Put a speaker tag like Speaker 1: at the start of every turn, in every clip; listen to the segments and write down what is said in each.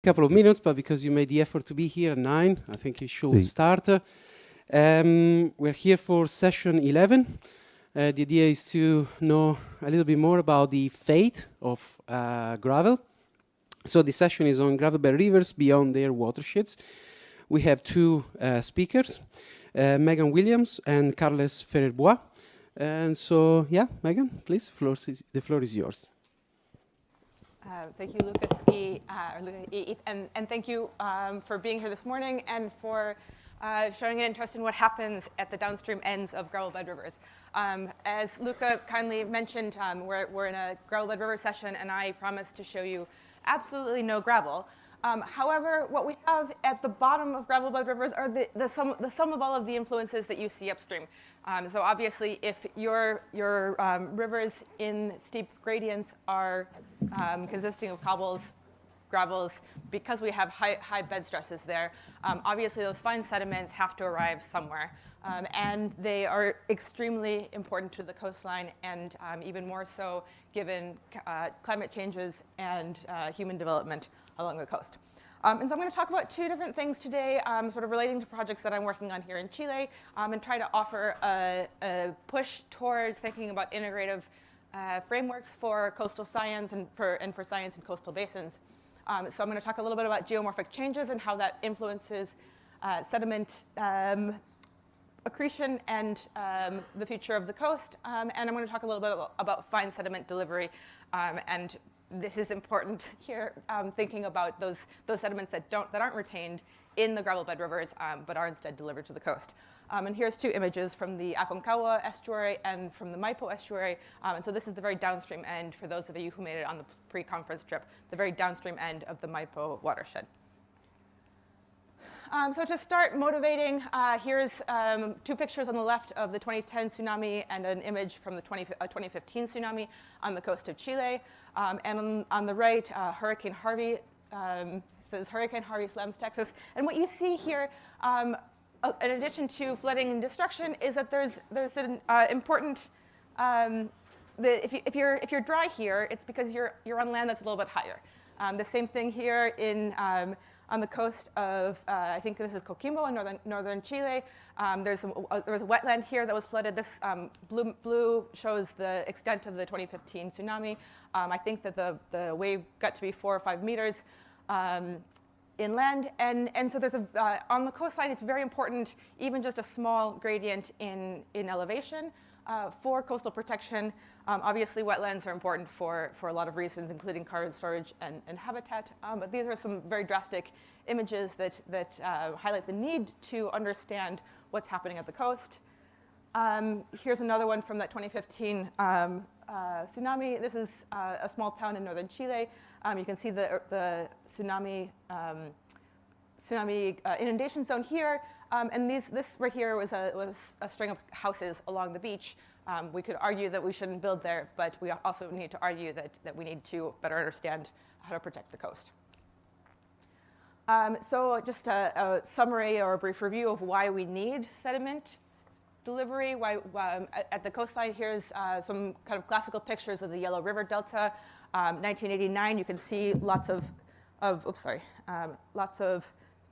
Speaker 1: couple of minutes, but because you made the effort to be here at 9, I think you should start. We're here for session 11. The idea is to know a little bit more about the fate of gravel. So the session is on gravel bed rivers beyond their watersheds. We have two speakers, Megan Williams and Carles Ferrer-Bois. And so, yeah, Megan, please, the floor is yours.
Speaker 2: Thank you, Lucas E. And thank you for being here this morning and for showing an interest in what happens at the downstream ends of gravel bed rivers. As Luca kindly mentioned, we're in a gravel bed river session, and I promised to show you absolutely no gravel. However, what we have at the bottom of gravel bed rivers are the sum of all of the influences that you see upstream. So obviously, if your rivers in steep gradients are consisting of cobbles, gravels, because we have high bed stresses there, obviously those fine sediments have to arrive somewhere. And they are extremely important to the coastline, and even more so given climate changes and human development along the coast. And so I'm going to talk about two different things today, sort of relating to projects that I'm working on here in Chile, and try to offer a push towards thinking about integrative frameworks for coastal science and for science in coastal basins. So I'm going to talk a little bit about geomorphic changes and how that influences sediment accretion and the future of the coast. And I'm going to talk a little bit about fine sediment delivery. And this is important here, thinking about those sediments that aren't retained in the gravel bed rivers, but are instead delivered to the coast. And here's two images from the Aconcagua estuary and from the Maipo estuary. And so this is the very downstream end, for those of you who made it on the pre-conference trip, the very downstream end of the Maipo watershed. So to start motivating, here's two pictures on the left of the 2010 tsunami and an image from the 2015 tsunami on the coast of Chile. And on the right, Hurricane Harvey, says Hurricane Harvey slams Texas. And what you see here, in addition to flooding and destruction, is that there's an important, if you're dry here, it's because you're on land that's a little bit higher. The same thing here on the coast of, I think this is Coquimbo in northern Chile. There was a wetland here that was flooded. This blue shows the extent of the 2015 tsunami. I think that the wave got to be 4 or 5 meters inland. And so there's on the coastline, it's very important, even just a small gradient in elevation for coastal protection. Obviously, wetlands are important for a lot of reasons, including carbon storage and habitat. But these are some very drastic images that highlight the need to understand what's happening at the coast. Here's another one from that 2015 tsunami. This is a small town in northern Chile. You can see the tsunami inundation zone here. And this right here was a string of houses along the beach. We could argue that we shouldn't build there, but we also need to argue that we need to better understand how to protect the coast. So just a summary or a brief review of why we need sediment delivery. At the coastline, here's some kind of classical pictures of the Yellow River Delta. 1989, you can see lots of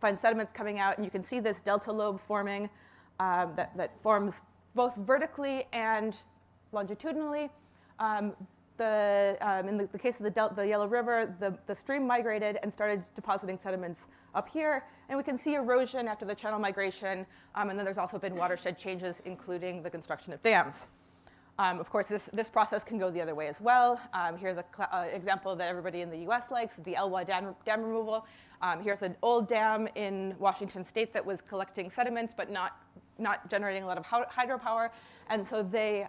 Speaker 2: fine sediments coming out, and you can see this delta lobe forming that forms both vertically and longitudinally. In the case of the Yellow River, the stream migrated and started depositing sediments up here, and we can see erosion after the channel migration, and then there's also been watershed changes, including the construction of dams. Of course, this process can go the other way as well. Here's an example that everybody in the US likes, the Elwha dam removal. Here's an old dam in Washington State that was collecting sediments, but not generating a lot of hydropower. And so they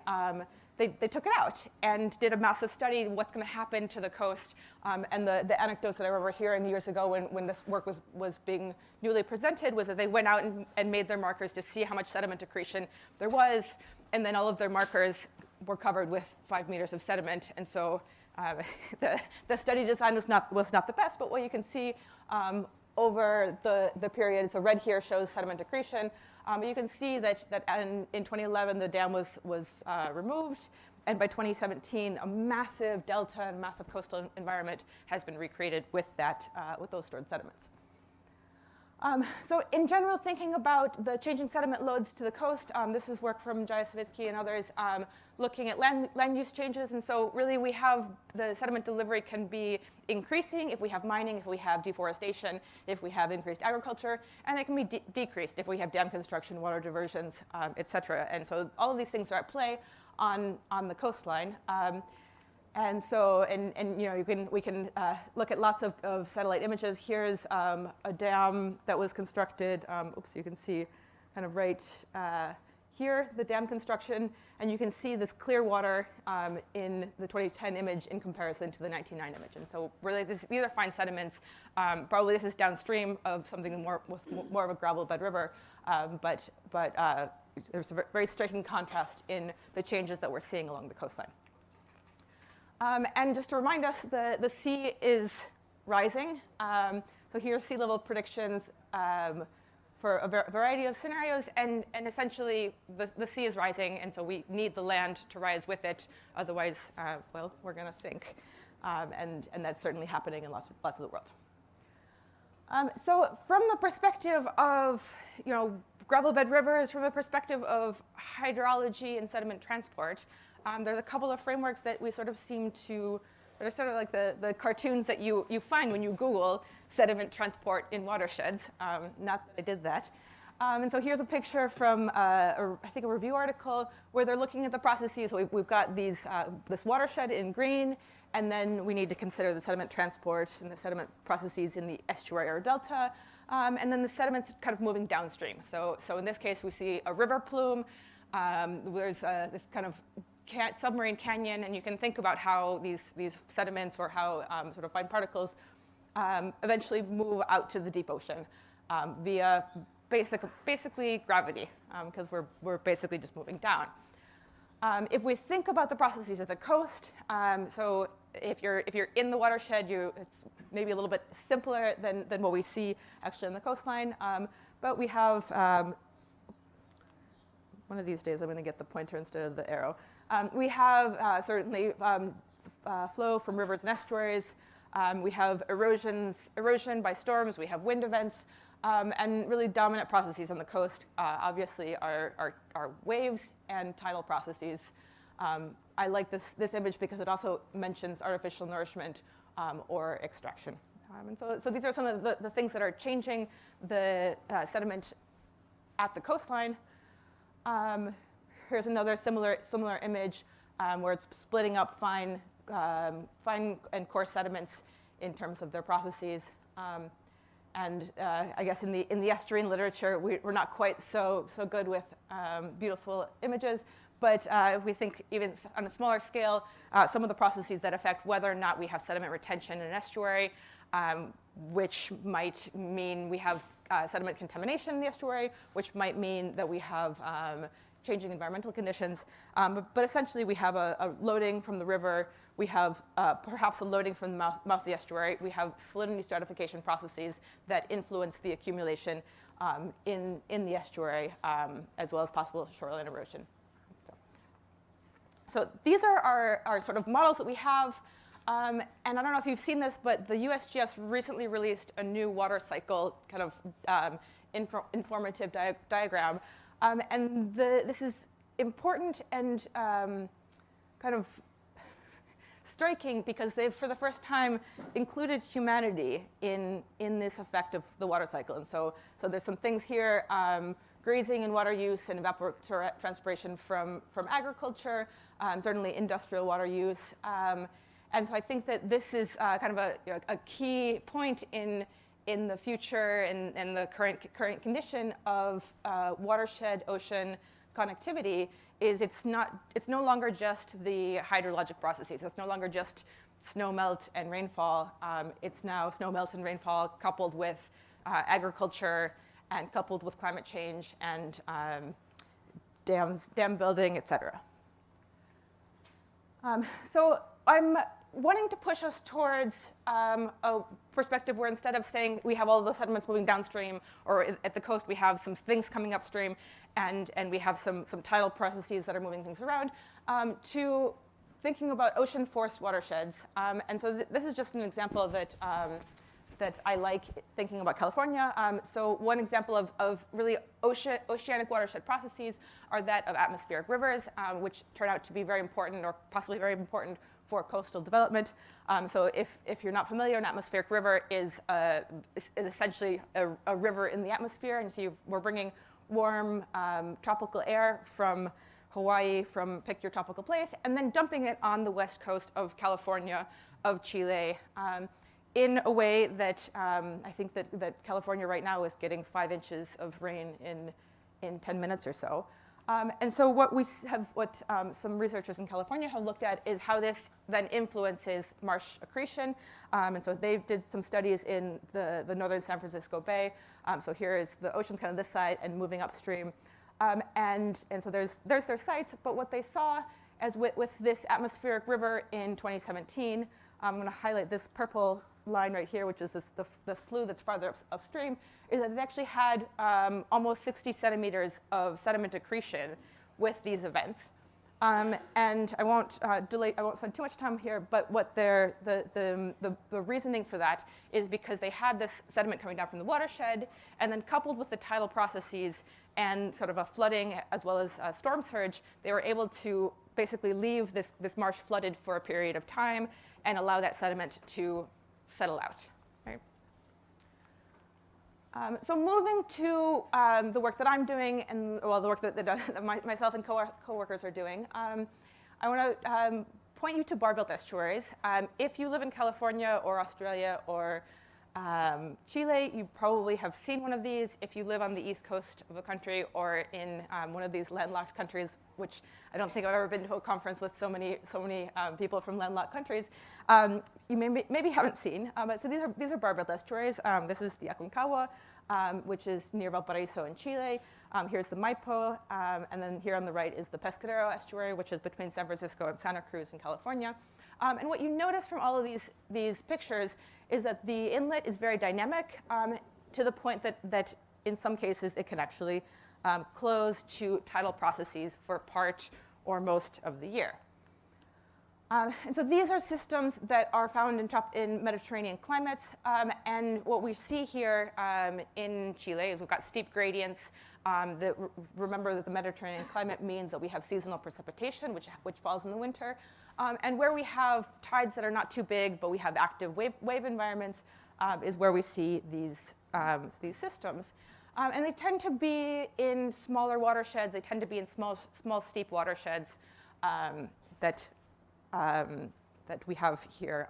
Speaker 2: took it out and did a massive study of what's going to happen to the coast. And the anecdotes that I remember hearing years ago when this work was being newly presented was that they went out and made their markers to see how much sediment accretion there was. And then all of their markers were covered with 5 meters of sediment. And so the study design was not the best, but what you can see over the period, so red here shows sediment accretion. You can see that in 2011, the dam was removed. And by 2017, a massive delta and massive coastal environment has been recreated with those stored sediments. So in general, thinking about the changing sediment loads to the coast, this is work from Jaya Savitsky and others looking at land use changes. And so really we have the sediment delivery can be increasing if we have mining, if we have deforestation, if we have increased agriculture, and it can be decreased if we have dam construction, water diversions, et cetera. And so all of these things are at play on the coastline. And so, and you know, we can look at lots of satellite images. Here's a dam that was constructed. Oops, you can see kind of right here, the dam construction. And you can see this clear water in the 2010 image in comparison to the 1999 image. And so really, these are fine sediments. Probably this is downstream of something with more of a gravel bed river. But there's a very striking contrast in the changes that we're seeing along the coastline. And just to remind us, the sea is rising. So here's sea level predictions for a variety of scenarios, and essentially the sea is rising, and so we need the land to rise with it. Otherwise, well, we're going to sink, and that's certainly happening in lots of the world. So from the perspective of gravel bed rivers, from the perspective of hydrology and sediment transport, there's a couple of frameworks that we sort of seem to, that are sort of like the cartoons that you find when you Google sediment transport in watersheds. Not that I did that. And so here's a picture from, I think, a review article where they're looking at the processes. We've got this watershed in green, and then we need to consider the sediment transport and the sediment processes in the estuary or delta, and then the sediments kind of moving downstream. So in this case, we see a river plume. There's this kind of submarine canyon, and you can think about how these sediments or how sort of fine particles eventually move out to the deep ocean via basically gravity, because we're basically just moving down. If we think about the processes at the coast, so if you're in the watershed, it's maybe a little bit simpler than what we see actually on the coastline, but we have one of these days I'm going to get the pointer instead of the arrow. We have certainly flow from rivers and estuaries. We have erosion by storms. We have wind events. And really dominant processes on the coast, obviously, are waves and tidal processes. I like this image because it also mentions artificial nourishment or extraction. And so these are some of the things that are changing the sediment at the coastline. Here's another similar image where it's splitting up fine and coarse sediments in terms of their processes. And I guess in the estuarine literature, we're not quite so good with beautiful images. But if we think even on a smaller scale, some of the processes that affect whether or not we have sediment retention in an estuary, which might mean we have sediment contamination in the estuary, which might mean that we have changing environmental conditions. But essentially, we have a loading from the river. We have perhaps a loading from the mouth of the estuary. We have salinity stratification processes that influence the accumulation in the estuary, as well as possible shoreline erosion. So these are our sort of models that we have. And I don't know if you've seen this, but the USGS recently released a new water cycle kind of informative diagram. And this is important and kind of striking because they've, for the first time, included humanity in this effect of the water cycle. And so there's some things here, grazing and water use and evapotranspiration from agriculture, certainly industrial water use. And so I think that this is kind of a key point in the future and the current condition of watershed ocean connectivity is it's no longer just the hydrologic processes. It's no longer just snow melt and rainfall. It's now snow melt and rainfall coupled with agriculture and coupled with climate change and dam building, et cetera. So I'm wanting to push us towards a perspective where instead of saying we have all those sediments moving downstream, or at the coast we have some things coming upstream, and we have some tidal processes that are moving things around, to thinking about ocean-forced watersheds. And so this is just an example that I like thinking about California. So one example of really oceanic watershed processes are that of atmospheric rivers, which turn out to be very important, or possibly very important, for coastal development. So if you're not familiar, an atmospheric river is essentially a river in the atmosphere. And so we're bringing warm tropical air from Hawaii, from pick your tropical place, and then dumping it on the west coast of California, of Chile, in a way that I think that California right now is getting 5 inches of rain in 10 minutes or so. And so what some researchers in California have looked at is how this then influences marsh accretion. And so they did some studies in the northern San Francisco Bay. So here is the ocean's kind of this side and moving upstream. And so there's their sites, but what they saw as with this atmospheric river in 2017, I'm going to highlight this purple line right here, which is the slough that's farther upstream, is that it actually had almost 60 centimeters of sediment accretion with these events. And I won't spend too much time here, but what the reasoning for that is because they had this sediment coming down from the watershed, and then coupled with the tidal processes and sort of a flooding as well as a storm surge, they were able to basically leave this marsh flooded for a period of time and allow that sediment to settle out. Right? So moving to the work that I'm doing, and well, the work that myself and coworkers are doing, I want to point you to bar-built estuaries. If you live in California or Australia or Chile, you probably have seen one of these. If you live on the east coast of a country or in one of these landlocked countries, which I don't think I've ever been to a conference with so many people from landlocked countries, you maybe haven't seen. But so these are bar-built estuaries. This is the Aconcagua, which is near Valparaiso in Chile. Here's the Maipo, and then here on the right is the Pescadero estuary, which is between San Francisco and Santa Cruz in California. And what you notice from all of these pictures is that the inlet is very dynamic, to the point that in some cases it can actually close to tidal processes for part or most of the year. And so these are systems that are found in Mediterranean climates. And what we see here in Chile is we've got steep gradients. Remember that the Mediterranean climate means that we have seasonal precipitation, which falls in the winter. And where we have tides that are not too big, but we have active wave environments, is where we see these systems. And they tend to be in smaller watersheds. They tend to be in small steep watersheds that we have here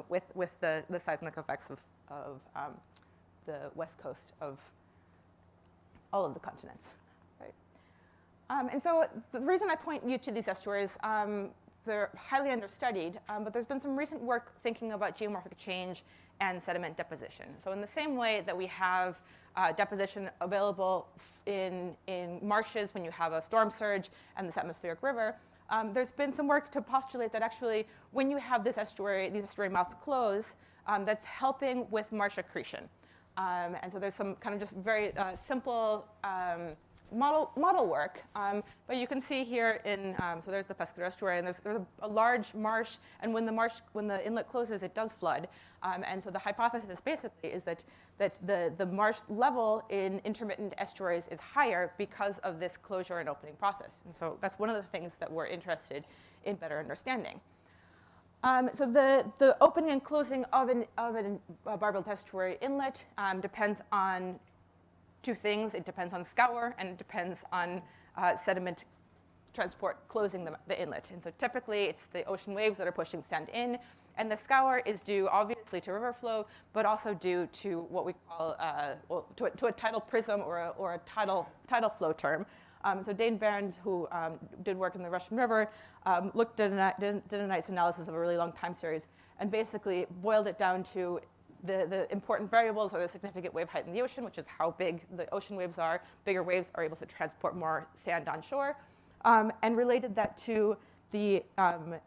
Speaker 2: with the seismic effects of the west coast of all of the continents. Right? And so the reason I point you to these estuaries, they're highly understudied, but there's been some recent work thinking about geomorphic change and sediment deposition. So in the same way that we have deposition available in marshes when you have a storm surge and this atmospheric river, there's been some work to postulate that actually when you have these estuary mouths close, that's helping with marsh accretion. And so there's some kind of just very simple model work, but you can see here so there's the Pescadero estuary, and there's a large marsh, and when the inlet closes, it does flood. And so the hypothesis basically is that the marsh level in intermittent estuaries is higher because of this closure and opening process. And so that's one of the things that we're interested in better understanding. So the opening and closing of a bar-built estuary inlet depends on two things. It depends on scour, and it depends on sediment transport closing the inlet. And so typically it's the ocean waves that are pushing sand in, and the scour is due obviously to river flow, but also due to what we call to a tidal prism or a tidal flow term. So Dane Behrens, who did work in the Russian River, did a nice analysis of a really long time series, and basically boiled it down to the important variables are the significant wave height in the ocean, which is how big the ocean waves are. Bigger waves are able to transport more sand on shore, and related that to the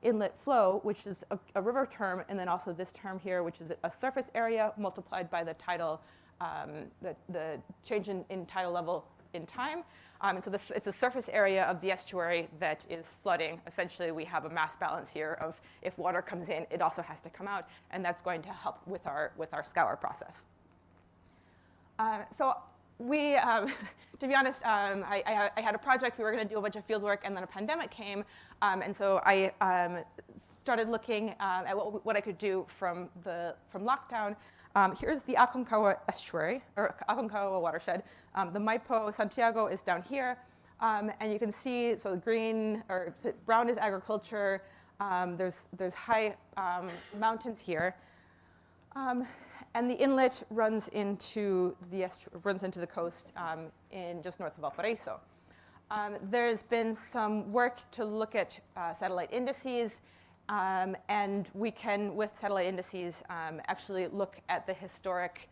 Speaker 2: inlet flow, which is a river term, and then also this term here, which is a surface area multiplied by the tidal, the change in tidal level in time. And so it's a surface area of the estuary that is flooding. Essentially, we have a mass balance here of if water comes in, it also has to come out, and that's going to help with our scour process. So we, to be honest, I had a project. We were going to do a bunch of field work, and then a pandemic came. And so I started looking at what I could do from lockdown. Here's the Aconcagua estuary, or Aconcagua watershed. The Maipo Santiago is down here. And you can see, so green, or brown is agriculture. There's high mountains here. And the inlet runs into the coast in just north of Valparaiso. There's been some work to look at satellite indices, and we can, with satellite indices, actually look at the historic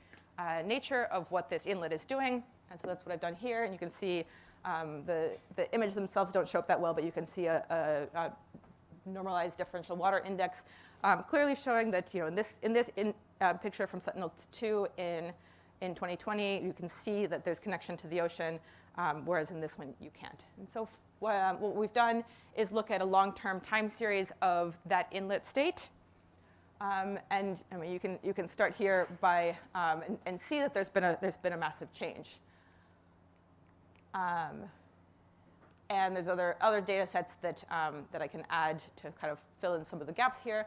Speaker 2: nature of what this inlet is doing. And so that's what I've done here. And you can see the images themselves don't show up that well, but you can see a normalized differential water index, clearly showing that in this picture from Sentinel-2 in 2020, you can see that there's connection to the ocean, whereas in this one you can't. And so what we've done is look at a long-term time series of that inlet state. And I mean, you can start here by and see that there's been a massive change. And there's other data sets that I can add to kind of fill in some of the gaps here.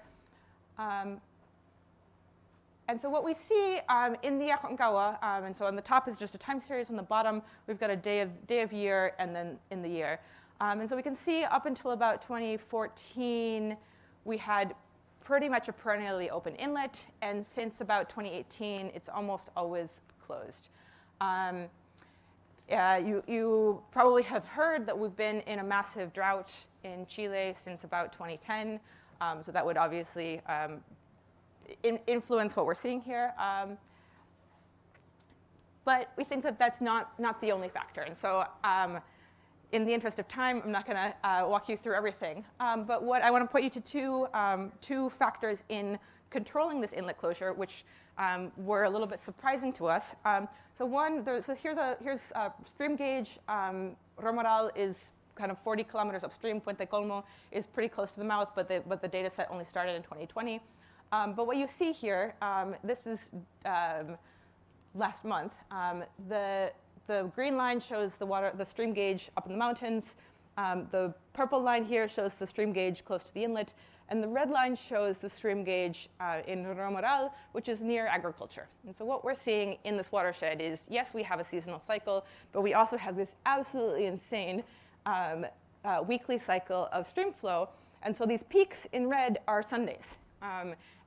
Speaker 2: And so what we see in the Aconcagua, and so on the top is just a time series. On the bottom, we've got a day of year, and then in the year. And so we can see up until about 2014, we had pretty much a perennially open inlet. And since about 2018, it's almost always closed. You probably have heard that we've been in a massive drought in Chile since about 2010. So that would obviously influence what we're seeing here. But we think that that's not the only factor. And so in the interest of time, I'm not going to walk you through everything. But what I want to point you to two factors in controlling this inlet closure, which were a little bit surprising to us. So here's a stream gauge. Romeral is kind of 40 kilometers upstream. Puente Colmo is pretty close to the mouth, but the data set only started in 2020. But what you see here, this is last month. The green line shows the stream gauge up in the mountains. The purple line here shows the stream gauge close to the inlet. And the red line shows the stream gauge in Romeral, which is near agriculture. And so what we're seeing in this watershed is, yes, we have a seasonal cycle, but we also have this absolutely insane weekly cycle of stream flow. And so these peaks in red are Sundays.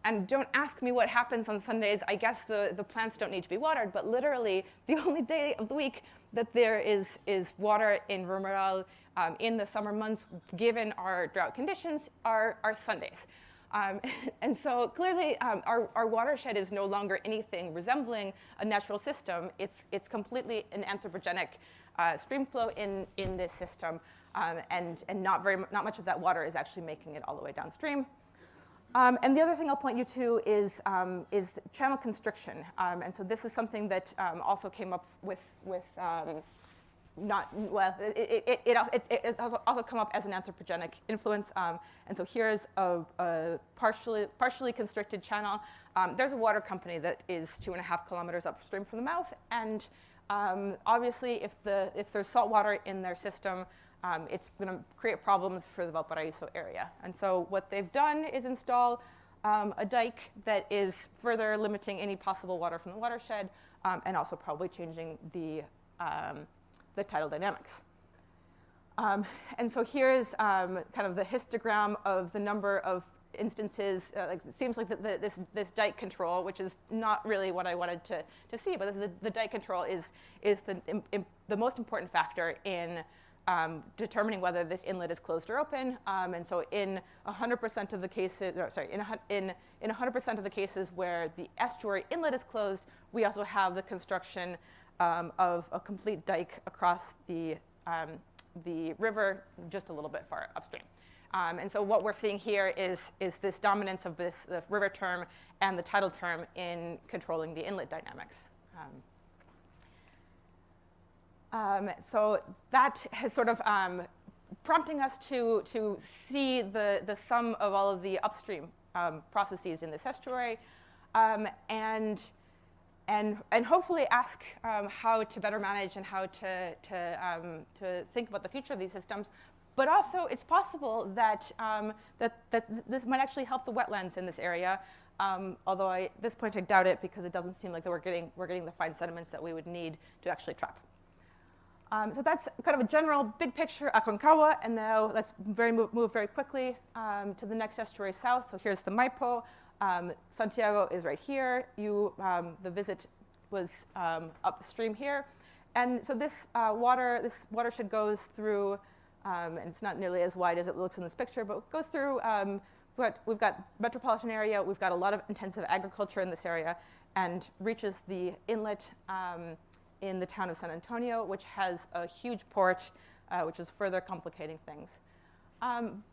Speaker 2: And don't ask me what happens on Sundays. I guess the plants don't need to be watered, but literally the only day of the week that there is water in Romeral in the summer months, given our drought conditions, are Sundays. And so clearly our watershed is no longer anything resembling a natural system. It's completely an anthropogenic stream flow in this system, and not much of that water is actually making it all the way downstream. And the other thing I'll point you to is channel constriction. And so this is something that also came up with it's also come up as an anthropogenic influence. And so here's a partially constricted channel. There's a water company that is 2.5 kilometers upstream from the mouth. And obviously, if there's salt water in their system, it's going to create problems for the Valparaiso area. And so what they've done is install a dike that is further limiting any possible water from the watershed, and also probably changing the tidal dynamics. And so here's kind of the histogram of the number of instances. It seems like this dike control, which is not really what I wanted to see, but the dike control is the most important factor in determining whether this inlet is closed or open. And so in 100% of the cases, in 100% of the cases where the estuary inlet is closed, we also have the construction of a complete dike across the river just a little bit far upstream. And so what we're seeing here is this dominance of the river term and the tidal term in controlling the inlet dynamics. So that has sort of prompting us to see the sum of all of the upstream processes in this estuary, and hopefully ask how to better manage and how to think about the future of these systems. But also, it's possible that this might actually help the wetlands in this area. Although at this point I doubt it, because it doesn't seem like that we're getting the fine sediments that we would need to actually trap. So that's kind of a general big picture Aconcagua, and now let's move very quickly to the next estuary south. So here's the Maipo. Santiago is right here. The visit was upstream here, and so this watershed goes through, and it's not nearly as wide as it looks in this picture, but it goes through. We've got metropolitan area. We've got a lot of intensive agriculture in this area, and reaches the inlet in the town of San Antonio, which has a huge port, which is further complicating things.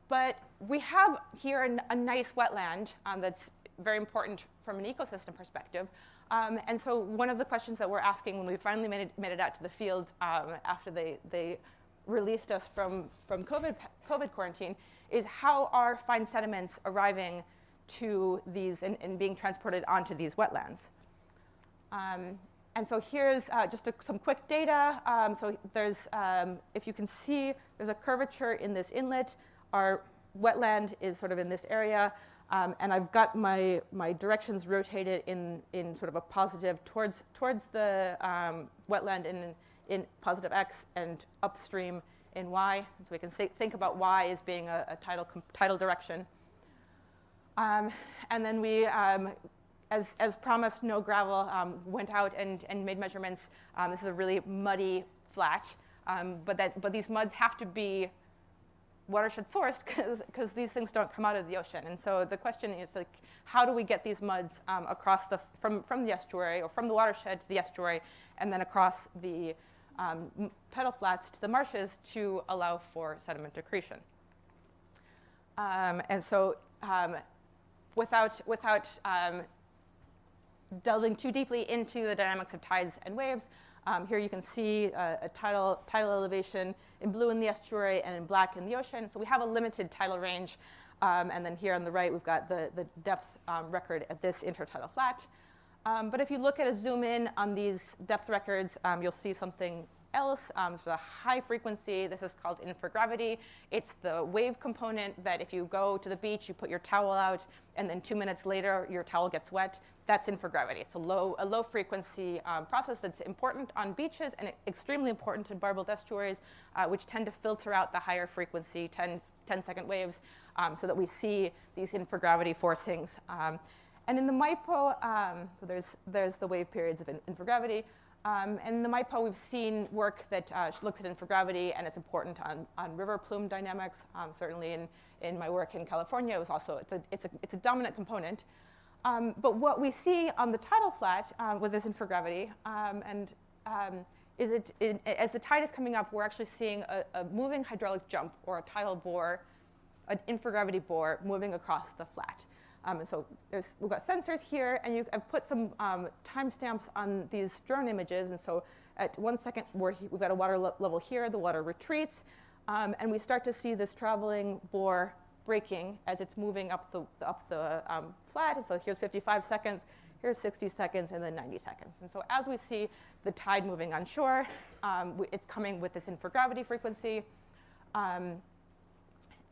Speaker 2: But we have here a nice wetland that's very important from an ecosystem perspective. And so one of the questions that we're asking when we finally made it out to the field after they released us from COVID quarantine is, how are fine sediments arriving to these and being transported onto these wetlands? And so here's just some quick data. So there's, if you can see, there's a curvature in this inlet. Our wetland is sort of in this area. And I've got my directions rotated in sort of a positive towards the wetland in positive X and upstream in Y. And so we can think about Y as being a tidal direction. And then we, as promised, no gravel, went out and made measurements. This is a really muddy flat, but these muds have to be watershed sourced because these things don't come out of the ocean. And so the question is, like, how do we get these muds across from the estuary, or from the watershed to the estuary, and then across the tidal flats to the marshes to allow for sediment accretion? And so without delving too deeply into the dynamics of tides and waves, here you can see a tidal elevation in blue in the estuary and in black in the ocean. So we have a limited tidal range. And then here on the right, we've got the depth record at this intertidal flat. But if you look at a zoom in on these depth records, you'll see something else. So a high frequency, this is called infragravity. It's the wave component that if you go to the beach, you put your towel out, and then 2 minutes later, your towel gets wet. That's infragravity. It's a low frequency process that's important on beaches and extremely important in barbelled estuaries, which tend to filter out the higher frequency 10-second waves, so that we see these infragravity forcings. And in the Maipo, so there's the wave periods of infragravity. And in the Maipo, we've seen work that looks at infragravity, and it's important on river plume dynamics. Certainly in my work in California, it's a dominant component. But what we see on the tidal flat with this infragravity, as the tide is coming up, we're actually seeing a moving hydraulic jump, or a tidal bore, an infragravity bore moving across the flat. And so we've got sensors here, and I've put some timestamps on these drone images. And so at 1 second, we've got a water level here, the water retreats, and we start to see this traveling bore breaking as it's moving up the flat. And so here's 55 seconds, here's 60 seconds, and then 90 seconds. And so as we see the tide moving on shore, it's coming with this infragravity frequency.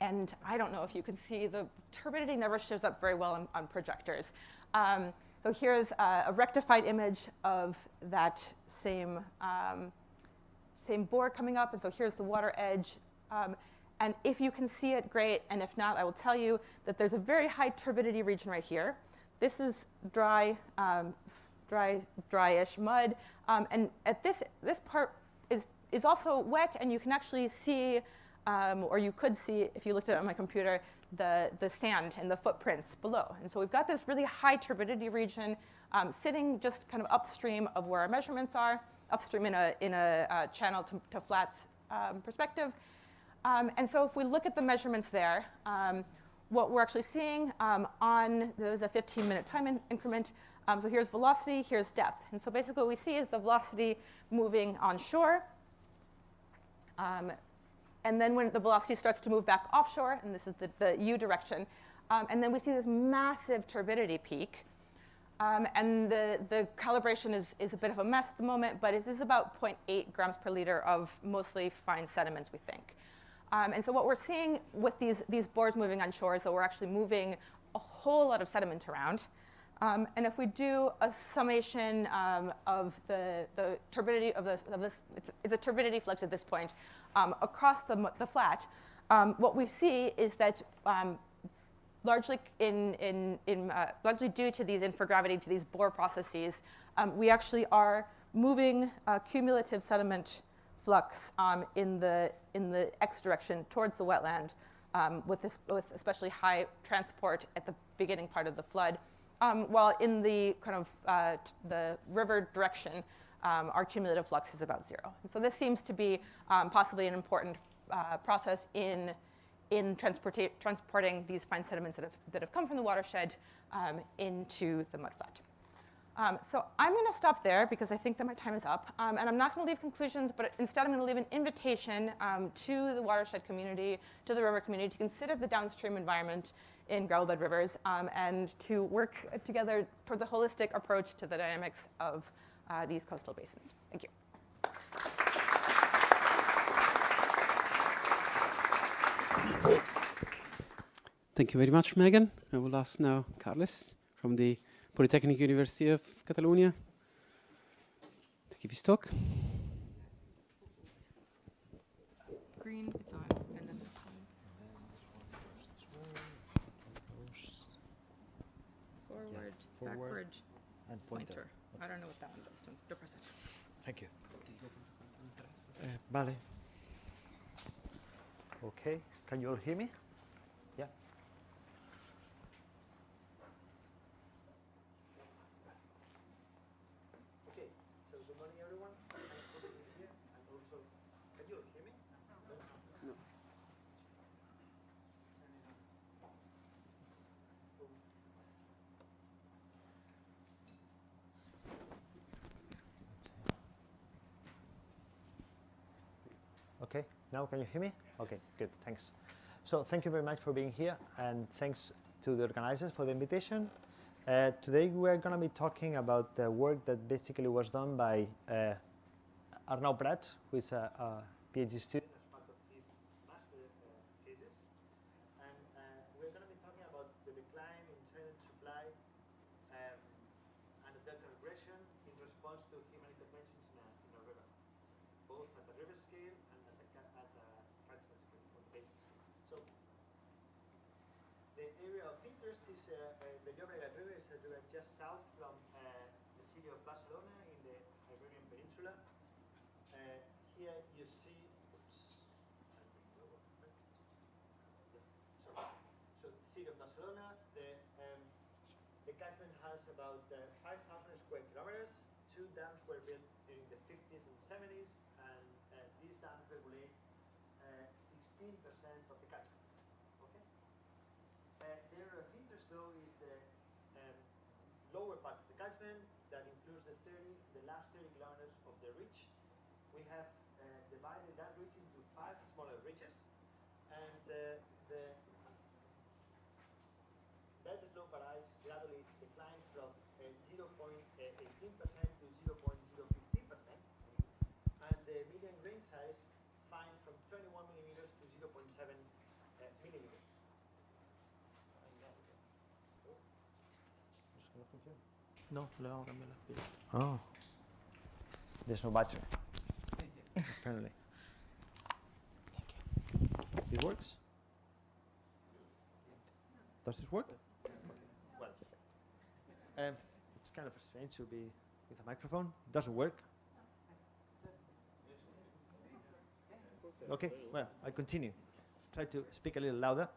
Speaker 2: And I don't know if you can see, the turbidity never shows up very well on projectors. So here's a rectified image of that same bore coming up. And so here's the water edge. And if you can see it, great. And if not, I will tell you that there's a very high turbidity region right here. This is dryish mud. And at this part is also wet, and you can actually see, or you could see, if you looked at it on my computer, the sand and the footprints below. And so we've got this really high turbidity region sitting just kind of upstream of where our measurements are, upstream in a channel to flats perspective. And so if we look at the measurements there, what we're actually seeing there's a 15-minute time increment. So here's velocity, here's depth. And so basically what we see is the velocity moving onshore. And then when the velocity starts to move back offshore, and this is the U direction, and then we see this massive turbidity peak. And the calibration is a bit of a mess at the moment, but it is about 0.8 grams per liter of mostly fine sediments, we think. And so what we're seeing with these bores moving on shore is that we're actually moving a whole lot of sediment around. And if we do a summation of the turbidity of this, it's a turbidity flux at this point, across the flat, what we see is that largely largely due to these infragravity, to these bore processes, we actually are moving cumulative sediment flux in the x direction towards the wetland, with especially high transport at the beginning part of the flood, while in the kind of the river direction, our cumulative flux is about 0. And so this seems to be possibly an important process in transporting these fine sediments that have come from the watershed into the mudflat. So I'm going to stop there because I think that my time is up. And I'm not going to leave conclusions, but instead I'm going to leave an invitation to the watershed community, to the river community, to consider the downstream environment in gravel bed rivers and to work together towards a holistic approach to the dynamics of these coastal basins. Thank you.
Speaker 1: Thank you very much, Megan. I will ask now Carles from the Polytechnic University of Catalonia to give his talk.
Speaker 2: Green, it's on. And then this one. Forward, backward,
Speaker 3: and pointer.
Speaker 2: I don't know what that one does. Don't press it.
Speaker 3: Thank you. Vale. Okay. Can you all hear me? Yeah. Okay. So good morning, everyone. Thanks for being here. And also, can you all hear me?
Speaker 1: No.
Speaker 3: Okay, now can you hear me? Okay, good, thanks. So thank you very much for being here, and thanks to the organizers for the invitation. Today we're going to be talking about the work that basically was done by Arnau Prats, who is a PhD student as part of his master thesis. And we're going to be talking about the decline in sediment supply and the delta regression in response to human interventions in a river, both at the river scale and at the catchment scale, or the basin scale. So the area of interest is the Villarricca River is a river just south from the city of Barcelona in the Iberian Peninsula. Here you see, so city of Barcelona, the catchment has about 5,000 square kilometers. 2 dams were built during the 50s and 70s, and these dams regulate 16% of the catchment. Okay. The area of interest, though, is the lower part of the catchment that includes the last 30 kilometers of the ridge. We have divided that ridge into 5 smaller ridges, and the bed slope varies gradually decline from 0.18% to 0.015%, and the median grain size find from 21 millimeters to 0.7 millimeters.
Speaker 4: No, le vamos a cambiar las pilas.
Speaker 3: Oh, there's no battery. Apparently.
Speaker 4: Thank you.
Speaker 3: It works? Does this work? Well, it's kind of strange to be with a microphone. It doesn't work. Okay, well, I'll continue. Try to speak a little louder.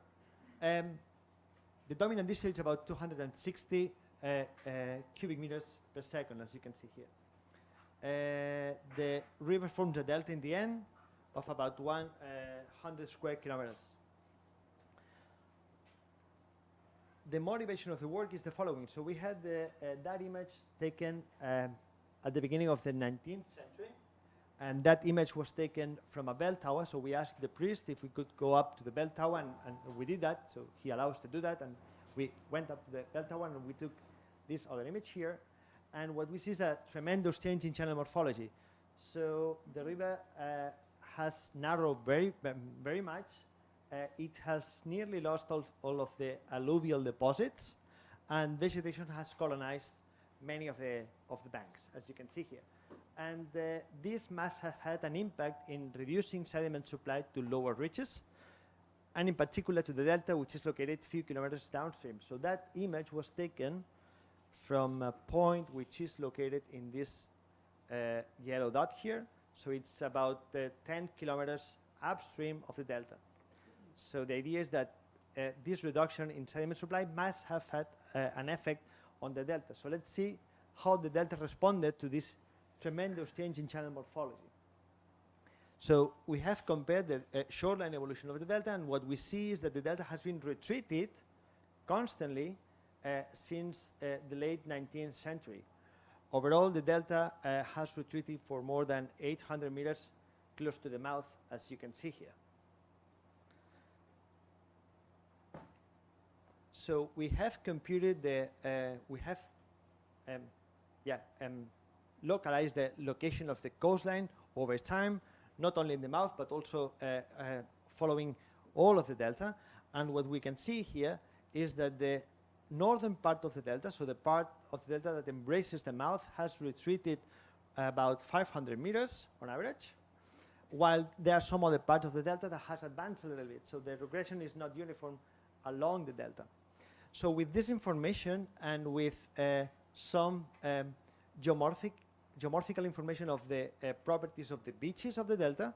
Speaker 3: The dominant discharge is about 260 cubic meters per second, as you can see here. The river forms a delta in the end, of about 100 square kilometers. The motivation of the work is the following. So we had that image taken at the beginning of the 19th century, and that image was taken from a bell tower. So we asked the priest if we could go up to the bell tower, and we did that. So he allowed us to do that, and we went up to the bell tower, and we took this other image here. And what we see is a tremendous change in channel morphology. So the river has narrowed very much. It has nearly lost all of the alluvial deposits, and vegetation has colonized many of the banks, as you can see here. And this must have had an impact in reducing sediment supply to lower reaches, and in particular to the delta, which is located a few kilometers downstream. So that image was taken from a point which is located in this yellow dot here. So it's about 10 kilometers upstream of the delta. So the idea is that this reduction in sediment supply must have had an effect on the delta. So let's see how the delta responded to this tremendous change in channel morphology. So we have compared the shoreline evolution of the delta, and what we see is that the delta has been retreated constantly since the late 19th century. Overall, the delta has retreated for more than 800 meters close to the mouth, as you can see here. So we have computed localized the location of the coastline over time, not only in the mouth, but also following all of the delta. And what we can see here is that the northern part of the delta, so the part of the delta that embraces the mouth, has retreated about 500 meters on average, while there are some other parts of the delta that has advanced a little bit. So the regression is not uniform along the delta. So with this information and with some geomorphical information of the properties of the beaches of the delta,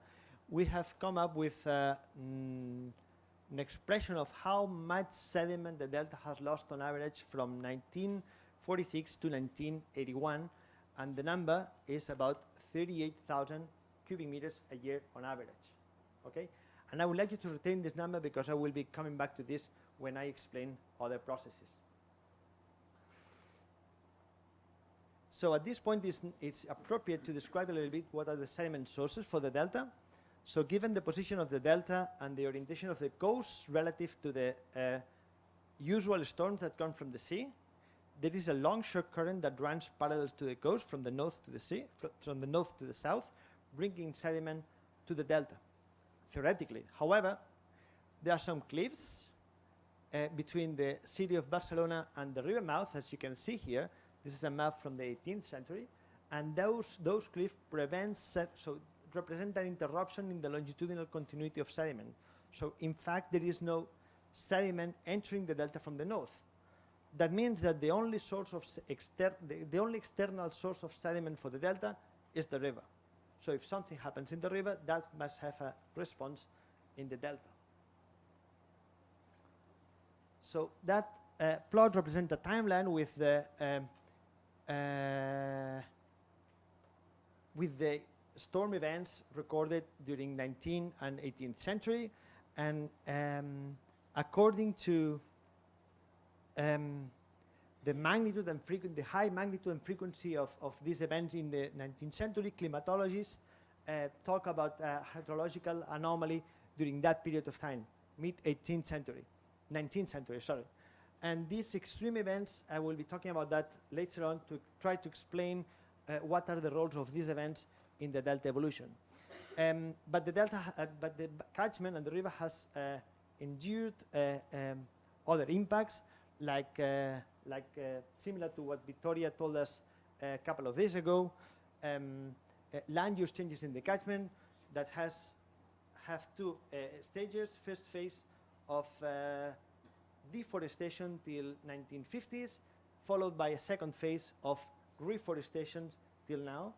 Speaker 3: we have come up with an expression of how much sediment the delta has lost on average from 1946 to 1981, and the number is about 38,000 cubic meters a year on average. Okay? And I would like you to retain this number because I will be coming back to this when I explain other processes. So at this point, it's appropriate to describe a little bit what are the sediment sources for the delta. So given the position of the delta and the orientation of the coast relative to the usual storms that come from the sea, there is a longshore current that runs parallel to the coast from the north to the sea, from the north to the south, bringing sediment to the delta, theoretically. However, there are some cliffs between the city of Barcelona and the river mouth, as you can see here. This is a map from the 18th century, and those cliffs represent an interruption in the longitudinal continuity of sediment. So in fact, there is no sediment entering the delta from the north. That means that the only source of the only external source of sediment for the delta is the river. So if something happens in the river, that must have a response in the delta. So that plot represents a timeline with the storm events recorded during 19th and 18th century, and according to the magnitude and the high magnitude and frequency of these events in the 19th century, climatologists talk about hydrological anomaly during that period of time, mid-18th century, 19th century, sorry. And these extreme events, I will be talking about that later on to try to explain what are the roles of these events in the delta evolution. But the catchment and the river has endured other impacts, like similar to what Victoria told us a couple of days ago, land use changes in the catchment that have two stages. First phase of deforestation till 1950s, followed by a second phase of reforestation till now.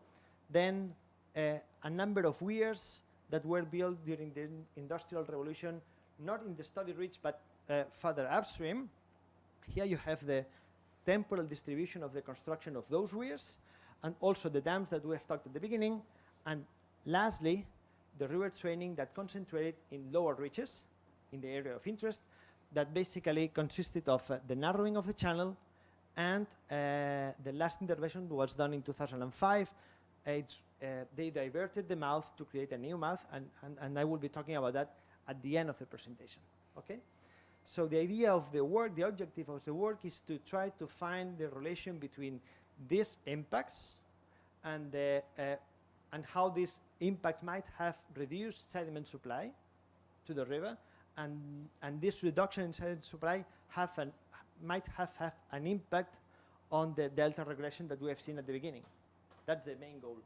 Speaker 3: Then a number of weirs that were built during the Industrial Revolution, not in the study ridge, but further upstream. Here you have the temporal distribution of the construction of those weirs, and also the dams that we have talked at the beginning. And lastly, the river training that concentrated in lower reaches in the area of interest, that basically consisted of the narrowing of the channel, and the last intervention was done in 2005. They diverted the mouth to create a new mouth, and I will be talking about that at the end of the presentation. Okay? So the idea of the work, the objective of the work, is to try to find the relation between these impacts and how these impacts might have reduced sediment supply to the river, and this reduction in sediment supply might have an impact on the delta regression that we have seen at the beginning. That's the main goal.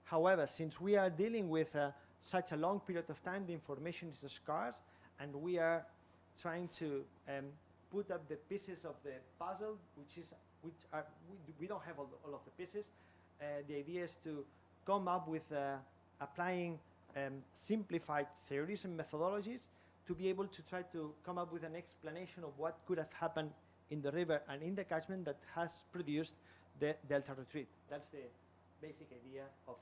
Speaker 3: However, since we are dealing with such a long period of time, the information is scarce, and we are trying to put up the pieces of the puzzle, we don't have all of the pieces. The idea is to come up with applying simplified theories and methodologies to be able to try to come up with an explanation of what could have happened in the river and in the catchment that has produced the delta retreat. That's the basic idea of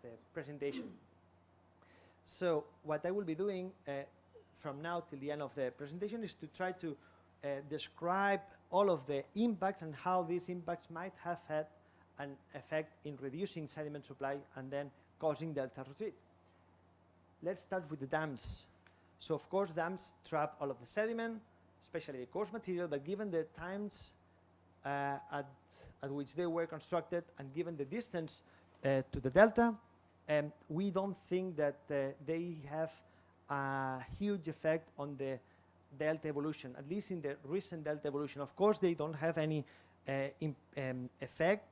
Speaker 3: the presentation. So what I will be doing from now till the end of the presentation is to try to describe all of the impacts and how these impacts might have had an effect in reducing sediment supply and then causing delta retreat. Let's start with the dams. So of course dams trap all of the sediment, especially the coarse material, but given the times at which they were constructed and given the distance to the delta, we don't think that they have a huge effect on the delta evolution, at least in the recent delta evolution. Of course, they don't have any effect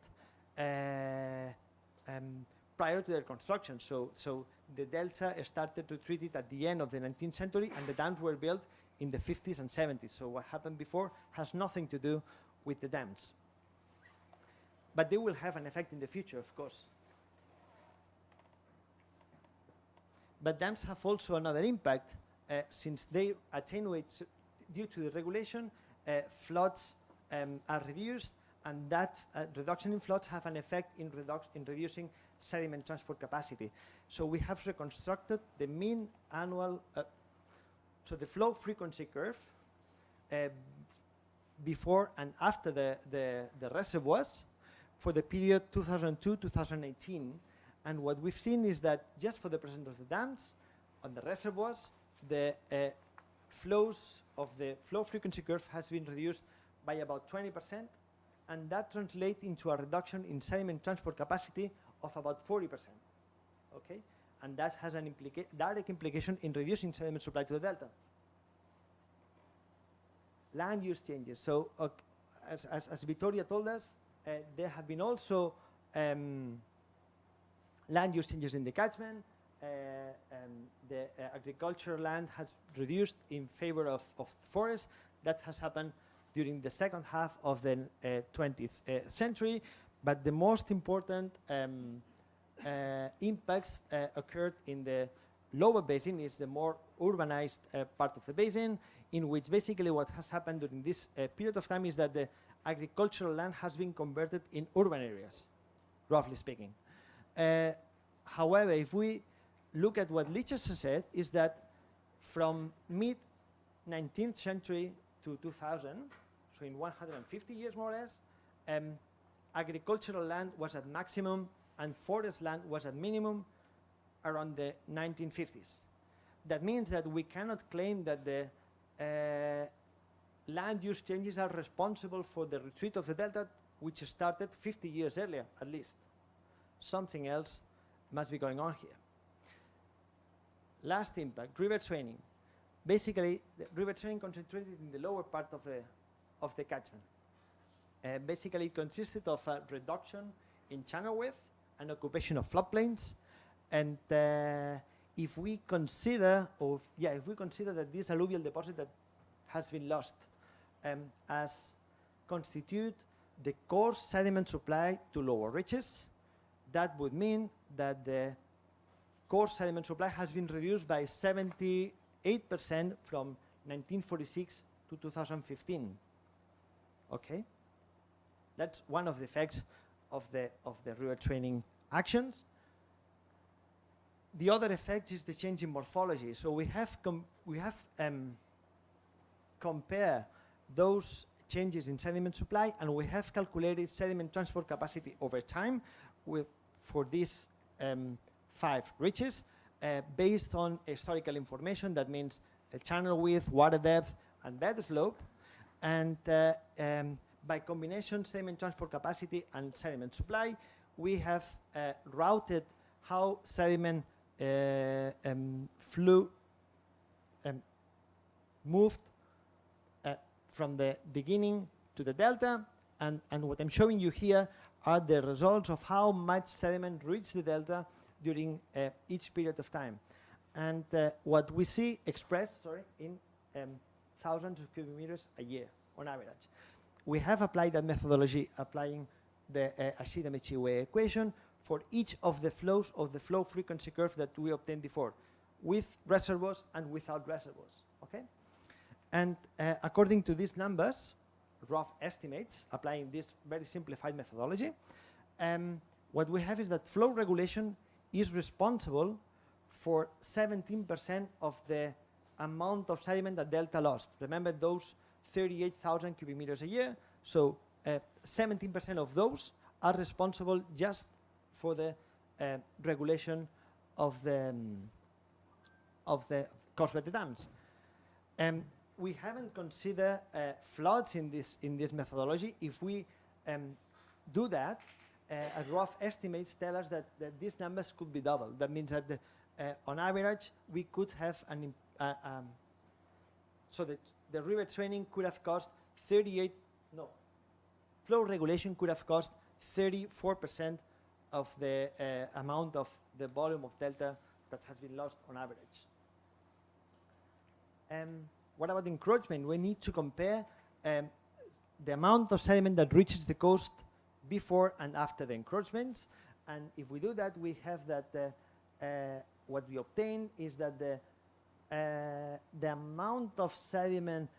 Speaker 3: prior to their construction. So the delta started to treat it at the end of the 19th century, and the dams were built in the 50s and 70s. So what happened before has nothing to do with the dams. But they will have an effect in the future, of course. But dams have also another impact, since they attenuate, due to the regulation, floods are reduced, and that reduction in floods have an effect in reducing sediment transport capacity. So we have reconstructed the mean annual, so the flow frequency curve before and after the reservoirs for the period 2002-2018. And what we've seen is that just for the presence of the dams, on the reservoirs, the flows of the flow frequency curve has been reduced by about 20%, and that translates into a reduction in sediment transport capacity of about 40%. Okay? And that has an direct implication in reducing sediment supply to the delta. Land use changes. So as Vittoria told us, there have been also land use changes in the catchment. The agricultural land has reduced in favor of forests. That has happened during the second half of the 20th century. But the most important impacts occurred in the lower basin, is the more urbanized part of the basin, in which basically what has happened during this period of time is that the agricultural land has been converted in urban areas, roughly speaking. However, if we look at what literature says, is that from mid-19th century to 2000, so in 150 years more or less, agricultural land was at maximum and forest land was at minimum around the 1950s. That means that we cannot claim that the land use changes are responsible for the retreat of the delta, which started 50 years earlier, at least. Something else must be going on here. Last impact, river training. Basically, the river training concentrated in the lower part of the catchment. Basically, it consisted of a reduction in channel width and occupation of floodplains. And if we consider that this alluvial deposit that has been lost as constitute the coarse sediment supply to lower reaches, that would mean that the coarse sediment supply has been reduced by 78% from 1946 to 2015. Okay, that's one of the effects of the river training actions. the other effect is the change in morphology. So we have compare those changes in sediment supply, and we have calculated sediment transport capacity over time for these 5 ridges based on historical information. That means channel width, water depth, and bed slope. And by combination, sediment transport capacity and sediment supply, we have routed how sediment moved from the beginning to the delta, and what I'm showing you here are the results of how much sediment reached the delta during each period of time. And what we see expressed, in thousands of cubic meters a year on average. We have applied that methodology applying the Ashida-Michiue equation for each of the flows of the flow frequency curve that we obtained before, with reservoirs and without reservoirs, okay? And according to these numbers, rough estimates, applying this very simplified methodology, what we have is that flow regulation is responsible for 17% of the amount of sediment that delta lost. Remember those 38,000 cubic meters a year, so 17% of those are responsible just for the regulation of the caused by the dams. We haven't considered floods in this methodology. If we do that, rough estimates tell us that these numbers could be doubled. That means that on average we could have so that the river training could have cost flow regulation could have cost 34% of the amount of the volume of delta that has been lost on average. What about encroachment? We need to compare the amount of sediment that reaches the coast before and after the encroachments. And if we do that, we have that what we obtain is that the amount of sediment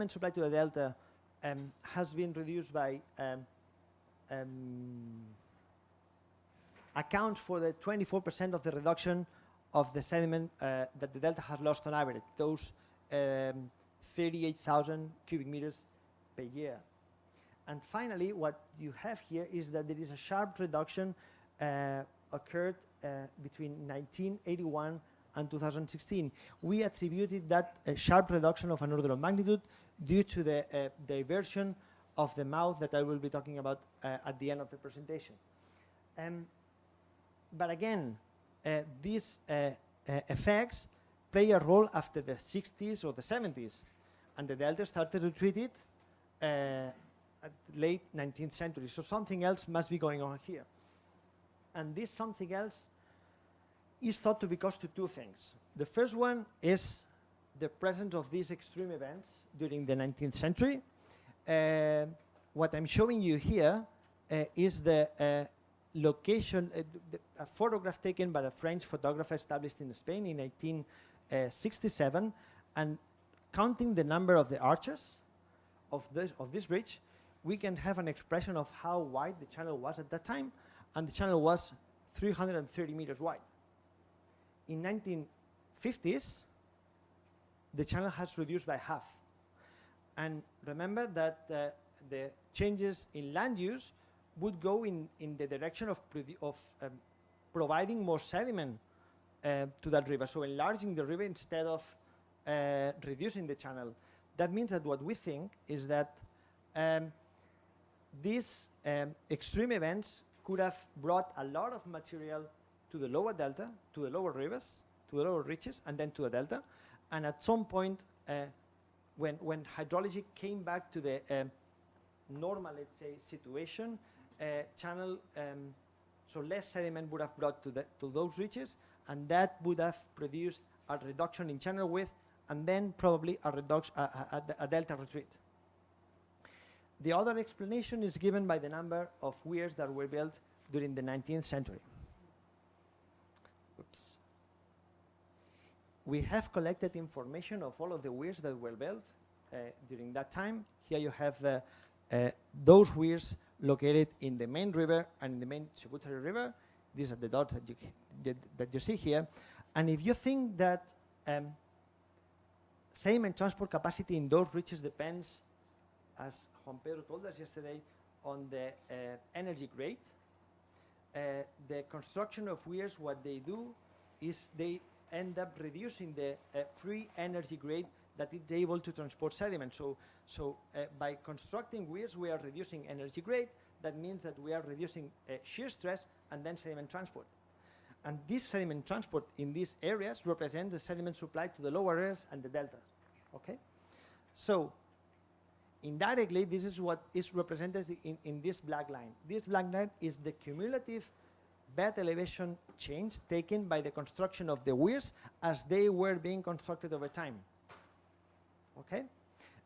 Speaker 3: supply to the delta has been reduced by account for the 24% of the reduction of the sediment that the delta has lost on average, those 38,000 cubic meters per year. And finally, what you have here is that there is a sharp reduction occurred between 1981 and 2016. We attributed that sharp reduction of an order of magnitude due to the diversion of the mouth that I will be talking about at the end of the presentation. But again, these effects play a role after the 60s or the 70s, and the delta started to treat it at late 19th century. So something else must be going on here. And this something else is thought to be caused to 2 things. The first one is the presence of these extreme events during the 19th century. What I'm showing you here is the location, a photograph taken by a French photographer established in Spain in 1867, and counting the number of the arches of this bridge, we can have an expression of how wide the channel was at that time, and the channel was 330 meters wide. In 1950s, the channel has reduced by half. And remember that the changes in land use would go in the direction of providing more sediment to that river, so enlarging the river instead of reducing the channel. That means that what we think is that these extreme events could have brought a lot of material to the lower delta, to the lower rivers, to the lower reaches, and then to the delta. And at some point, when hydrology came back to the normal, let's say, situation, channel, so less sediment would have brought to those reaches, and that would have produced a reduction in channel width, and then probably a reduction, a delta retreat. The other explanation is given by the number of weirs that were built during the 19th century. Oops. We have collected information of all of the weirs that were built during that time. Here you have those weirs located in the main river and in the main tributary river. These are the dots that you see here. And if you think that sediment transport capacity in those ridges depends, as Juan Pedro told us yesterday, on the energy grade, the construction of weirs, what they do is they end up reducing the free energy grade that it's able to transport sediment. So by constructing weirs, we are reducing energy grade. That means that we are reducing shear stress and then sediment transport. And this sediment transport in these areas represents the sediment supply to the lower areas and the delta. Okay? So indirectly, this is what is represented in this black line. This black line is the cumulative bed elevation change taken by the construction of the weirs as they were being constructed over time. Okay?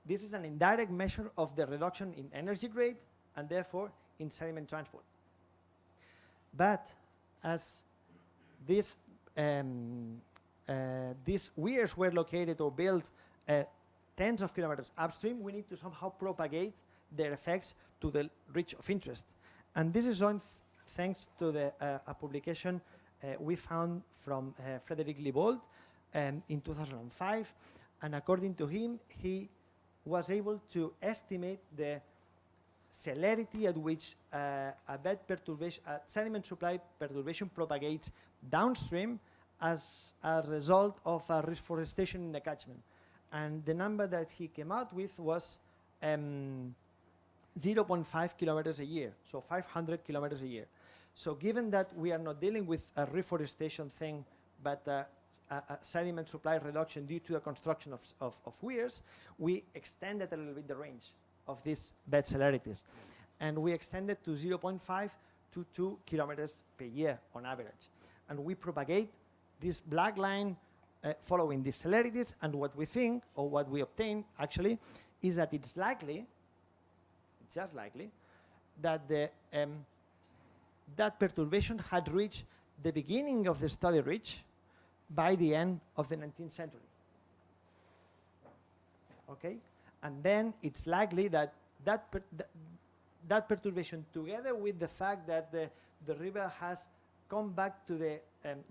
Speaker 3: This is an indirect measure of the reduction in energy grade and therefore in sediment transport. But as these weirs were located or built tens of kilometers upstream, we need to somehow propagate their effects to the ridge of interest. And this is done thanks to a publication we found from Frederick Liebold in 2005. And according to him, he was able to estimate the celerity at which a bed perturbation, sediment supply perturbation propagates downstream as a result of a reforestation in the catchment. And the number that he came out with was 0.5 kilometers a year, so 500 kilometers a year. So given that we are not dealing with a reforestation thing, but a sediment supply reduction due to the construction of weirs, we extended a little bit the range of these bed celerities. And we extended to 0.5 to 2 kilometers per year on average. And we propagate this black line following these celerities, and what we think, or what we obtain actually, is that it's likely, it's just likely, that that perturbation had reached the beginning of the study ridge by the end of the 19th century. Okay? And then it's likely that that perturbation, together with the fact that the river has come back to the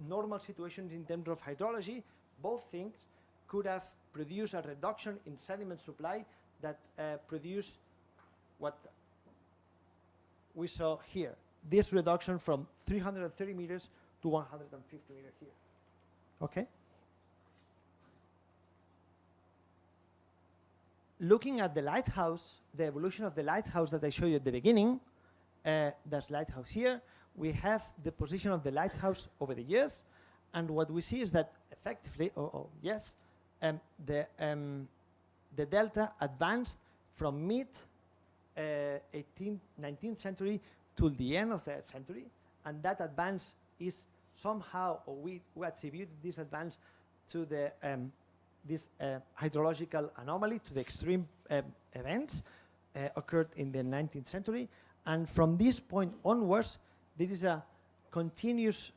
Speaker 3: normal situations in terms of hydrology, both things could have produced a reduction in sediment supply that produced what we saw here. This reduction from 330 meters to 150 meters here. Okay? Looking at the lighthouse, the evolution of the lighthouse that I showed you at the beginning, that's lighthouse here. We have the position of the lighthouse over the years, and what we see is that effectively, the delta advanced from mid 19th century to the end of the century, and that advance is somehow, or we attribute this advance to the this hydrological anomaly, to the extreme events occurred in the 19th century, and from this point onwards, there is a continuous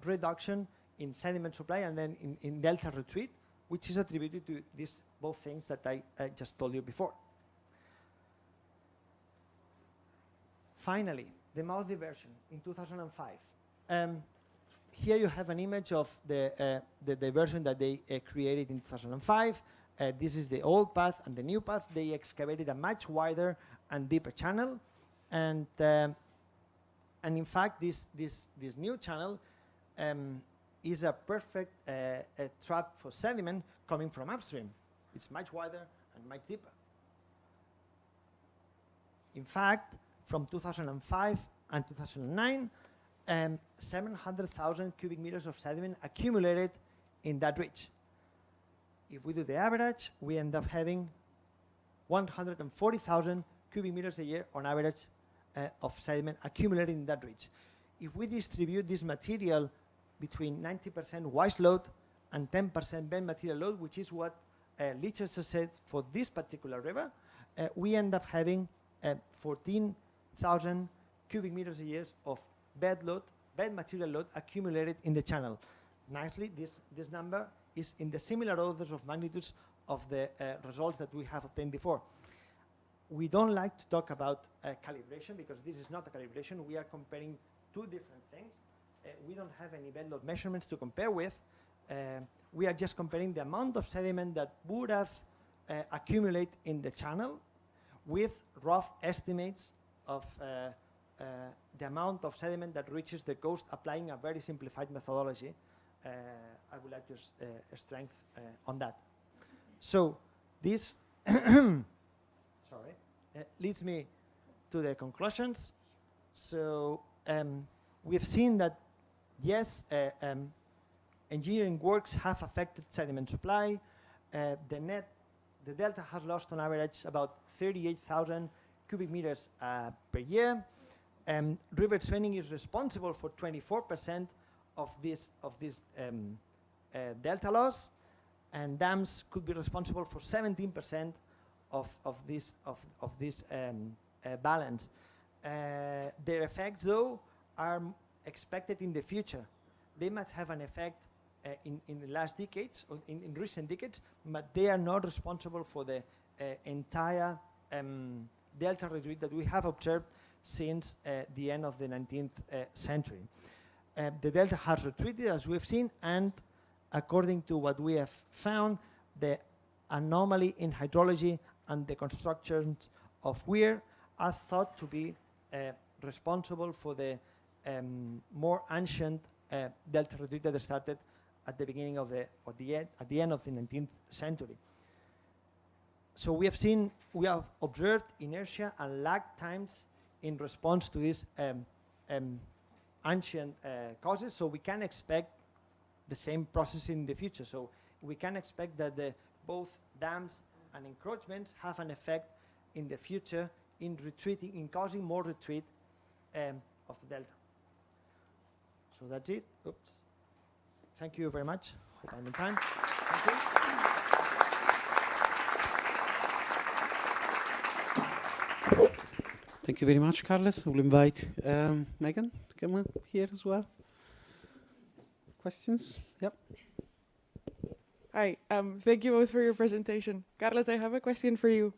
Speaker 3: reduction in sediment supply and then in delta retreat, which is attributed to these both things that I just told you before. Finally, the mouth diversion in 2005. Here you have an image of the diversion that they created in 2005. This is the old path and the new path. They excavated a much wider and deeper channel, and in fact, this new channel is a perfect trap for sediment coming from upstream. It's much wider and much deeper. In fact, from 2005 and 2009, 700,000 cubic meters of sediment accumulated in that ridge. If we do the average, we end up having 140,000 cubic meters a year on average of sediment accumulated in that ridge. If we distribute this material between 90% wise load and 10% bent material load, which is what Lichester said for this particular river, we end up having 14,000 cubic meters a year of bed material load accumulated in the channel. Nicely, this number is in the similar orders of magnitudes of the results that we have obtained before. We don't like to talk about calibration because this is not a calibration. We are comparing two different things. we don't have any bed load measurements to compare with. We are just comparing the amount of sediment that would have accumulated in the channel with rough estimates of the amount of sediment that reaches the coast, applying a very simplified methodology. I would like to strengthen on that. So this leads me to the conclusions. So we've seen that, yes, engineering works have affected sediment supply. The delta has lost on average about 38,000 cubic meters per year. River training is responsible for 24% of this delta loss, and dams could be responsible for 17% of this balance. Their effects, though, are expected in the future. They might have an effect in the last decades, or in recent decades, but they are not responsible for the entire delta retreat that we have observed since the end of the 19th century. The delta has retreated, as we've seen, and according to what we have found, the anomaly in hydrology and the constructions of weir are thought to be responsible for the more ancient delta retreat that started at the beginning of at the end of the 19th century. So we have observed inertia and lag times in response to these ancient causes, so we can expect the same process in the future. So we can expect that both dams and encroachments have an effect in the future in retreating, in causing more retreat of the delta. So that's it. Oops. Thank you very much. Hope I'm in time. Thank you.
Speaker 1: Thank you very much, Carlos. I will invite Megan to come up here as well. Questions? Yep.
Speaker 5: Hi, thank you both for your presentation. Carlos, I have a question for you.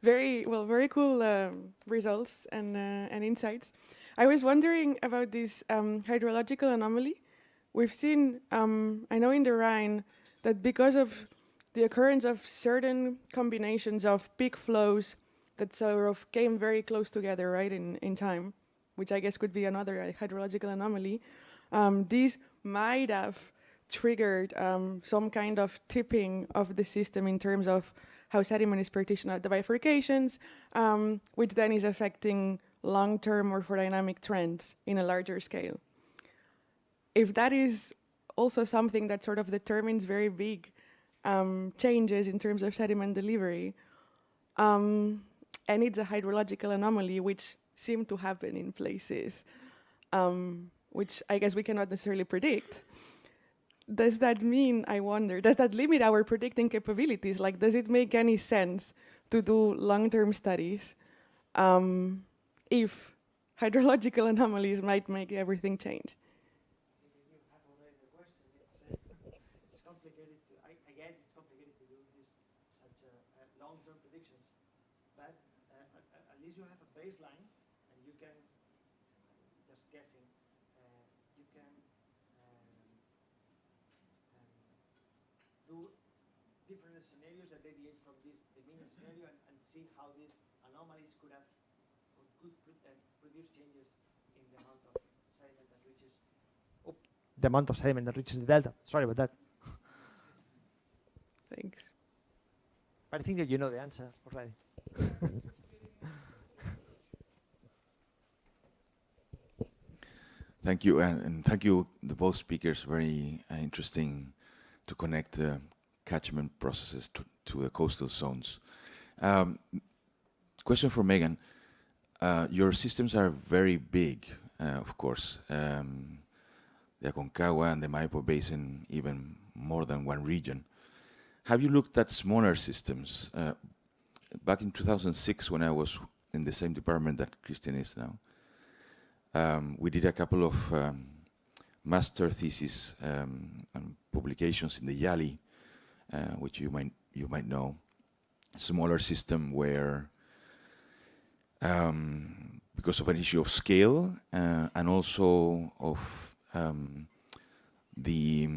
Speaker 5: Very cool results and insights. I was wondering about this hydrological anomaly. We've seen, I know in the Rhine, that because of the occurrence of certain combinations of peak flows that sort of came very close together, right, in time, which I guess could be another hydrological anomaly, these might have triggered some kind of tipping of the system in terms of how sediment is partitioned at the bifurcations, which then is affecting long-term morphodynamic trends in a larger scale. If that is also something that sort of determines very big changes in terms of sediment delivery, and it's a hydrological anomaly which seem to happen in places, which I guess we cannot necessarily predict. Does that mean, I wonder, does that limit our predicting capabilities? Like, does it make any sense to do long-term studies if hydrological anomalies might make everything change?
Speaker 3: It's complicated to, I guess it's complicated to do such long-term predictions, but at least you have a baseline, and you can, just guessing, you can do different scenarios that deviate from the mean scenario and see how these anomalies could have, or could produce changes in the amount of sediment that reaches, the amount of sediment that reaches the delta. Sorry about that.
Speaker 5: Thanks.
Speaker 3: But I think that you know the answer already.
Speaker 6: Thank you, and thank you, the both speakers. Very interesting to connect catchment processes to the coastal zones. Question for Megan. Your systems are very big, of course. The Aconcagua and the Maipo Basin, even more than one region. Have you looked at smaller systems? Back in 2006, when I was in the same department that Christian is now, we did a couple of master thesis and publications in the Yali, which you might know. Smaller system where because of an issue of scale and also of the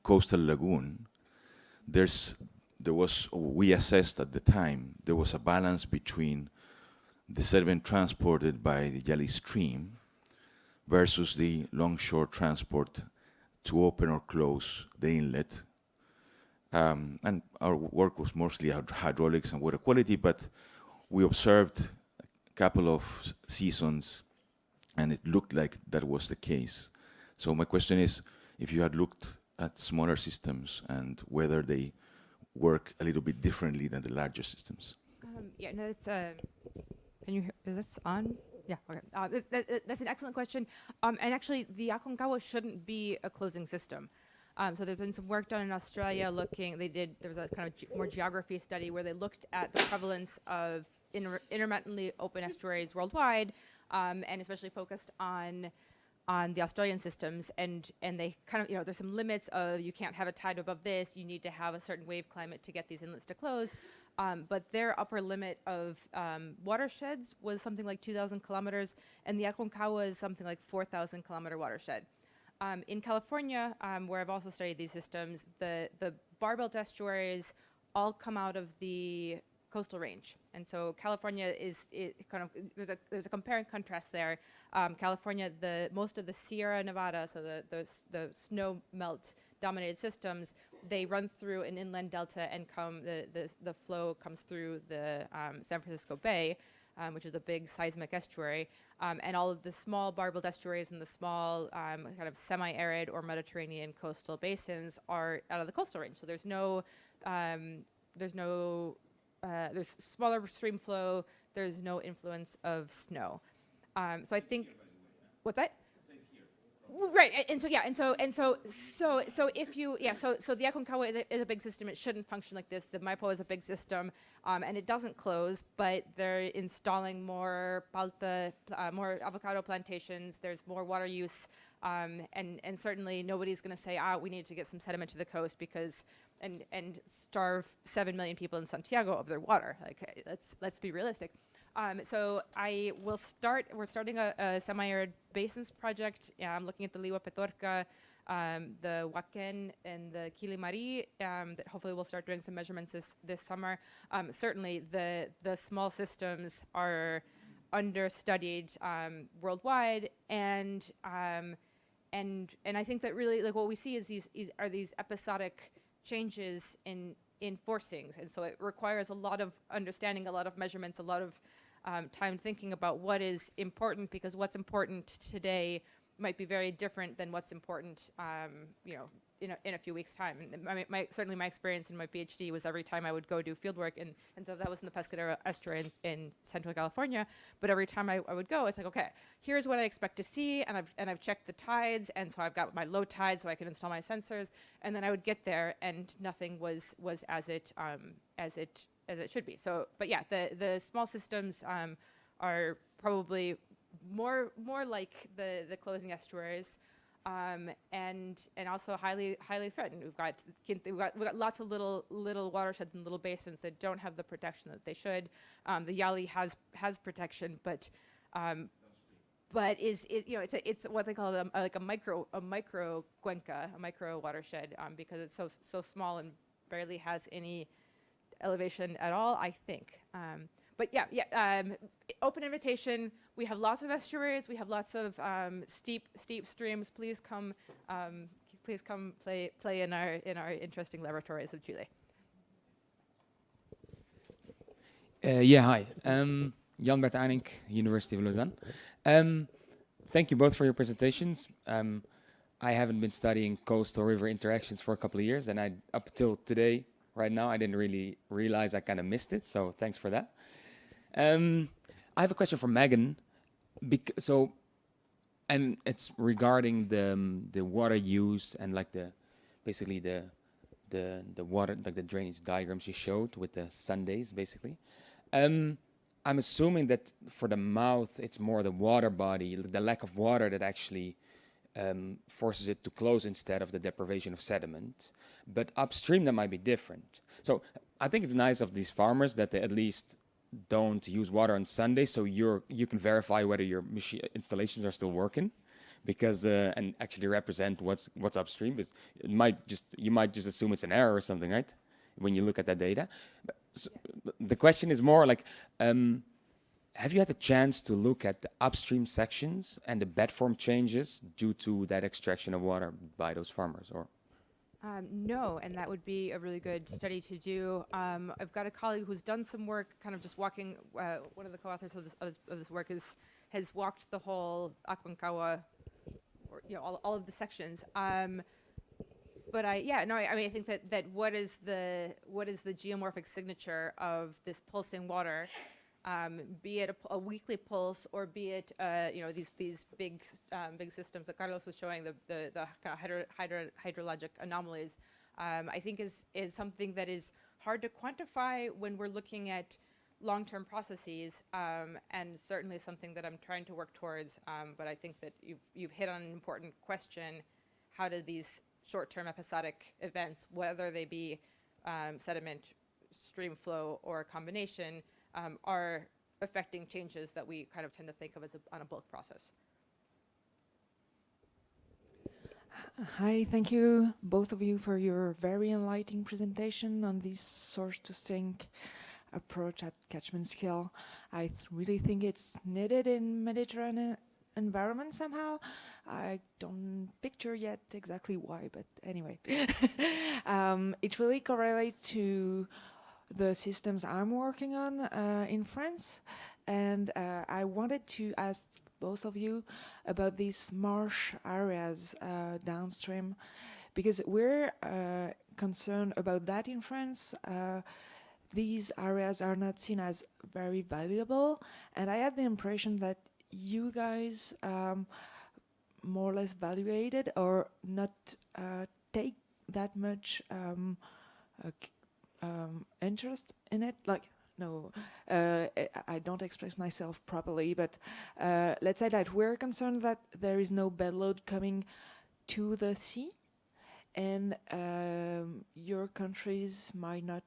Speaker 6: coastal lagoon, we assessed at the time, there was a balance between the sediment transported by the Yali stream versus the longshore transport to open or close the inlet. And our work was mostly hydraulics and water quality, but we observed a couple of seasons and it looked like that was the case. So my question is, if you had looked at smaller systems and whether they work a little bit differently than the larger systems.
Speaker 2: Yeah, no, it's, can you hear, is this on? Yeah, okay. That's an excellent question. And actually, the Aconcagua shouldn't be a closing system. So there's been some work done in Australia looking, there was a kind of more geography study where they looked at the prevalence of intermittently open estuaries worldwide, and especially focused on the Australian systems, and they kind of, there's some limits of you can't have a tide above this, you need to have a certain wave climate to get these inlets to close. But their upper limit of watersheds was something like 2,000 kilometers, and the Aconcagua is something like 4,000 kilometer watershed. In California, where I've also studied these systems, the barbelt estuaries all come out of the coastal range, and so California is there's a compare and contrast there. California, most of the Sierra Nevada, so the snow melt dominated systems, they run through an inland delta and the flow comes through the San Francisco Bay, which is a big seismic estuary, and all of the small barbelled estuaries and the small kind of semi-arid or Mediterranean coastal basins are out of the coastal range. So there's smaller stream flow. There's no influence of snow. So I think, what's that? Right, and so the Aconcagua is a big system. It shouldn't function like this. The Maipo is a big system, and it doesn't close, but they're installing more palta, more avocado plantations. There's more water use, and certainly nobody's going to say, we need to get some sediment to the coast because and starve 7 million people in Santiago of their water. Like, let's be realistic. So we're starting a semi-arid basins project. I'm looking at the Liwa Petorca, the Huaquen, and the Quilimari, that hopefully we'll start doing some measurements this summer. Certainly the small systems are understudied worldwide, and I think that really, like, what we see is these episodic changes in forcings, and so it requires a lot of understanding, a lot of measurements, a lot of time thinking about what is important, because what's important today might be very different than what's important, in a few weeks' time. And certainly my experience in my PhD was every time I would go do field work, and so that was in the Pescadero estuary in Central California. But every time I would go, it's like, okay, here's what I expect to see, and I've checked the tides, and so I've got my low tide, so I can install my sensors, and then I would get there, and nothing was as it should be. So, but yeah, the small systems are probably more like the closing estuaries, and also highly threatened. We've got lots of little watersheds and little basins that don't have the protection that they should. The Yali has protection, but it's what they call like a micro cuenca, a micro watershed, because it's so small and barely has any elevation at all, I think. But open invitation. We have lots of estuaries. We have lots of steep streams. Please come play in our interesting laboratories of Chile.
Speaker 7: Hi. Jan Bert Aanink, University of Lausanne. Thank you both for your presentations. I haven't been studying coastal river interactions for a couple of years, and up till today, right now, I didn't really realize I kind of missed it. So thanks for that. I have a question for Megan. And it's regarding the water use and like basically the water, like the drainage diagrams you showed with the Sundays, basically. I'm assuming that for the mouth, it's more the water body, the lack of water that actually forces it to close instead of the deprivation of sediment. But upstream, that might be different. So I think it's nice of these farmers that they at least don't use water on Sunday, so you can verify whether your machine installations are still working, because and actually represent what's upstream. Because you might just assume it's an error or something, right? When you look at that data. So the question is more like, have you had the chance to look at the upstream sections and the bed form changes due to that extraction of water by those farmers, or?
Speaker 2: No, and that would be a really good study to do. I've got a colleague who's done some work, kind of just walking. One of the co-authors of this work has walked the whole Aconcagua, or all of the sections. But I think that what is the geomorphic signature of this pulsing water? Be it a weekly pulse, or be it these big systems that Carlos was showing, the kind of hydrologic anomalies, I think is something that is hard to quantify when we're looking at long-term processes, and certainly something that I'm trying to work towards. But I think that you've hit on an important question: how do these short-term episodic events, whether they be sediment, stream flow, or a combination, are affecting changes that we kind of tend to think of as on a bulk process.
Speaker 8: Hi, thank you both of you for your very enlightening presentation on this source to sink approach at catchment scale. I really think it's needed in Mediterranean environment somehow. I don't picture yet exactly why, but anyway. It really correlates to the systems I'm working on in France, and I wanted to ask both of you about these marsh areas downstream, because we're concerned about that in France. These areas are not seen as very valuable, and I had the impression that you guys more or less evaluated or not take that much interest in it. Like, no, I don't express myself properly, but let's say that we're concerned that there is no bed load coming to the sea, and your countries might not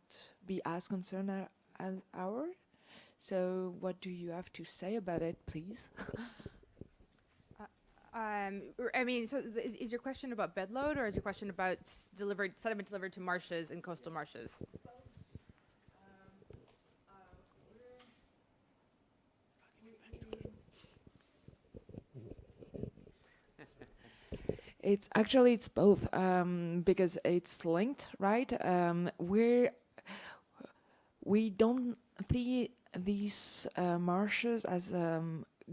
Speaker 8: be as concerned as ours. So what do you have to say about it, please?
Speaker 2: I mean, so is your question about bed load, or is your question about sediment delivered to marshes and coastal marshes?
Speaker 8: It's both, because it's linked, right? We don't see these marshes as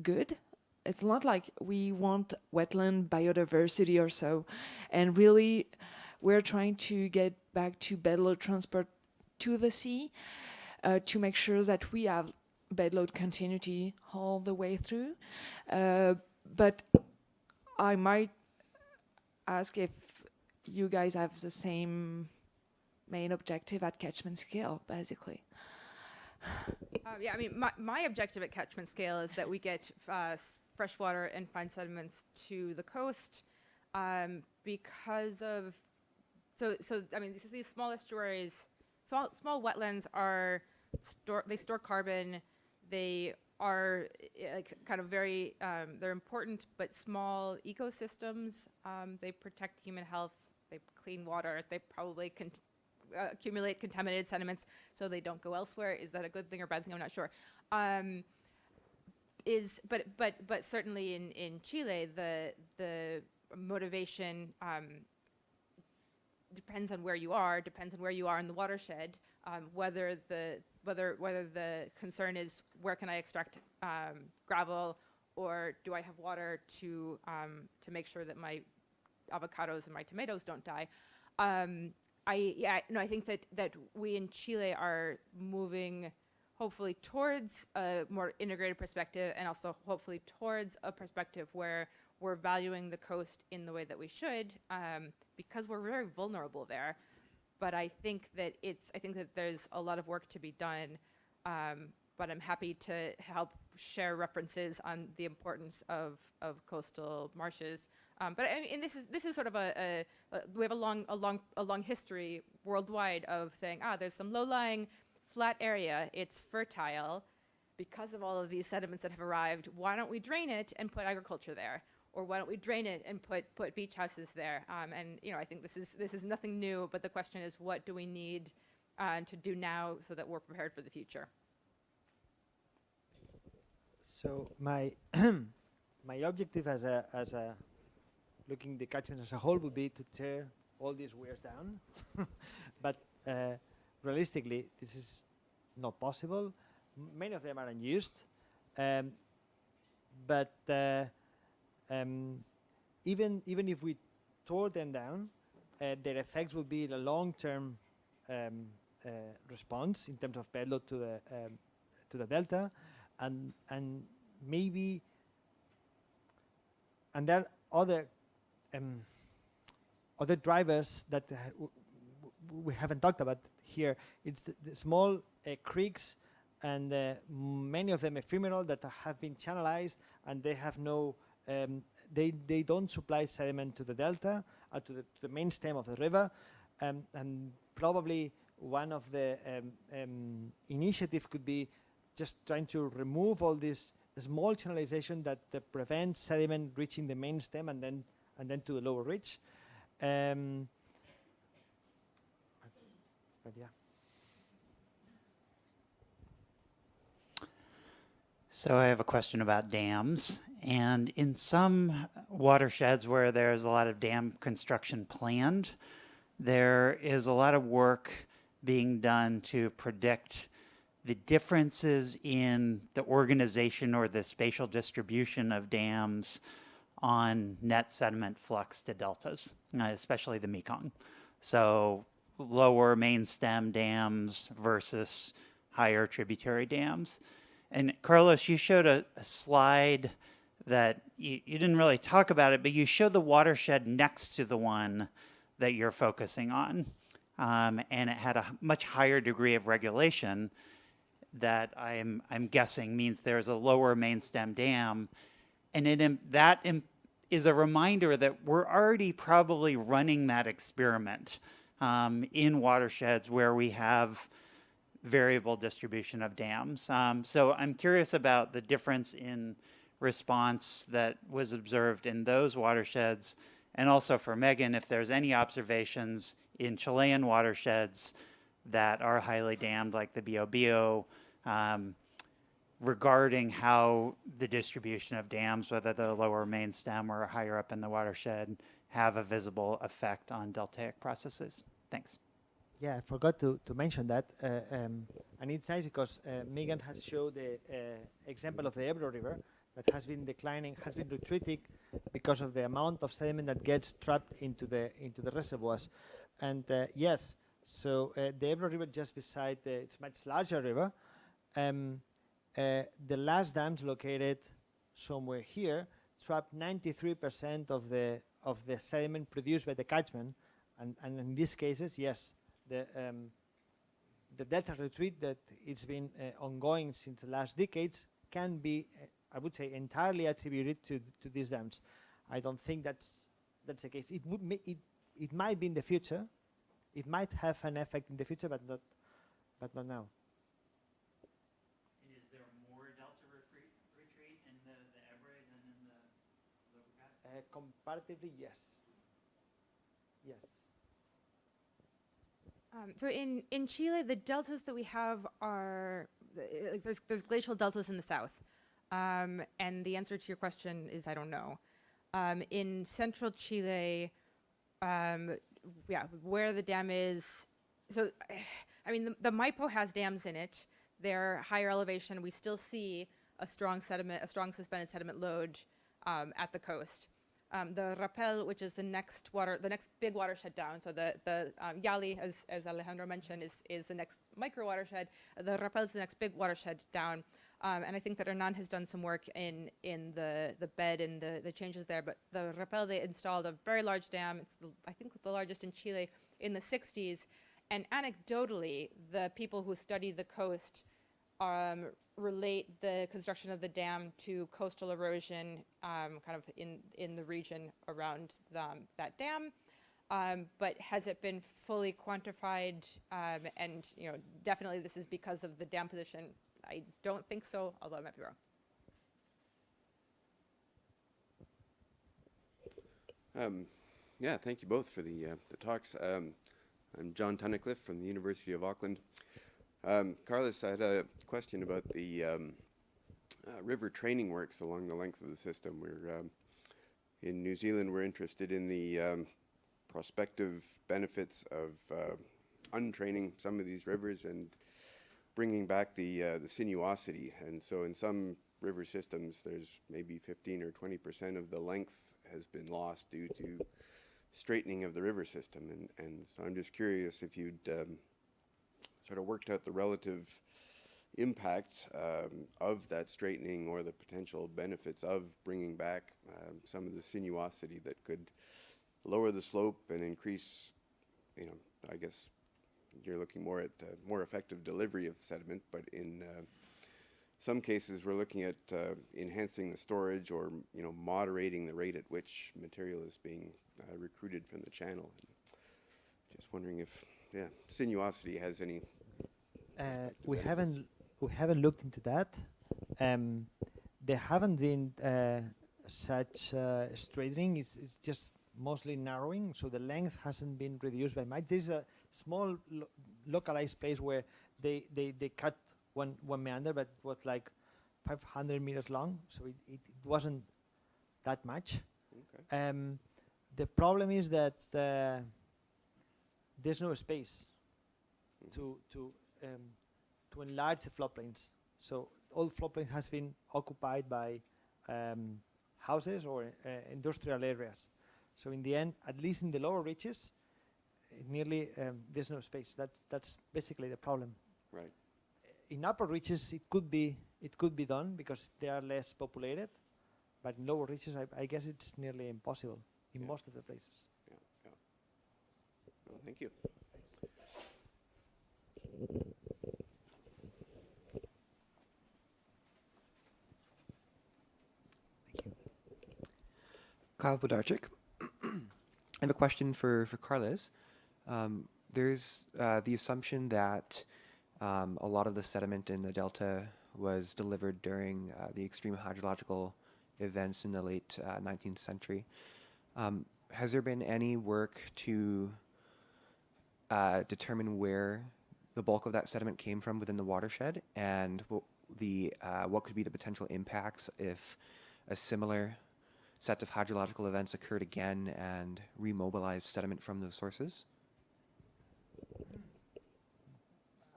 Speaker 8: good. It's not like we want wetland biodiversity or so, and really we're trying to get back to bedload transport to the sea to make sure that we have bedload continuity all the way through. But I might ask if you guys have the same main objective at catchment scale, basically.
Speaker 2: Yeah, I mean, my objective at catchment scale is that we get freshwater and fine sediments to the coast, because of I mean, these small estuaries, small wetlands they store carbon. They are kind of very they're important but small ecosystems. They protect human health. They clean water. They probably accumulate contaminated sediments so they don't go elsewhere. Is that a good thing or bad thing? I'm not sure. But certainly in Chile, the motivation depends on where you are in the watershed. Whether the concern is where can I extract gravel, or do I have water to make sure that my avocados and my tomatoes don't die. I think that we in Chile are moving hopefully towards a more integrated perspective, and also hopefully towards a perspective where we're valuing the coast in the way that we should, because we're very vulnerable there. But I think that there's a lot of work to be done. But I'm happy to help share references on the importance of coastal marshes. But I mean, this is sort of we have a long history worldwide of saying, there's some low-lying flat area, it's fertile because of all of these sediments that have arrived. Why don't we drain it and put agriculture there? Or why don't we drain it and put beach houses there? And I think this is nothing new, but the question is, what do we need to do now so that we're prepared for the future?
Speaker 3: So my my objective as a looking the catchment as a whole would be to tear all these weirs down, but realistically this is not possible. Many of them are unused, but even if we tore them down, their effects will be a long-term response in terms of bed load to the delta, and maybe there are other drivers that we haven't talked about here. It's the small creeks, and many of them ephemeral, that have been channelized, and they have no they don't supply sediment to the delta, to the main stem of the river, and probably one of the initiative could be just trying to remove all this small channelization that prevents sediment reaching the main stem and then to the lower ridge. But yeah.
Speaker 9: So I have a question about dams. And in some watersheds where there's a lot of dam construction planned, there is a lot of work being done to predict the differences in the organization or the spatial distribution of dams on net sediment flux to deltas, especially the Mekong. So lower main stem dams versus higher tributary dams. And Carlos, you showed a slide that you didn't really talk about it, but you showed the watershed next to the one that you're focusing on. And it had a much higher degree of regulation that I'm guessing means there's a lower main stem dam. And that is a reminder that we're already probably running that experiment in watersheds where we have variable distribution of dams. So I'm curious about the difference in response that was observed in those watersheds, and also for Megan, if there's any observations in Chilean watersheds that are highly dammed, like the Biobío, regarding how the distribution of dams, whether they're lower main stem or higher up in the watershed, have a visible effect on deltaic processes. Thanks.
Speaker 3: Yeah, I forgot to mention that. And it's nice because Megan has showed the example of the Ebro River that has been declining, has been retreating because of the amount of sediment that gets trapped into the reservoirs. And yes, so the Ebro River just beside it's much larger river. The last dams located somewhere here trapped 93% of the sediment produced by the catchment, and in these cases, yes, the delta retreat that it's been ongoing since the last decades can be, I would say, entirely attributed to these dams. I don't think that's the case. It might be in the future. It might have an effect in the future, but not now.
Speaker 9: Is there more delta retreat in the Ebre than in the Villarricca?
Speaker 3: Comparatively, yes. Yes.
Speaker 2: So in Chile, the deltas that we have are, there's glacial deltas in the south. And the answer to your question is I don't know. In central Chile, where the dam is, so, I mean, the Maipo has dams in it. They're higher elevation. We still see a strong suspended sediment load at the coast. The Rapel, which is the next big watershed down, so the Yali, as Alejandro mentioned, is the next micro watershed. The Rapel is the next big watershed down, and I think that Hernan has done some work in the bed and the changes there. But the Rapel, they installed a very large dam. It's I think the largest in Chile in the 60s, and anecdotally, the people who study the coast relate the construction of the dam to coastal erosion kind of in the region around that dam. but has it been fully quantified? And definitely this is because of the dam position. I don't think so, although I might be wrong.
Speaker 10: Yeah, thank you both for the talks. I'm John Tunnicliffe from the University of Auckland. Carlos, I had a question about the river training works along the length of the system. We're in New Zealand, we're interested in the prospective benefits of untraining some of these rivers and bringing back the sinuosity. And so in some river systems, there's maybe 15 or 20% of the length has been lost due to straightening of the river system. And so I'm just curious if you'd sort of worked out the relative impact of that straightening or the potential benefits of bringing back some of the sinuosity that could lower the slope and increase, I guess you're looking more at more effective delivery of sediment, but in some cases we're looking at enhancing the storage or moderating the rate at which material is being recruited from the channel. Just wondering if sinuosity has any.
Speaker 3: We haven't looked into that. There haven't been such straightening. It's just mostly narrowing, so the length hasn't been reduced by much. There's a small localized place where they cut one meander, but it was like 500 meters long, so it wasn't that much.
Speaker 10: Okay.
Speaker 3: The problem is that there's no space to enlarge the floodplains. So all floodplains has been occupied by houses or industrial areas. So in the end, at least in the lower reaches, nearly there's no space. That's basically the problem.
Speaker 10: Right.
Speaker 3: In upper reaches, it could be done because they are less populated, but in lower reaches, I guess it's nearly impossible in most of the places.
Speaker 10: Yeah. Well, thank you.
Speaker 11: Kyle Vodarczyk. I have a question for Carles. There's the assumption that a lot of the sediment in the delta was delivered during the extreme hydrological events in the late 19th century. Has there been any work to determine where the bulk of that sediment came from within the watershed, and what could be the potential impacts if a similar set of hydrological events occurred again and remobilized sediment from those sources?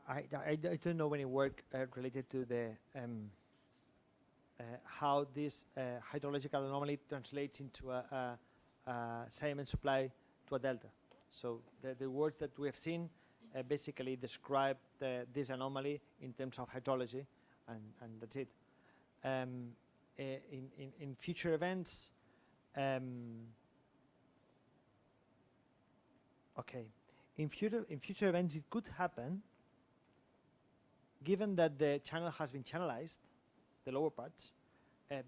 Speaker 3: I don't know any work related to the how this hydrological anomaly translates into a sediment supply to a delta. So the words that we have seen basically describe this anomaly in terms of hydrology, and that's it. In future events, in future events it could happen, given that the channel has been channelized, the lower parts.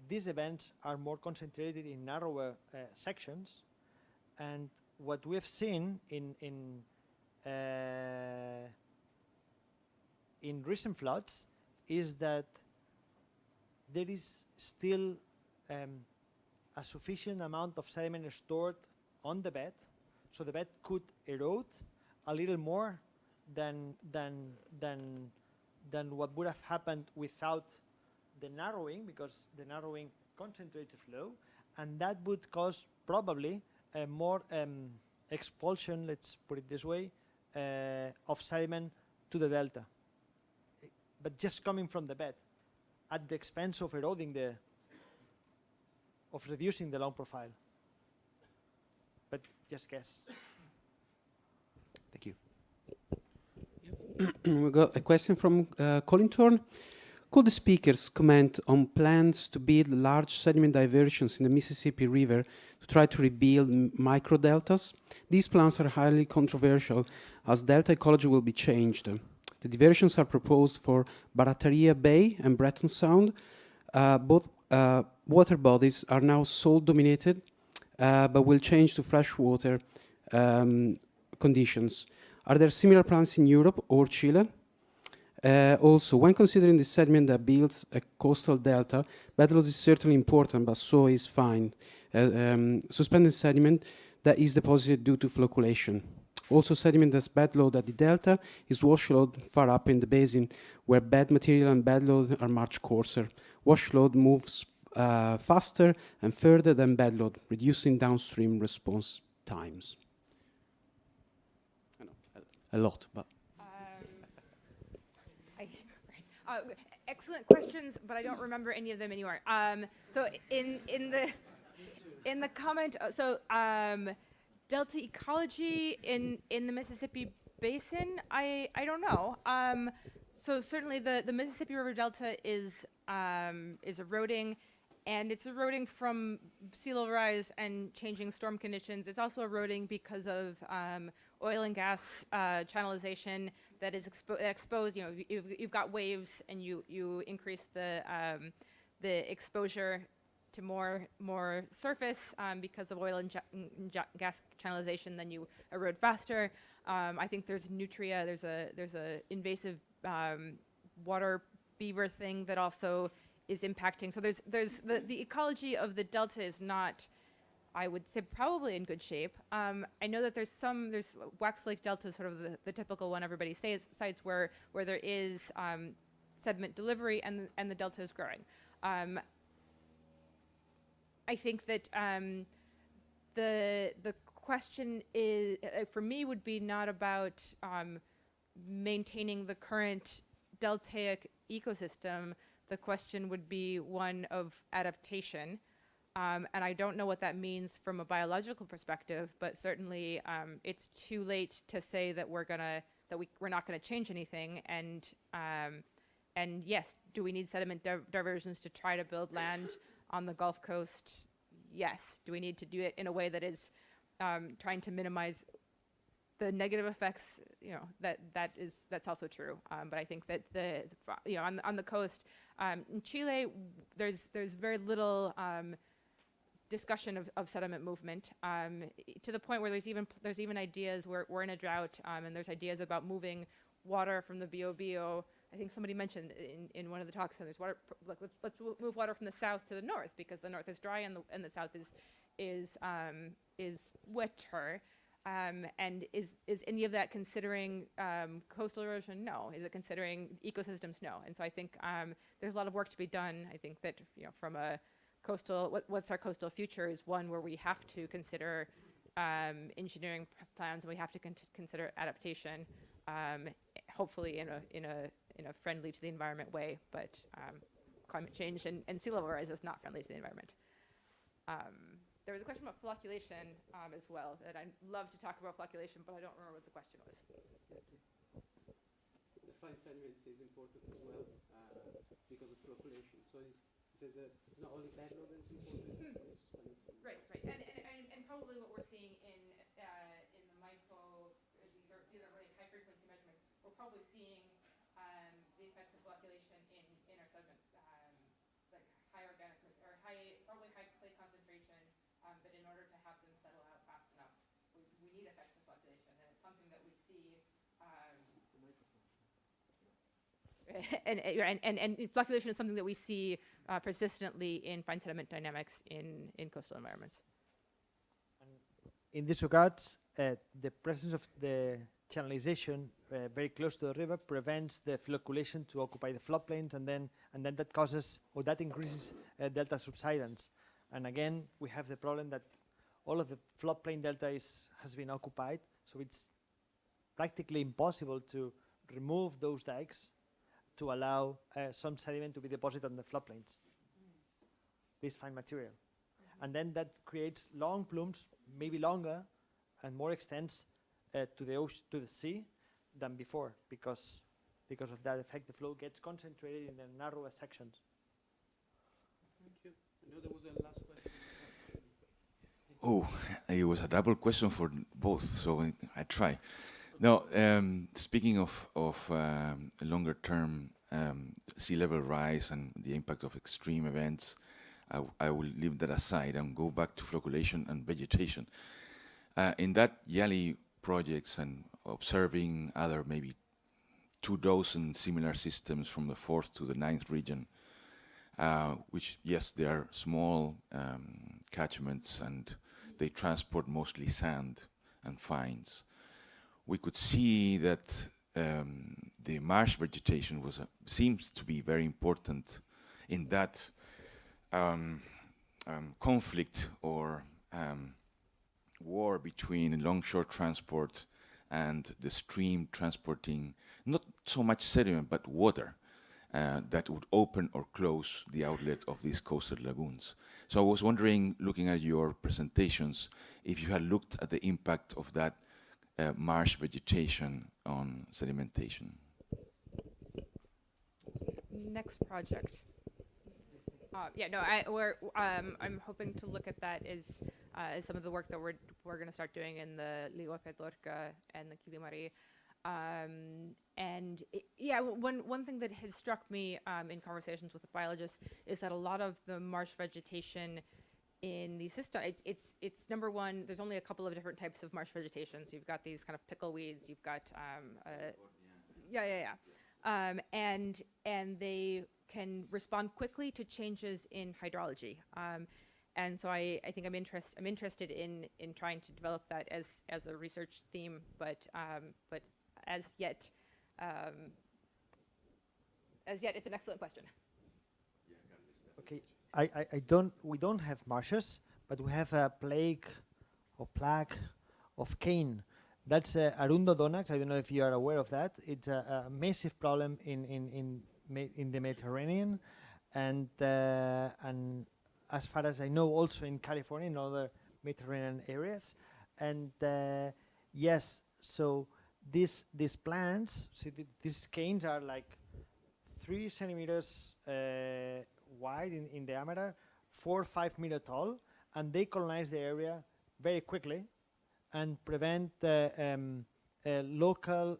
Speaker 3: These events are more concentrated in narrower sections, and what we have seen in recent floods is that there is still a sufficient amount of sediment stored on the bed, so the bed could erode a little more than what would have happened without the narrowing, because the narrowing concentrates the flow, and that would cause probably more expulsion, let's put it this way, of sediment to the delta, but just coming from the bed, at the expense of reducing the long profile. But just guess.
Speaker 11: Thank you.
Speaker 1: We got a question from Colin Thorne. Could the speakers comment on plans to build large sediment diversions in the Mississippi River to try to rebuild microdeltas? These plans are highly controversial as delta ecology will be changed. The diversions are proposed for Barataria Bay and Breton Sound. Both water bodies are now salt dominated, but will change to fresh water conditions. Are there similar plans in Europe or Chile? Also, when considering the sediment that builds a coastal delta, bed load is certainly important, but so is fine. Suspended sediment that is deposited due to flocculation. Also, sediment that's bed load at the delta is wash load far up in the basin, where bed material and bed load are much coarser. Wash load moves faster and further than bed load, reducing downstream response times. I know, a lot, but.
Speaker 2: Excellent questions, but I don't remember any of them anymore. So in the comment, delta ecology in the Mississippi Basin, I don't know. So certainly the Mississippi River Delta is eroding, and it's eroding from sea level rise and changing storm conditions. It's also eroding because of oil and gas channelization that is exposed. You know, you've got waves, and you increase the exposure to more surface because of oil and gas channelization. Then you erode faster. I think there's nutria. There's a invasive water beaver thing that also is impacting. So there's the ecology of the delta is not, I would say, probably in good shape. I know that there's Wax Lake Delta, sort of the typical one everybody cites, where there is sediment delivery and the delta is growing. I think that the question is, for me, would be not about maintaining the current deltaic ecosystem. The question would be one of adaptation. And I don't know what that means from a biological perspective, but certainly it's too late to say that we're not gonna change anything. And yes, do we need sediment diversions to try to build land on the Gulf Coast? Yes. Do we need to do it in a way that is trying to minimize the negative effects? You know, that's also true. But I think that on the coast in Chile, there's very little discussion of sediment movement, to the point where there's even ideas where we're in a drought, and there's ideas about moving water from the Bio. I think somebody mentioned in one of the talks, and there's water. Let's move water from the south to the north, because the north is dry and the south is wetter. And is any of that considering coastal erosion? No. Is it considering ecosystems? No. And so I think there's a lot of work to be done. I think that, you know, from a coastal, what's our coastal future is one where we have to consider engineering plans, and we have to consider adaptation, hopefully in a friendly to the environment way. But climate change and sea level rise is not friendly to the environment. There was a question about flocculation as well, that I'd love to talk about flocculation, but I don't remember what the question was.
Speaker 1: The fine sediments is important as well because of flocculation. So it says that not only bed load is important.
Speaker 2: Right. And probably what we're seeing in the MIPO, these are really high frequency measurements. We're probably seeing the effects of flocculation in our sediment, like high organic or probably high clay concentration. But in order to have them settle out fast enough, we need effects of flocculation, and it's something that we see. And flocculation is something that we see persistently in fine sediment dynamics in coastal environments.
Speaker 3: In this regards, the presence of the channelization very close to the river prevents the flocculation to occupy the floodplains, and then that causes, or that increases delta subsidence. And again, we have the problem that all of the floodplain delta has been occupied, so it's practically impossible to remove those dikes to allow some sediment to be deposited on the floodplains, this fine material. And then that creates long plumes, maybe longer and more extents to the sea than before, because of that effect. The flow gets concentrated in the narrower sections.
Speaker 1: Thank you. I know there was a last question.
Speaker 6: Oh, it was a double question for both, so I try. Now, speaking of longer term sea level rise and the impact of extreme events, I will leave that aside and go back to flocculation and vegetation. In that YALI projects and observing other maybe 2 dozen similar systems from the 4th to the 9th region, which, yes, they are small catchments and they transport mostly sand and fines. We could see that the marsh vegetation seems to be very important in that conflict or war between longshore transport and the stream transporting not so much sediment but water that would open or close the outlet of these coastal lagoons. So I was wondering, looking at your presentations, if you had looked at the impact of that marsh vegetation on sedimentation.
Speaker 2: Next project. Yeah, no, I'm hoping to look at that as some of the work that we're going to start doing in the Villarricca and the Kilimari. Yeah, one thing that has struck me in conversations with the biologists is that a lot of the marsh vegetation in the systems, it's number one, there's only a couple of different types of marsh vegetation. So you've got these kind of pickle weeds, you've got, and they can respond quickly to changes in hydrology. And so I think I'm interested in trying to develop that as a research theme, but as yet it's an excellent question.
Speaker 3: Okay, we don't have marshes, but we have a plague of cane. That's Arundodonax. I don't know if you are aware of that. It's a massive problem in the Mediterranean, and as far as I know, also in California and other Mediterranean areas. And yes, so these plants, see these canes are like 3 centimeters wide in diameter, 4 or 5 meter tall, and they colonize the area very quickly and prevent local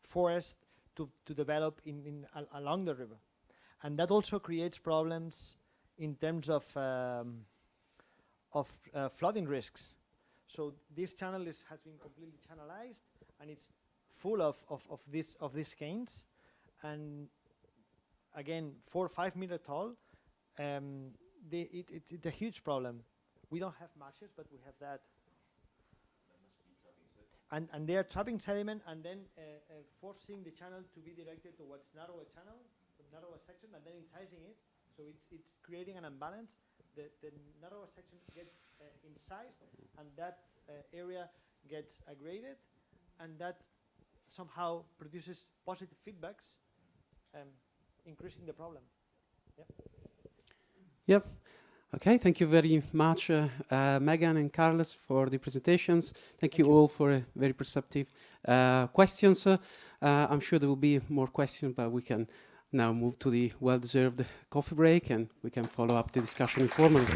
Speaker 3: forest to develop along the river. And that also creates problems in terms of flooding risks. So this channel has been completely channelized, and it's full of these canes. And again, 4 or 5 meter tall, it's a huge problem. We don't have marshes, but we have that. And they are trapping sediment and then forcing the channel to be directed towards narrower channel, narrower section, and then incising it. So it's creating an imbalance. The narrower section gets incised, and that area gets aggraded, and that somehow produces positive feedbacks, increasing the problem. Yeah.
Speaker 1: Yep. Okay, thank you very much, Megan and Carlos, for the presentations. Thank you all for very perceptive questions. I'm sure there will be more questions, but we can now move to the well-deserved coffee break, and we can follow up the discussion informally.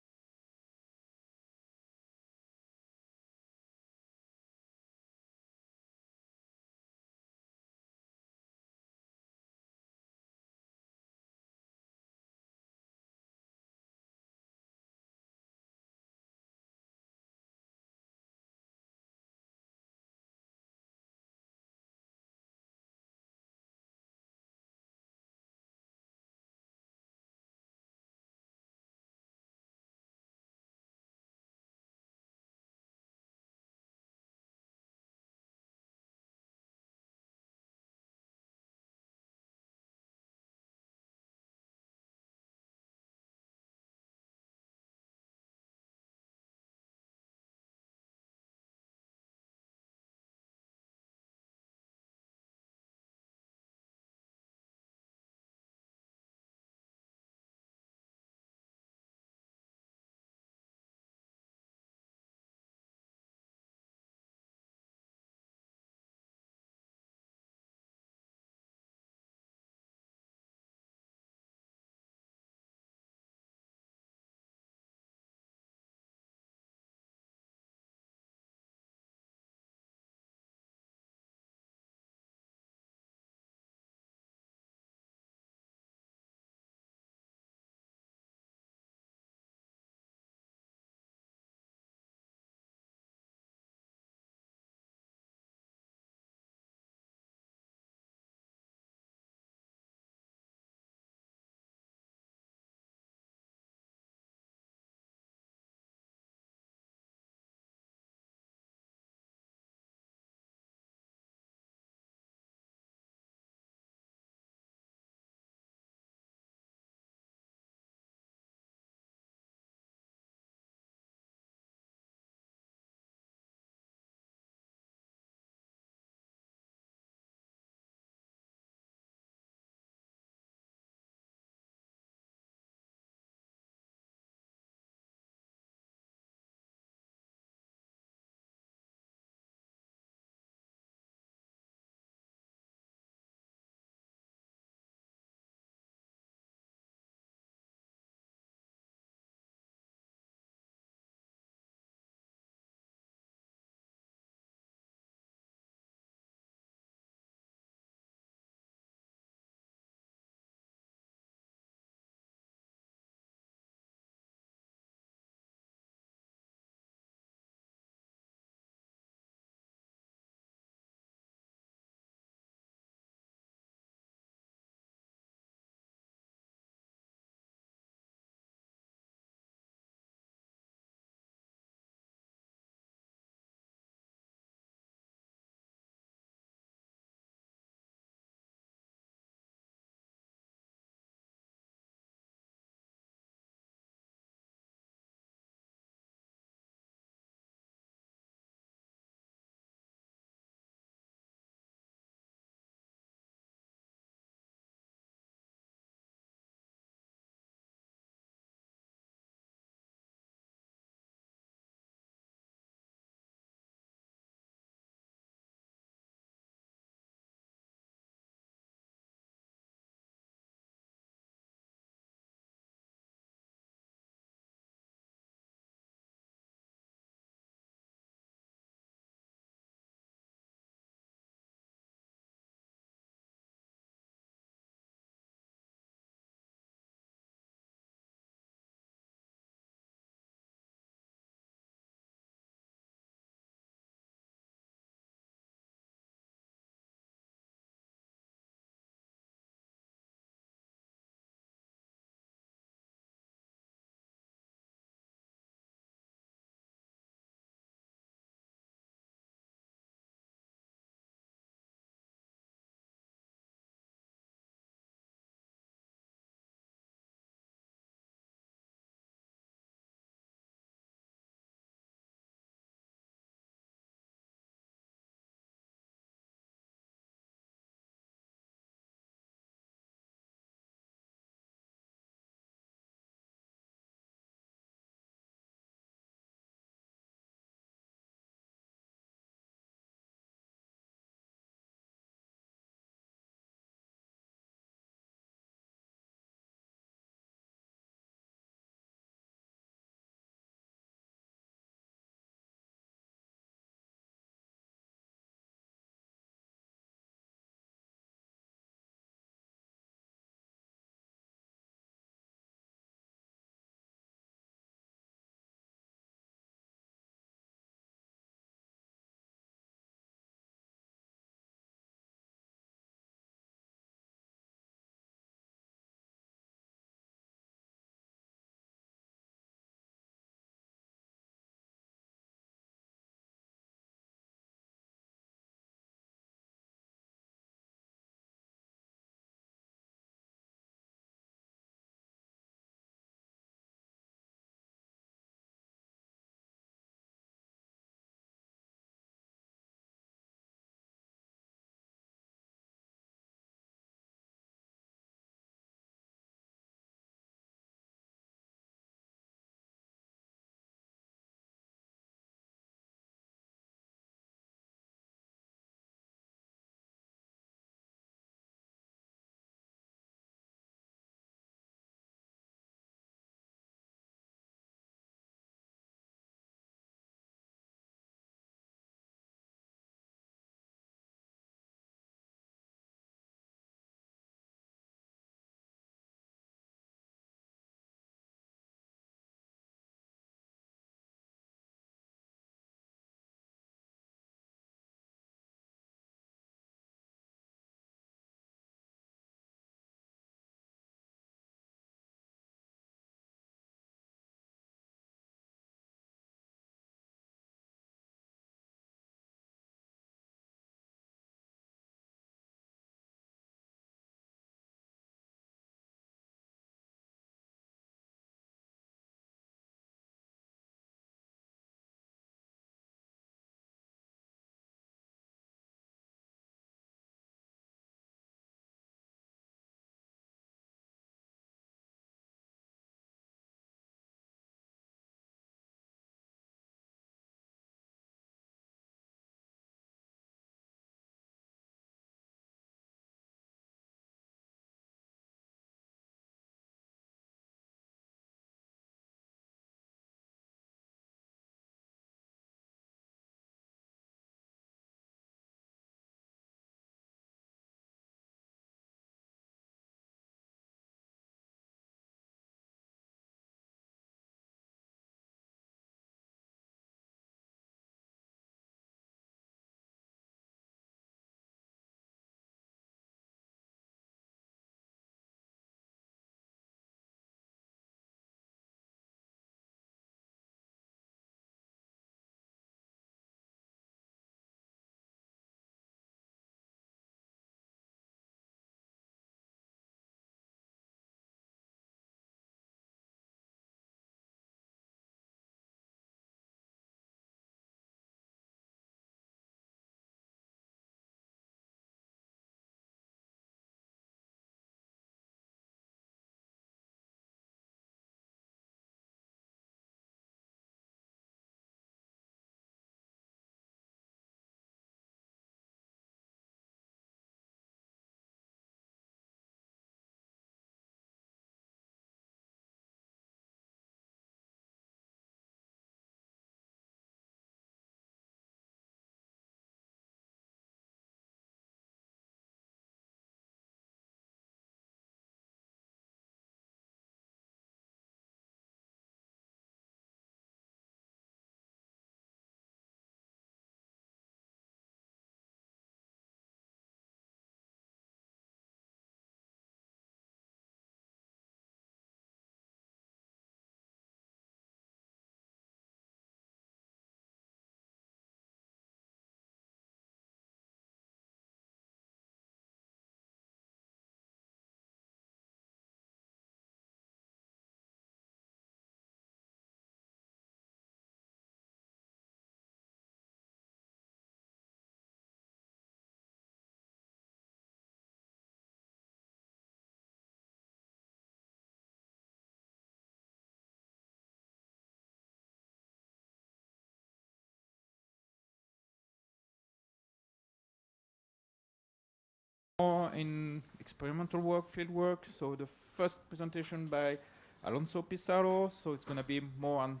Speaker 12: in experimental work, field work. So the first presentation by Alonso Pizarro. So it's going to be more on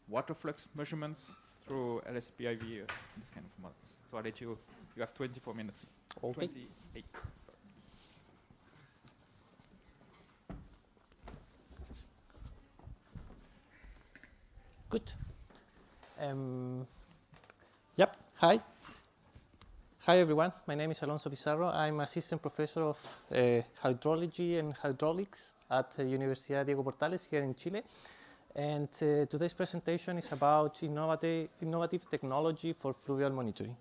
Speaker 12: water flux measurements through LSPIV, this kind of model. So I'll let you, you have 24 minutes.
Speaker 4: Okay.
Speaker 12: 28.
Speaker 4: Good. Yep. Hi. Hi, everyone. My name is Alonso Pizarro. I'm assistant professor of hydrology and hydraulics at Universidad Diego Portales here in Chile. And today's presentation is about innovative technology for fluvial monitoring.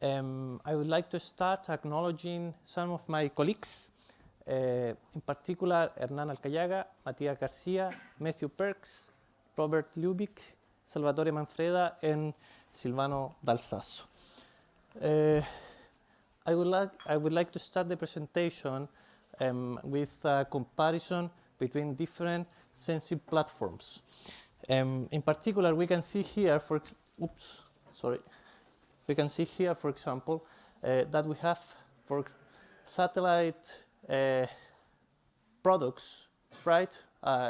Speaker 4: I would like to start acknowledging some of my colleagues, in particular Hernán Alcayaga, Matías García, Matthew Perks, Robert Lubick, Salvatore Manfreda, and Silvano Dalsasso. I would like to start the presentation with a comparison between different sensing platforms. In particular, we can see here, for example, that we have for satellite products, right?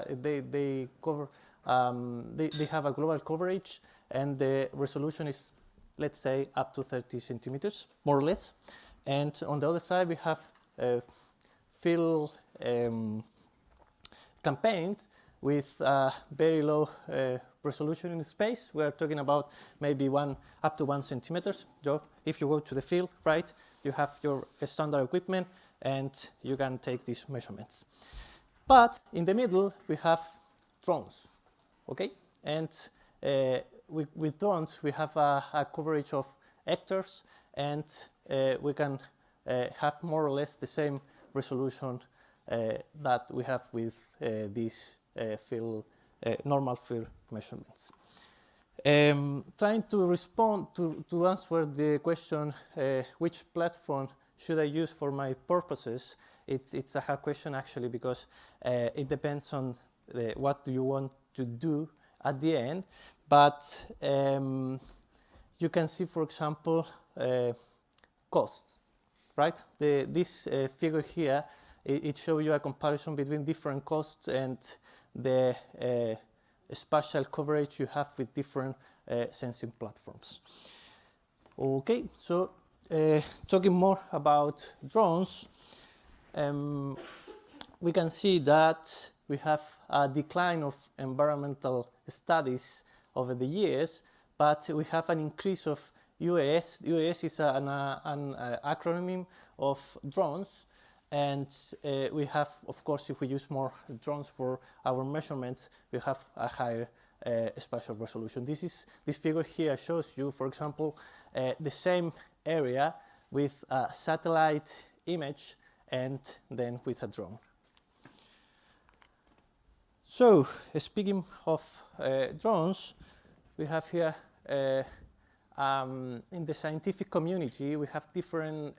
Speaker 4: They cover. They have a global coverage, and the resolution is, let's say, up to 30 centimeters, more or less. And on the other side, we have field campaigns with very low resolution in space. We are talking about maybe up to 1 centimeter. So if you go to the field, right, you have your standard equipment, and you can take these measurements. But in the middle, we have drones. Okay, and with drones, we have a coverage of hectares, and we can have more or less the same resolution that we have with these normal field measurements. Trying to respond to answer the question, which platform should I use for my purposes? It's a hard question actually, because it depends on what do you want to do at the end, but you can see, for example, costs, right? This figure here, it shows you a comparison between different costs and the spatial coverage you have with different sensing platforms. Okay, so talking more about drones, we can see that we have a decline of environmental studies over the years, but we have an increase of UAS. UAS is an acronym of drones, and we have, of course, if we use more drones for our measurements, we have a higher spatial resolution. This figure here shows you, for example, the same area with a satellite image and then with a drone. So, speaking of drones, we have here, in the scientific community, we have different,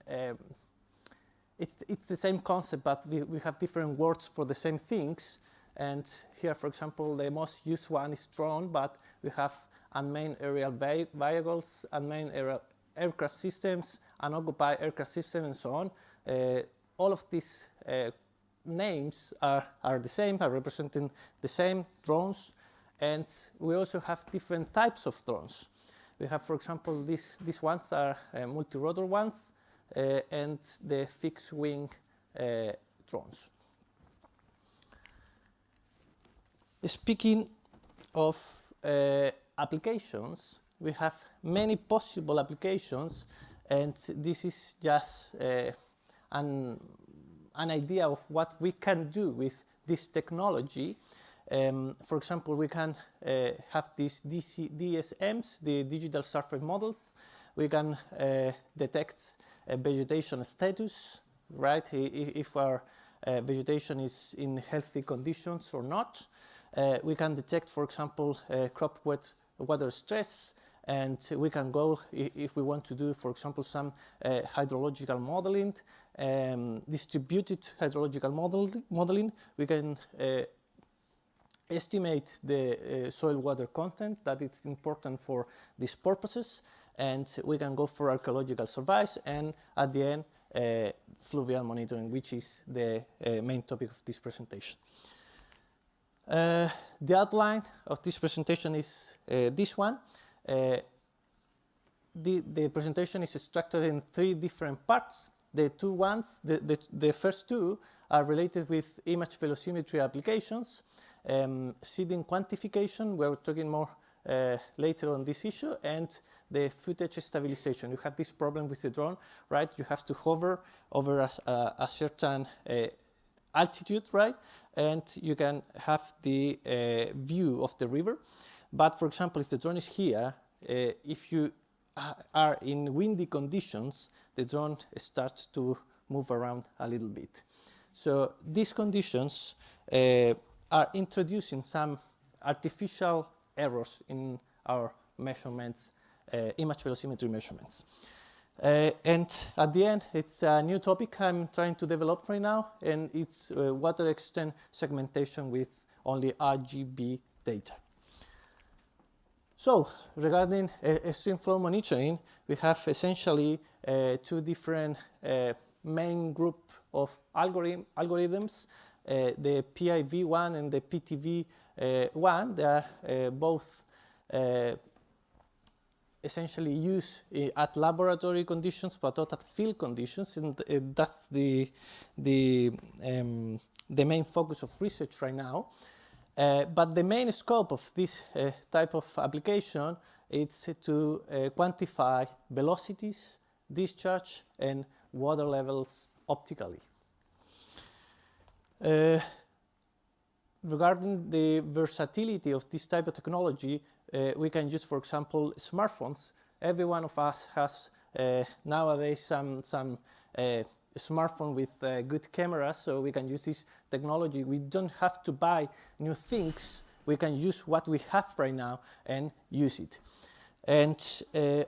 Speaker 4: it's the same concept, but we have different words for the same things. And here, for example, the most used one is drone, but we have unmanned aerial vehicles, unmanned aircraft systems, unoccupied aircraft systems, and so on. All of these names are the same, are representing the same drones, and we also have different types of drones. We have, for example, these ones are multi-rotor ones, and the fixed-wing drones. Speaking of applications, we have many possible applications, and this is just an idea of what we can do with this technology. For example, we can have these DSMs, the digital surface models. We can detect vegetation status, right? If our vegetation is in healthy conditions or not. We can detect, for example, crop water stress, and we can go, if we want to do, for example, some hydrological modeling, distributed hydrological modeling. We can estimate the soil water content that is important for these purposes, and we can go for archaeological surveys, and at the end fluvial monitoring, which is the main topic of this presentation. The outline of this presentation is this one. The presentation is structured in 3 different parts. The first 2 are related with image velocimetry applications, seeding quantification, we're talking more later on this issue, and the footage stabilization. You have this problem with the drone, right? You have to hover over a certain altitude, right? And you can have the view of the river. But for example, if the drone is here, if you are in windy conditions, the drone starts to move around a little bit. So these conditions are introducing some artificial errors in our measurements, image velocimetry measurements. And at the end, it's a new topic I'm trying to develop right now, and it's water extent segmentation with only RGB data. So regarding stream flow monitoring, we have essentially 2 different main group of algorithms, the PIV1 and the PTV1. They are both essentially used at laboratory conditions, but not at field conditions, and that's the main focus of research right now. But the main scope of this type of application is to quantify velocities, discharge, and water levels optically. Regarding the versatility of this type of technology, we can use, for example, smartphones. Every one of us has nowadays some smartphone with good cameras, so we can use this technology. We don't have to buy new things. We can use what we have right now and use it. And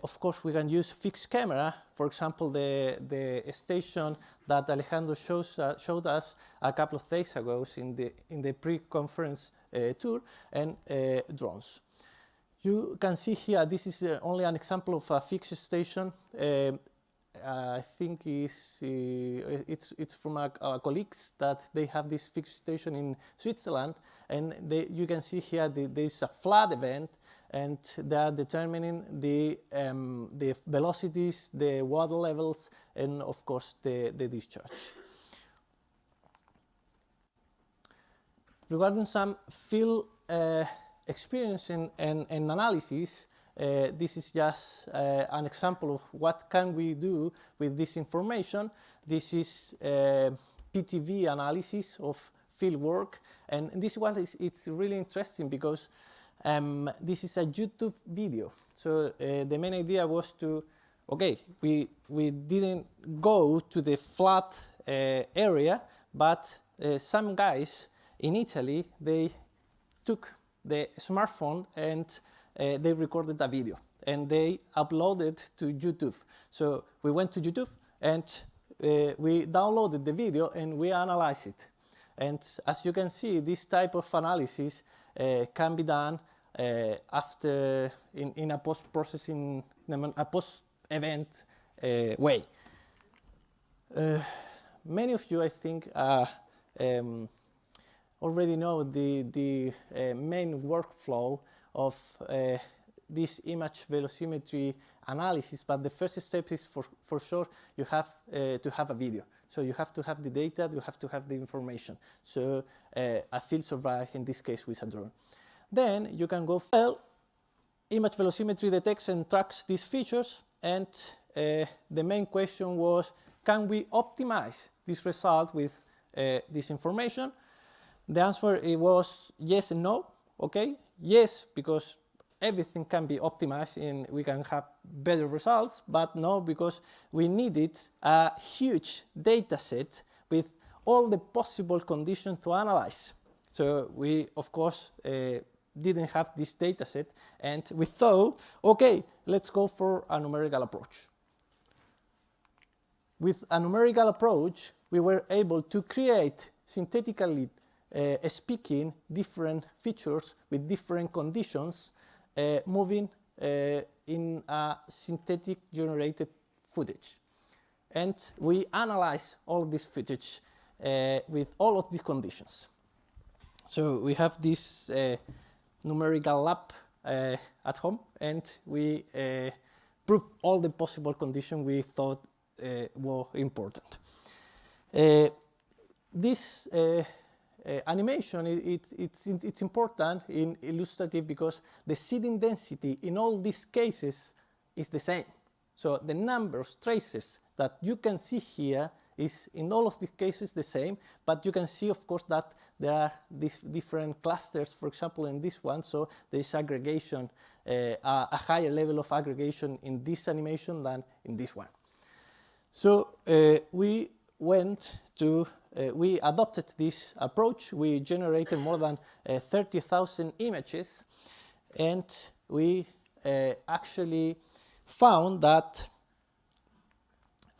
Speaker 4: of course, we can use fixed camera. For example, the station that Alejandro showed us a couple of days ago in the pre-conference tour, and drones. You can see here, this is only an example of a fixed station. I think it's from our colleagues that they have this fixed station in Switzerland, and you can see here there is a flood event, and they are determining the velocities, the water levels, and of course the discharge. Regarding some field experience and analysis, this is just an example of what can we do with this information. This is PTV analysis of field work, and this one it's really interesting because this is a YouTube video. So the main idea was to, we didn't go to the flat area, but some guys in Italy, they took the smartphone and they recorded a video and they uploaded to YouTube. So we went to YouTube and we downloaded the video and we analyzed it. And as you can see, this type of analysis can be done after in a post-processing, a post-event way. Many of you, I think, already know the main workflow of this image velocimetry analysis, but the first step is for sure you have to have a video. So you have to have the data, you have to have the information. So a field survey, in this case with a drone. Then you can go, well, image velocimetry detects and tracks these features, and the main question was, can we optimize this result with this information? The answer was yes and no. Okay, yes, because everything can be optimized and we can have better results, but no, because we needed a huge data set with all the possible conditions to analyze. So we, of course, didn't have this data set, and we thought, okay, let's go for a numerical approach. With a numerical approach, we were able to create synthetically speaking different features with different conditions moving in a synthetic generated footage. and we analyze all of this footage with all of these conditions. So we have this numerical lab at home, and we prove all the possible conditions we thought were important. This animation, it's important in illustrative because the seeding density in all these cases is the same. So the number of traces that you can see here is in all of these cases the same, but you can see, of course, that there are these different clusters, for example, in this one, so there is aggregation, a higher level of aggregation in this animation than in this one. So we adopted this approach. We generated more than 30,000 images, and we actually found that,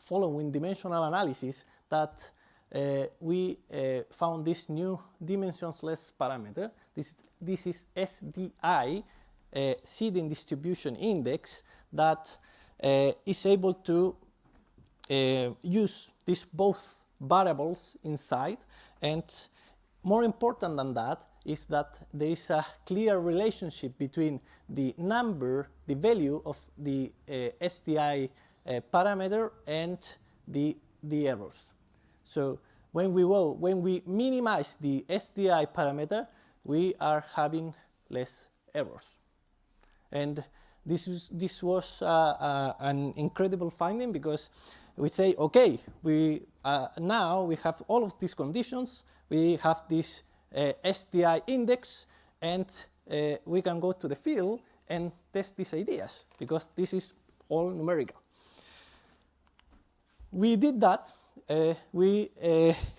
Speaker 4: following dimensional analysis, that we found this new dimensionless parameter. This is SDI, seeding distribution index, that is able to use these both variables inside, and more important than that is that there is a clear relationship between the number, the value of the SDI parameter and the errors. So when we minimize the SDI parameter, we are having less errors. And this was an incredible finding, because we say, okay, now we have all of these conditions, we have this SDI index, and we can go to the field and test these ideas, because this is all numerical. We did that. We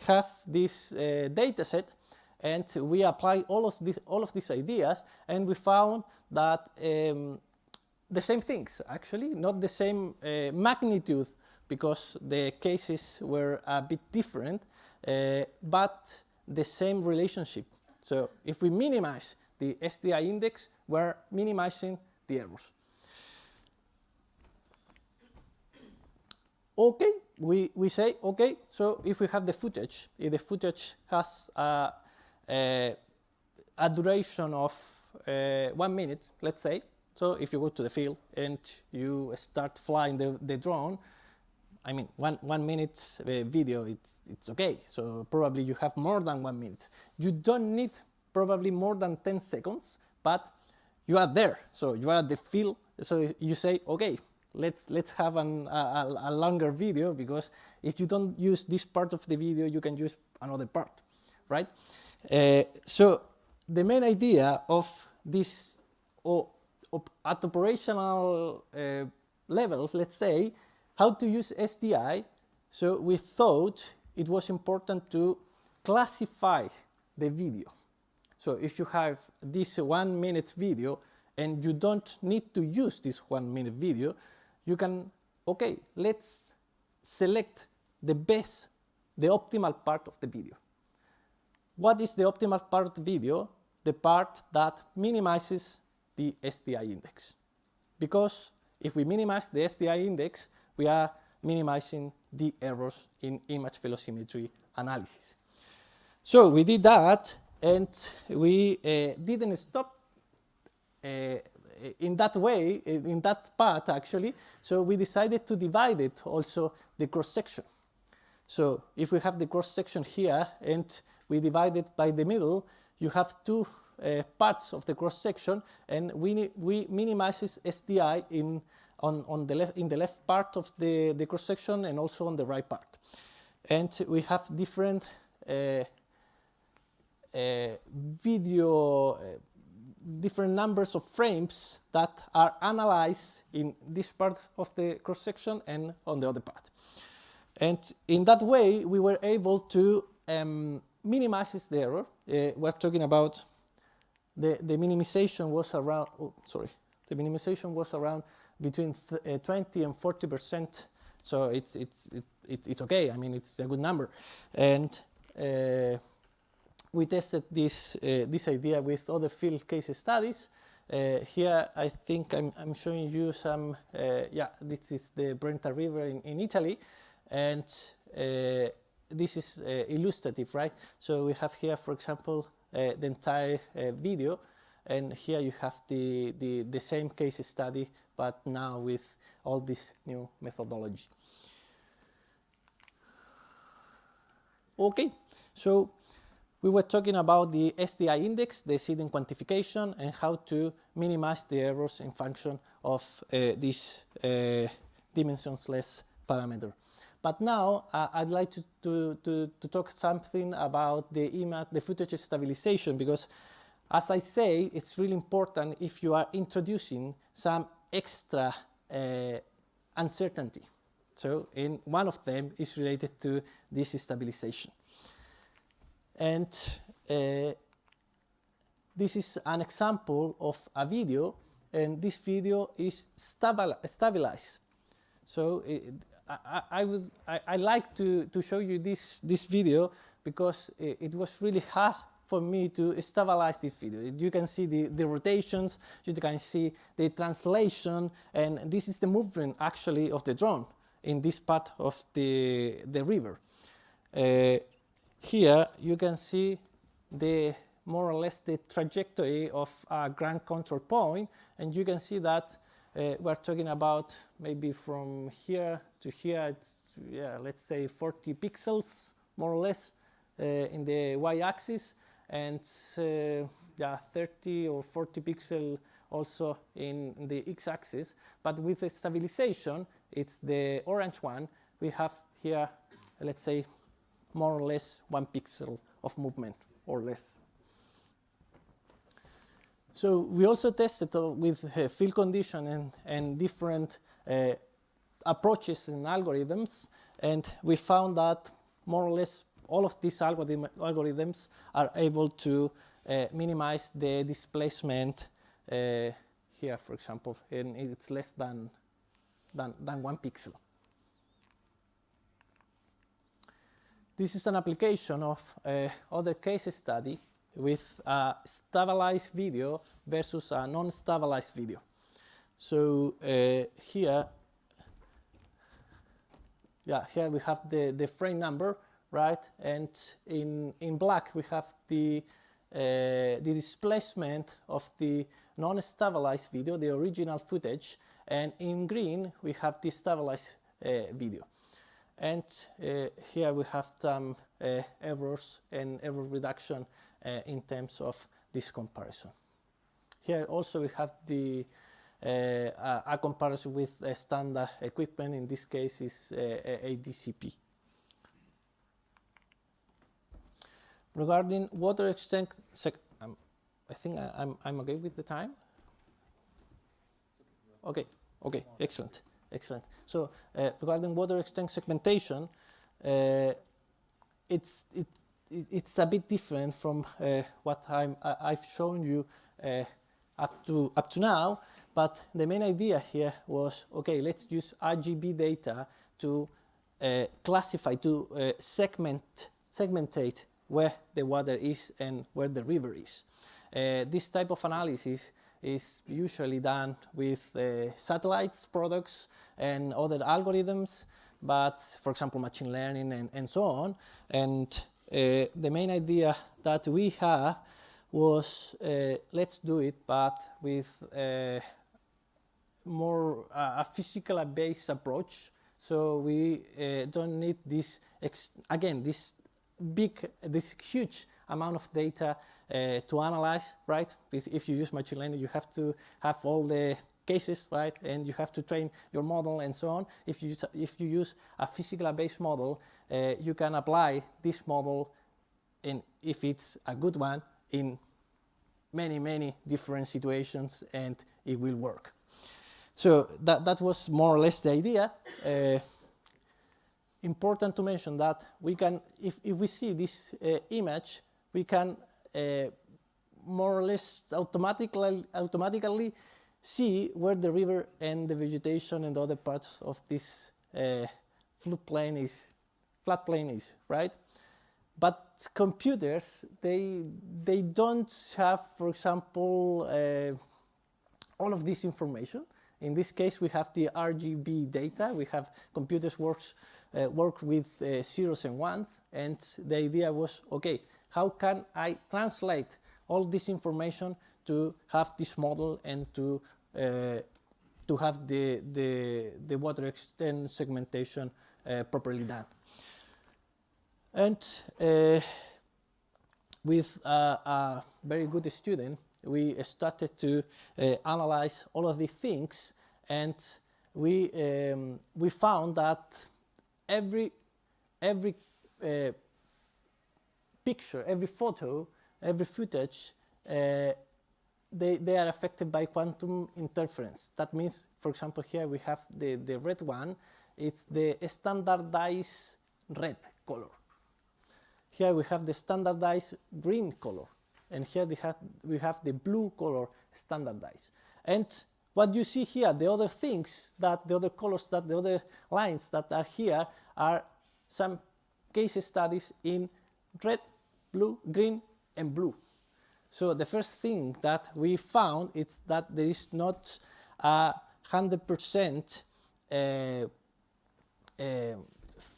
Speaker 4: have this data set, and we applied all of these ideas, and we found that the same things, actually, not the same magnitude, because the cases were a bit different, but the same relationship. So if we minimize the SDI index, we're minimizing the errors. Okay, we say, okay, so if we have the footage, if the footage has a duration of 1 minute, let's say, so if you go to the field and you start flying the drone, I mean, one minute video, it's okay. So probably you have more than 1 minute. You don't need probably more than 10 seconds, but you are there. So you are at the field. So you say, okay, let's have a longer video, because if you don't use this part of the video, you can use another part, right? So the main idea of this, at operational levels, let's say, how to use SDI. So we thought it was important to classify the video. So if you have this 1 minute video and you don't need to use this 1 minute video, you can, okay, let's select the optimal part of the video. What is the optimal part of the video? The part that minimizes the SDI index. Because if we minimize the SDI index, we are minimizing the errors in image velocimetry analysis. So we did that, and we didn't stop in that way, in that part actually. So we decided to divide it also the cross-section. So if we have the cross-section here and we divide it by the middle, you have two parts of the cross-section, and we minimizes SDI in the left part of the cross-section and also on the right part. And we have different different numbers of frames that are analyzed in this part of the cross-section and on the other part. And in that way, we were able to minimize the error. We're talking about the minimization was around, the minimization was around between 20 and 40%. So it's okay. I mean, it's a good number. And we tested this idea with other field case studies. Here, I think I'm showing you some. This is the Brenta River in Italy, and this is illustrative, right? So we have here, for example, the entire video, and here you have the same case study, but now with all this new methodology. Okay, so we were talking about the SDI index, the seeding quantification, and how to minimize the errors in function of this dimensionless parameter. But now I'd like to talk something about the footage stabilization, because as I say, it's really important if you are introducing some extra uncertainty. So one of them is related to this stabilization. And this is an example of a video, and this video is stabilized. So I like to show you this video because it was really hard for me to stabilize this video. You can see the rotations, you can see the translation, and this is the movement actually of the drone in this part of the river. Here you can see more or less the trajectory of a ground control point, and you can see that we're talking about maybe from here to here, it's, let's say 40 pixels, more or less, in the y-axis, and 30 or 40 pixels also in the x-axis. But with the stabilization, it's the orange one, we have here, let's say, more or less 1 pixel of movement, or less. So we also tested with field condition and different approaches and algorithms, and we found that more or less all of these algorithms are able to minimize the displacement here, for example, and it's less than 1 pixel. This is an application of other case study with a stabilized video versus a non-stabilized video. So here we have the frame number, right? And in black we have the displacement of the non-stabilized video, the original footage, and in green we have the stabilized video. And here we have some errors and error reduction in terms of this comparison. Here also we have a comparison with standard equipment. In this case is a DCP. Regarding water extent, I think I'm okay with the time. Okay, excellent. So regarding water extent segmentation, it's a bit different from what I've shown you up to now. But the main idea here was, okay, let's use RGB data to classify, to segmentate where the water is and where the river is. This type of analysis is usually done with satellites products and other algorithms, but for example machine learning and so on. And the main idea that we have was let's do it, but with more a physical based approach. So we don't need this this huge amount of data to analyze, right? If you use machine learning, you have to have all the cases, right? And you have to train your model and so on. If you use a physical based model, you can apply this model, and if it's a good one, in many different situations, and it will work. So that was more or less the idea. Important to mention that we can, if we see this image, we can more or less automatically see where the river and the vegetation and the other parts of this flat plain is, right? But computers, they don't have, for example, all of this information In this case, we have the RGB data. We have computers work with zeros and ones, and the idea was, okay, how can I translate all this information to have this model and to have the water extent segmentation properly done. And with a very good student, we started to analyze all of these things, and we found that every picture, every photo, every footage, they are affected by quantum interference. That means, for example, here we have the red one. It's the standardized red color. Here we have the standardized green color. And here we have the blue color standardized. And what you see here, the other things, that the other colors, that the other lines that are here are some case studies in red, blue, green, and blue. So the first thing that we found is that there is not 100%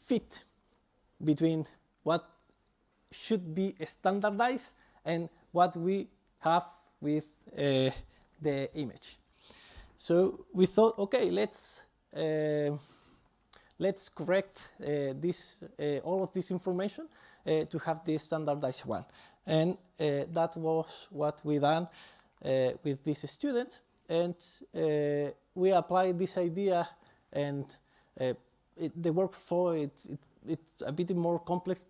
Speaker 4: fit between what should be standardized and what we have with the image. So we thought, okay, let's correct all of this information to have the standardized one. And that was what we done with this student. And we applied this idea, and the workflow, it's a bit more complex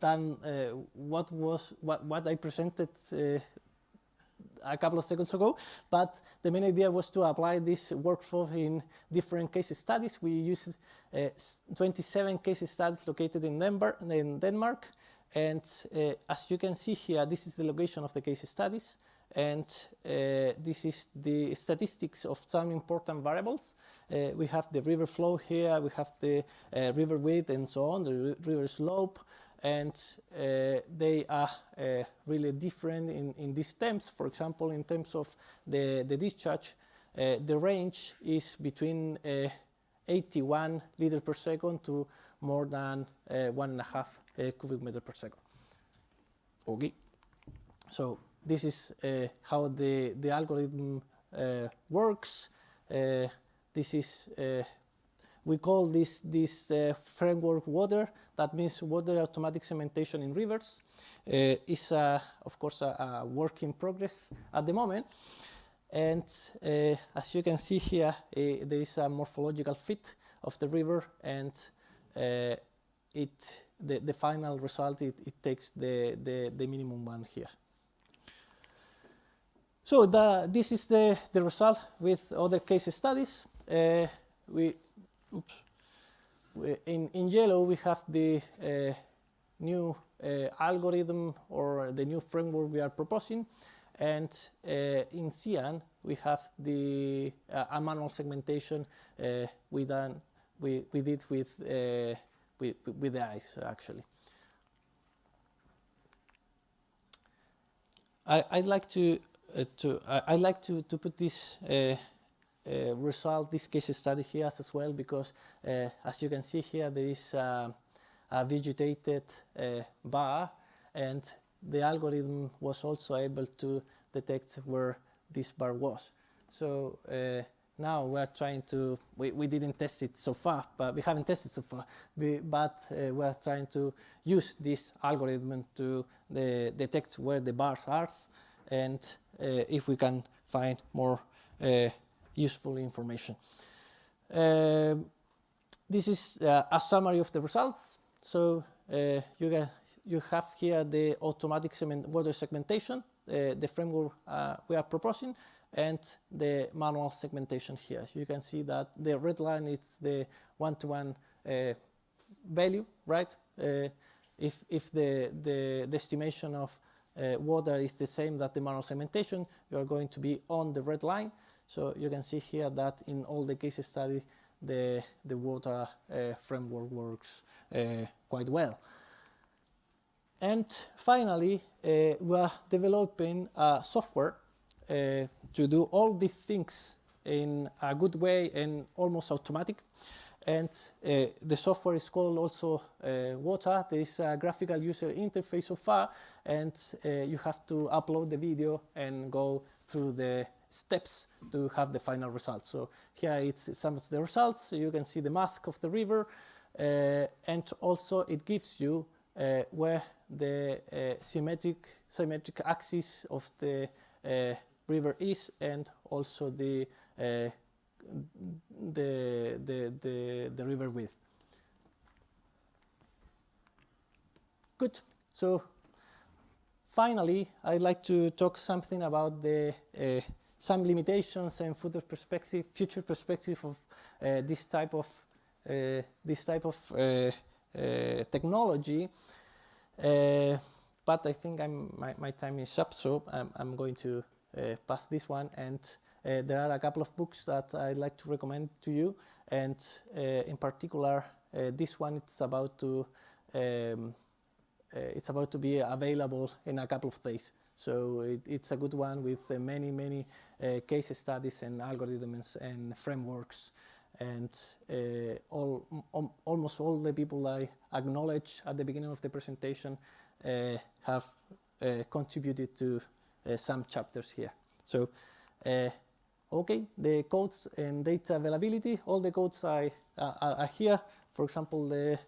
Speaker 4: than what I presented a couple of seconds ago, but the main idea was to apply this workflow in different case studies. We used 27 case studies located in Denmark, and as you can see here, this is the location of the case studies, and this is the statistics of some important variables. We have the river flow here, we have the river width and so on, the river slope, and they are really different in these terms. For example, in terms of the discharge, the range is between 81 liters per second to more than 1.5 cubic meters per second. Okay, so this is how the algorithm works. This is we call this framework water. That means water automatic cementation in rivers. It's of course a work in progress at the moment. And as you can see here, there is a morphological fit of the river, and the final result, it takes the minimum one here. So this is the result with other case studies. In yellow, we have the new algorithm or the new framework we are proposing, and in cyan we have the manual segmentation we did with the eyes actually. I'd like to put this result, this case study here as well, because as you can see here, there is a vegetated bar, and the algorithm was also able to detect where this bar was. So now we're trying to, we didn't test it so far, but we haven't tested so far, but we're trying to use this algorithm to detect where the bars are, and if we can find more useful information. This is a summary of the results. So you have here the automatic water segmentation, the framework we are proposing, and the manual segmentation here. You can see that the red line is the one-to-one value, right? If the estimation of water is the same that the manual segmentation, you are going to be on the red line. So you can see here that in all the case studies, the water framework works quite well. And finally, we are developing a software to do all these things in a good way and almost automatic. And the software is called also WOTA. There is a graphical user interface so far, and you have to upload the video and go through the steps to have the final result. So here it's some of the results. So you can see the mask of the river, and also it gives you where the symmetric axis of the river is, and also the river width. Good. So finally, I'd like to talk something about the some limitations and future perspective of this type of technology. But I think my time is up, so I'm going to pass this one. And there are a couple of books that I'd like to recommend to you. And in particular, this one it's about to be available in a couple of days. So it's a good one with many case studies and algorithms and frameworks. And almost all the people I acknowledged at the beginning of the presentation have contributed to some chapters here. So, okay, the codes and data availability, all the codes are here. For example, the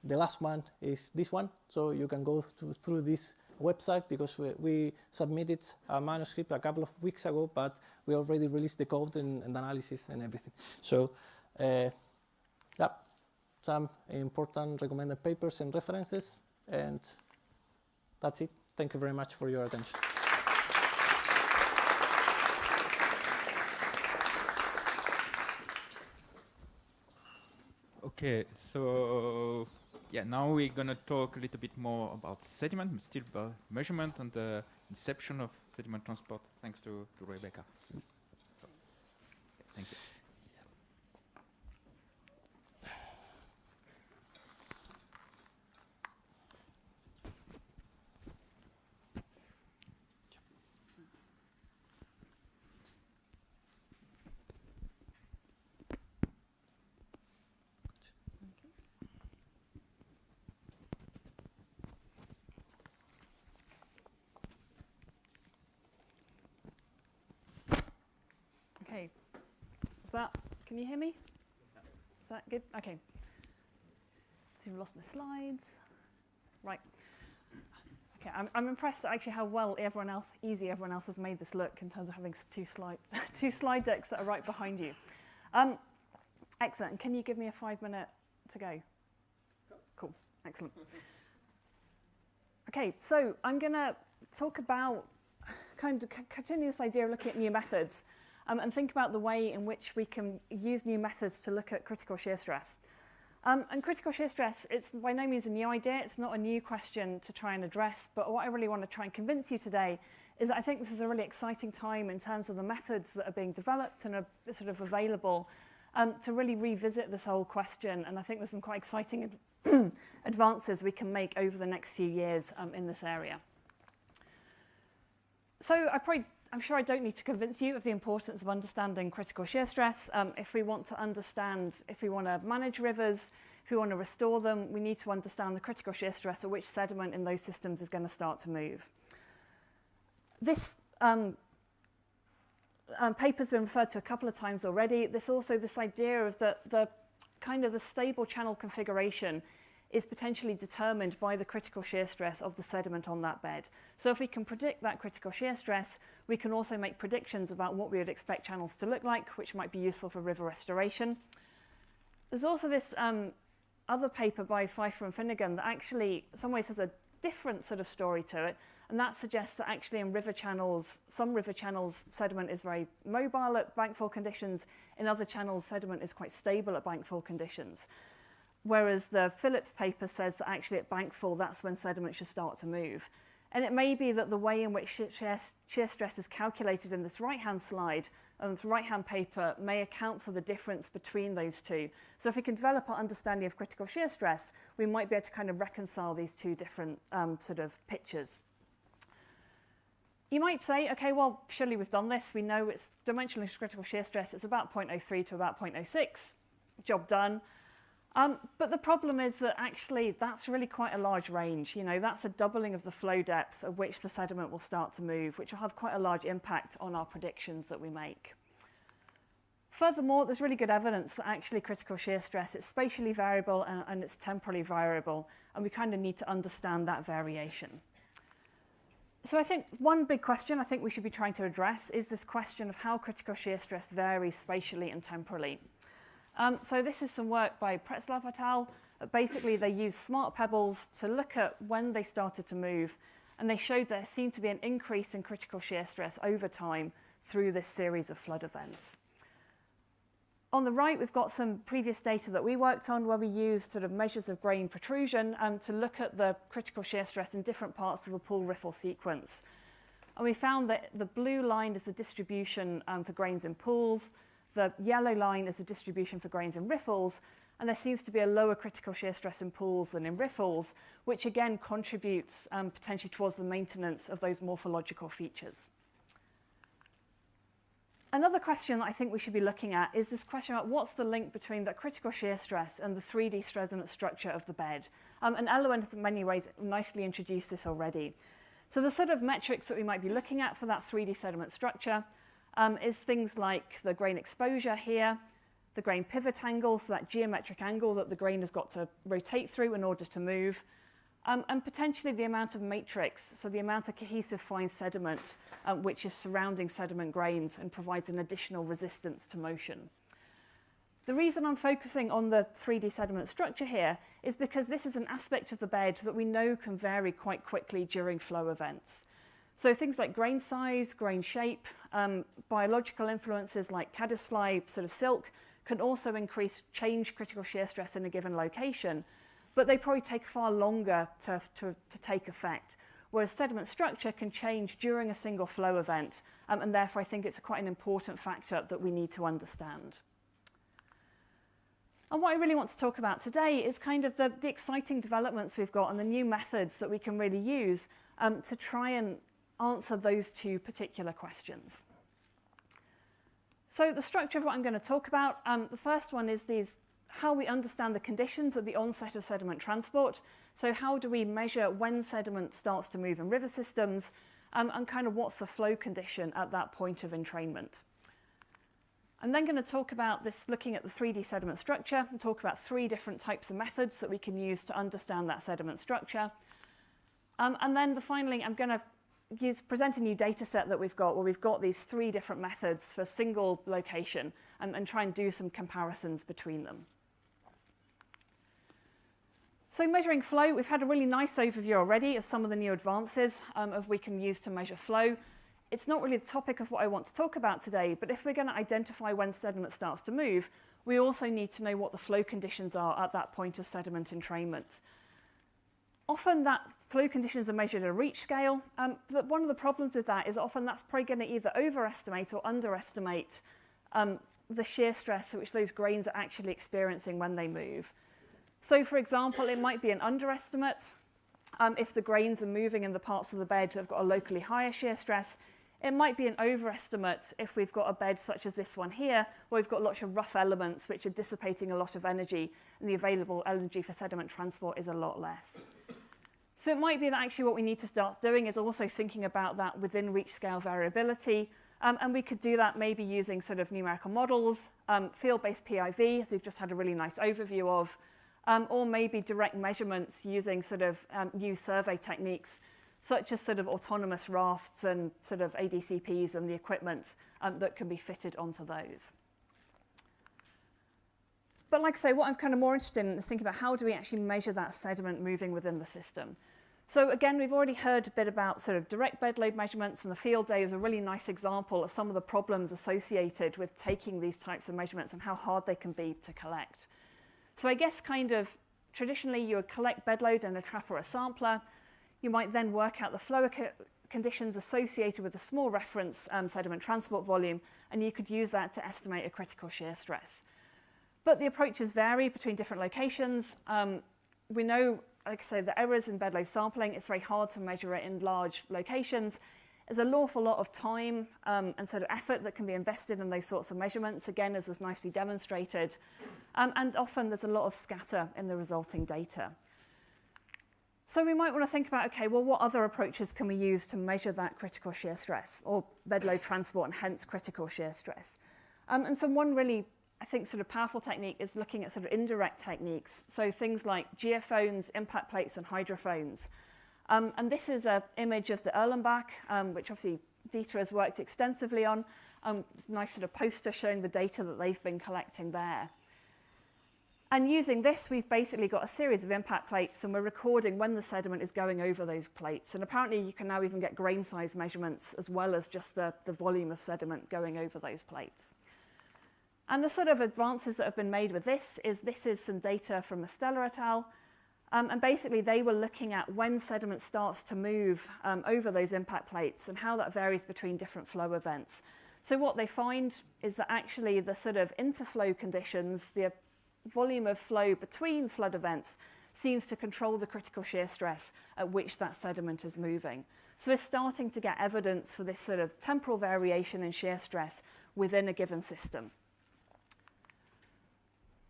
Speaker 4: last one is this one. So you can go through this website because we submitted a manuscript a couple of weeks ago, but we already released the code and analysis and everything. So, yeah, some important recommended papers and references, and that's it. Thank you very much for your attention.
Speaker 12: Okay, so yeah, now we're going to talk a little bit more about sediment, still about measurement and the inception of sediment transport, thanks to Rebecca. So, thank you.
Speaker 13: Okay, can you hear me? Is that good? Okay. So you've lost my slides. Right. Okay, I'm impressed at actually how well easy everyone else has made this look in terms of having two slide decks that are right behind you. Excellent. And can you give me a 5-minute to go? Cool. Excellent. Okay, so I'm going to talk about kind of continue this idea of looking at new methods. And think about the way in which we can use new methods to look at critical shear stress. And critical shear stress, it's by no means a new idea. It's not a new question to try and address. But what I really want to try and convince you today is that I think this is a really exciting time in terms of the methods that are being developed and are sort of available to really revisit this whole question. And I think there's some quite exciting advances we can make over the next few years in this area. So I'm sure I don't need to convince you of the importance of understanding critical shear stress. If we want to manage rivers, if we want to restore them, we need to understand the critical shear stress at which sediment in those systems is going to start to move. This paper's been referred to a couple of times already. This idea of the kind of the stable channel configuration is potentially determined by the critical shear stress of the sediment on that bed. So if we can predict that critical shear stress, we can also make predictions about what we would expect channels to look like, which might be useful for river restoration. There's also this other paper by Pfeiffer and Finnegan that actually, in some ways, has a different sort of story to it, and that suggests that actually in river channels, some river channels, sediment is very mobile at bankfall conditions. In other channels, sediment is quite stable at bankfall conditions. Whereas the Phillips paper says that actually at bankfall, that's when sediment should start to move. And it may be that the way in which shear stress is calculated in this right-hand slide and this right-hand paper may account for the difference between those two. So if we can develop our understanding of critical shear stress, we might be able to kind of reconcile these two different sort of pictures. You might say, okay, well, surely we've done this. We know it's dimensionally critical shear stress. It's about 0.03 to about 0.06. Job done. But the problem is that actually that's really quite a large range. You know, that's a doubling of the flow depth at which the sediment will start to move, which will have quite a large impact on our predictions that we make. Furthermore, there's really good evidence that actually critical shear stress is spatially variable and it's temporally variable, and we kind of need to understand that variation. So I think one big question I think we should be trying to address is this question of how critical shear stress varies spatially and temporally. So this is some work by Pretzlaff et al. Basically, they used smart pebbles to look at when they started to move, and they showed there seemed to be an increase in critical shear stress over time through this series of flood events. On the right, we've got some previous data that we worked on where we used sort of measures of grain protrusion to look at the critical shear stress in different parts of a pool riffle sequence. And we found that the blue line is the distribution for grains in pools, the yellow line is the distribution for grains in riffles, and there seems to be a lower critical shear stress in pools than in riffles, which again contributes potentially towards the maintenance of those morphological features. Another question that I think we should be looking at is this question about what's the link between that critical shear stress and the 3D sediment structure of the bed. And Elowen has in many ways nicely introduced this already. So the sort of metrics that we might be looking at for that 3D sediment structure is things like the grain exposure here, the grain pivot angle, so that geometric angle that the grain has got to rotate through in order to move, and potentially the amount of matrix, so the amount of cohesive fine sediment which is surrounding sediment grains and provides an additional resistance to motion. The reason I'm focusing on the 3D sediment structure here is because this is an aspect of the bed that we know can vary quite quickly during flow events. So things like grain size, grain shape, biological influences like caddisfly, sort of silk, can also change critical shear stress in a given location, but they probably take far longer to take effect, whereas sediment structure can change during a single flow event, and therefore I think it's quite an important factor that we need to understand. And what I really want to talk about today is kind of the exciting developments we've got and the new methods that we can really use to try and answer those two particular questions. So the structure of what I'm going to talk about, the first one is how we understand the conditions at the onset of sediment transport. So how do we measure when sediment starts to move in river systems, and kind of what's the flow condition at that point of entrainment. I'm then going to talk about this, looking at the 3D sediment structure, and talk about 3 different types of methods that we can use to understand that sediment structure. And then finally, I'm going to present a new data set that we've got, where we've got these 3 different methods for single location, and try and do some comparisons between them. So measuring flow, we've had a really nice overview already of some of the new advances of we can use to measure flow. It's not really the topic of what I want to talk about today, but if we're going to identify when sediment starts to move, we also need to know what the flow conditions are at that point of sediment entrainment. Often that flow conditions are measured at a reach scale, but one of the problems with that is often that's probably going to either overestimate or underestimate the shear stress which those grains are actually experiencing when they move. So for example, it might be an underestimate if the grains are moving in the parts of the bed that have got a locally higher shear stress. It might be an overestimate if we've got a bed such as this one here, where we've got lots of rough elements which are dissipating a lot of energy, and the available energy for sediment transport is a lot less. So it might be that actually what we need to start doing is also thinking about that within reach scale variability, and we could do that maybe using sort of numerical models, field-based PIV, as we've just had a really nice overview of, or maybe direct measurements using sort of new survey techniques, such as sort of autonomous rafts and sort of ADCPs and the equipment that can be fitted onto those. But like I say, what I'm kind of more interested in is thinking about how do we actually measure that sediment moving within the system. So again, we've already heard a bit about sort of direct bed load measurements, and the field day is a really nice example of some of the problems associated with taking these types of measurements and how hard they can be to collect. So I guess kind of traditionally you would collect bed load in a trap or a sampler. You might then work out the flow conditions associated with a small reference sediment transport volume, and you could use that to estimate a critical shear stress. But the approaches vary between different locations. We know, like I say, the errors in bed load sampling, it's very hard to measure it in large locations. There's an awful lot of time and sort of effort that can be invested in those sorts of measurements, again, as was nicely demonstrated. And often there's a lot of scatter in the resulting data. So we might want to think about, okay, well, what other approaches can we use to measure that critical shear stress, or bed load transport, and hence critical shear stress? And so one really, I think, sort of powerful technique is looking at sort of indirect techniques. So things like geophones, impact plates, and hydrophones. And this is an image of the Erlenbach, which obviously Dieter has worked extensively on. It's a nice sort of poster showing the data that they've been collecting there. And using this, we've basically got a series of impact plates, and we're recording when the sediment is going over those plates. And apparently you can now even get grain size measurements as well as just the volume of sediment going over those plates. And the sort of advances that have been made with this is some data from Estella et al. And basically they were looking at when sediment starts to move over those impact plates and how that varies between different flow events. So what they find is that actually the sort of interflow conditions, the volume of flow between flood events, seems to control the critical shear stress at which that sediment is moving. So we're starting to get evidence for this sort of temporal variation in shear stress within a given system.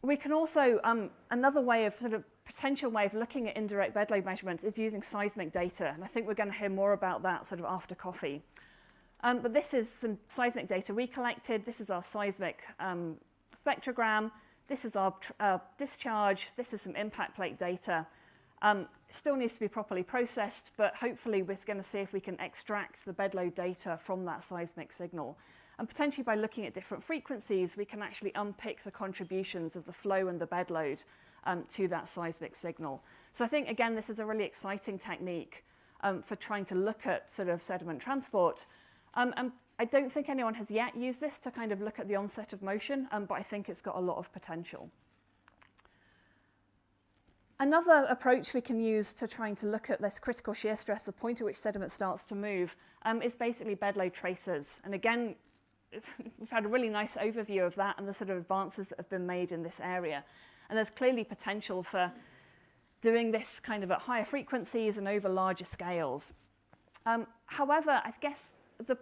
Speaker 13: We can also, another way of sort of potential way of looking at indirect bed load measurements is using seismic data. And I think we're going to hear more about that sort of after coffee. But this is some seismic data we collected. This is our seismic spectrogram. This is our discharge. This is some impact plate data. It still needs to be properly processed, but hopefully we're going to see if we can extract the bed load data from that seismic signal. And potentially by looking at different frequencies, we can actually unpick the contributions of the flow and the bed load to that seismic signal. So I think, again, this is a really exciting technique for trying to look at sort of sediment transport. And I don't think anyone has yet used this to kind of look at the onset of motion, but I think it's got a lot of potential. Another approach we can use to trying to look at this critical shear stress, the point at which sediment starts to move, is basically bed load tracers. And again, we've had a really nice overview of that and the sort of advances that have been made in this area. And there's clearly potential for doing this kind of at higher frequencies and over larger scales. However, I guess the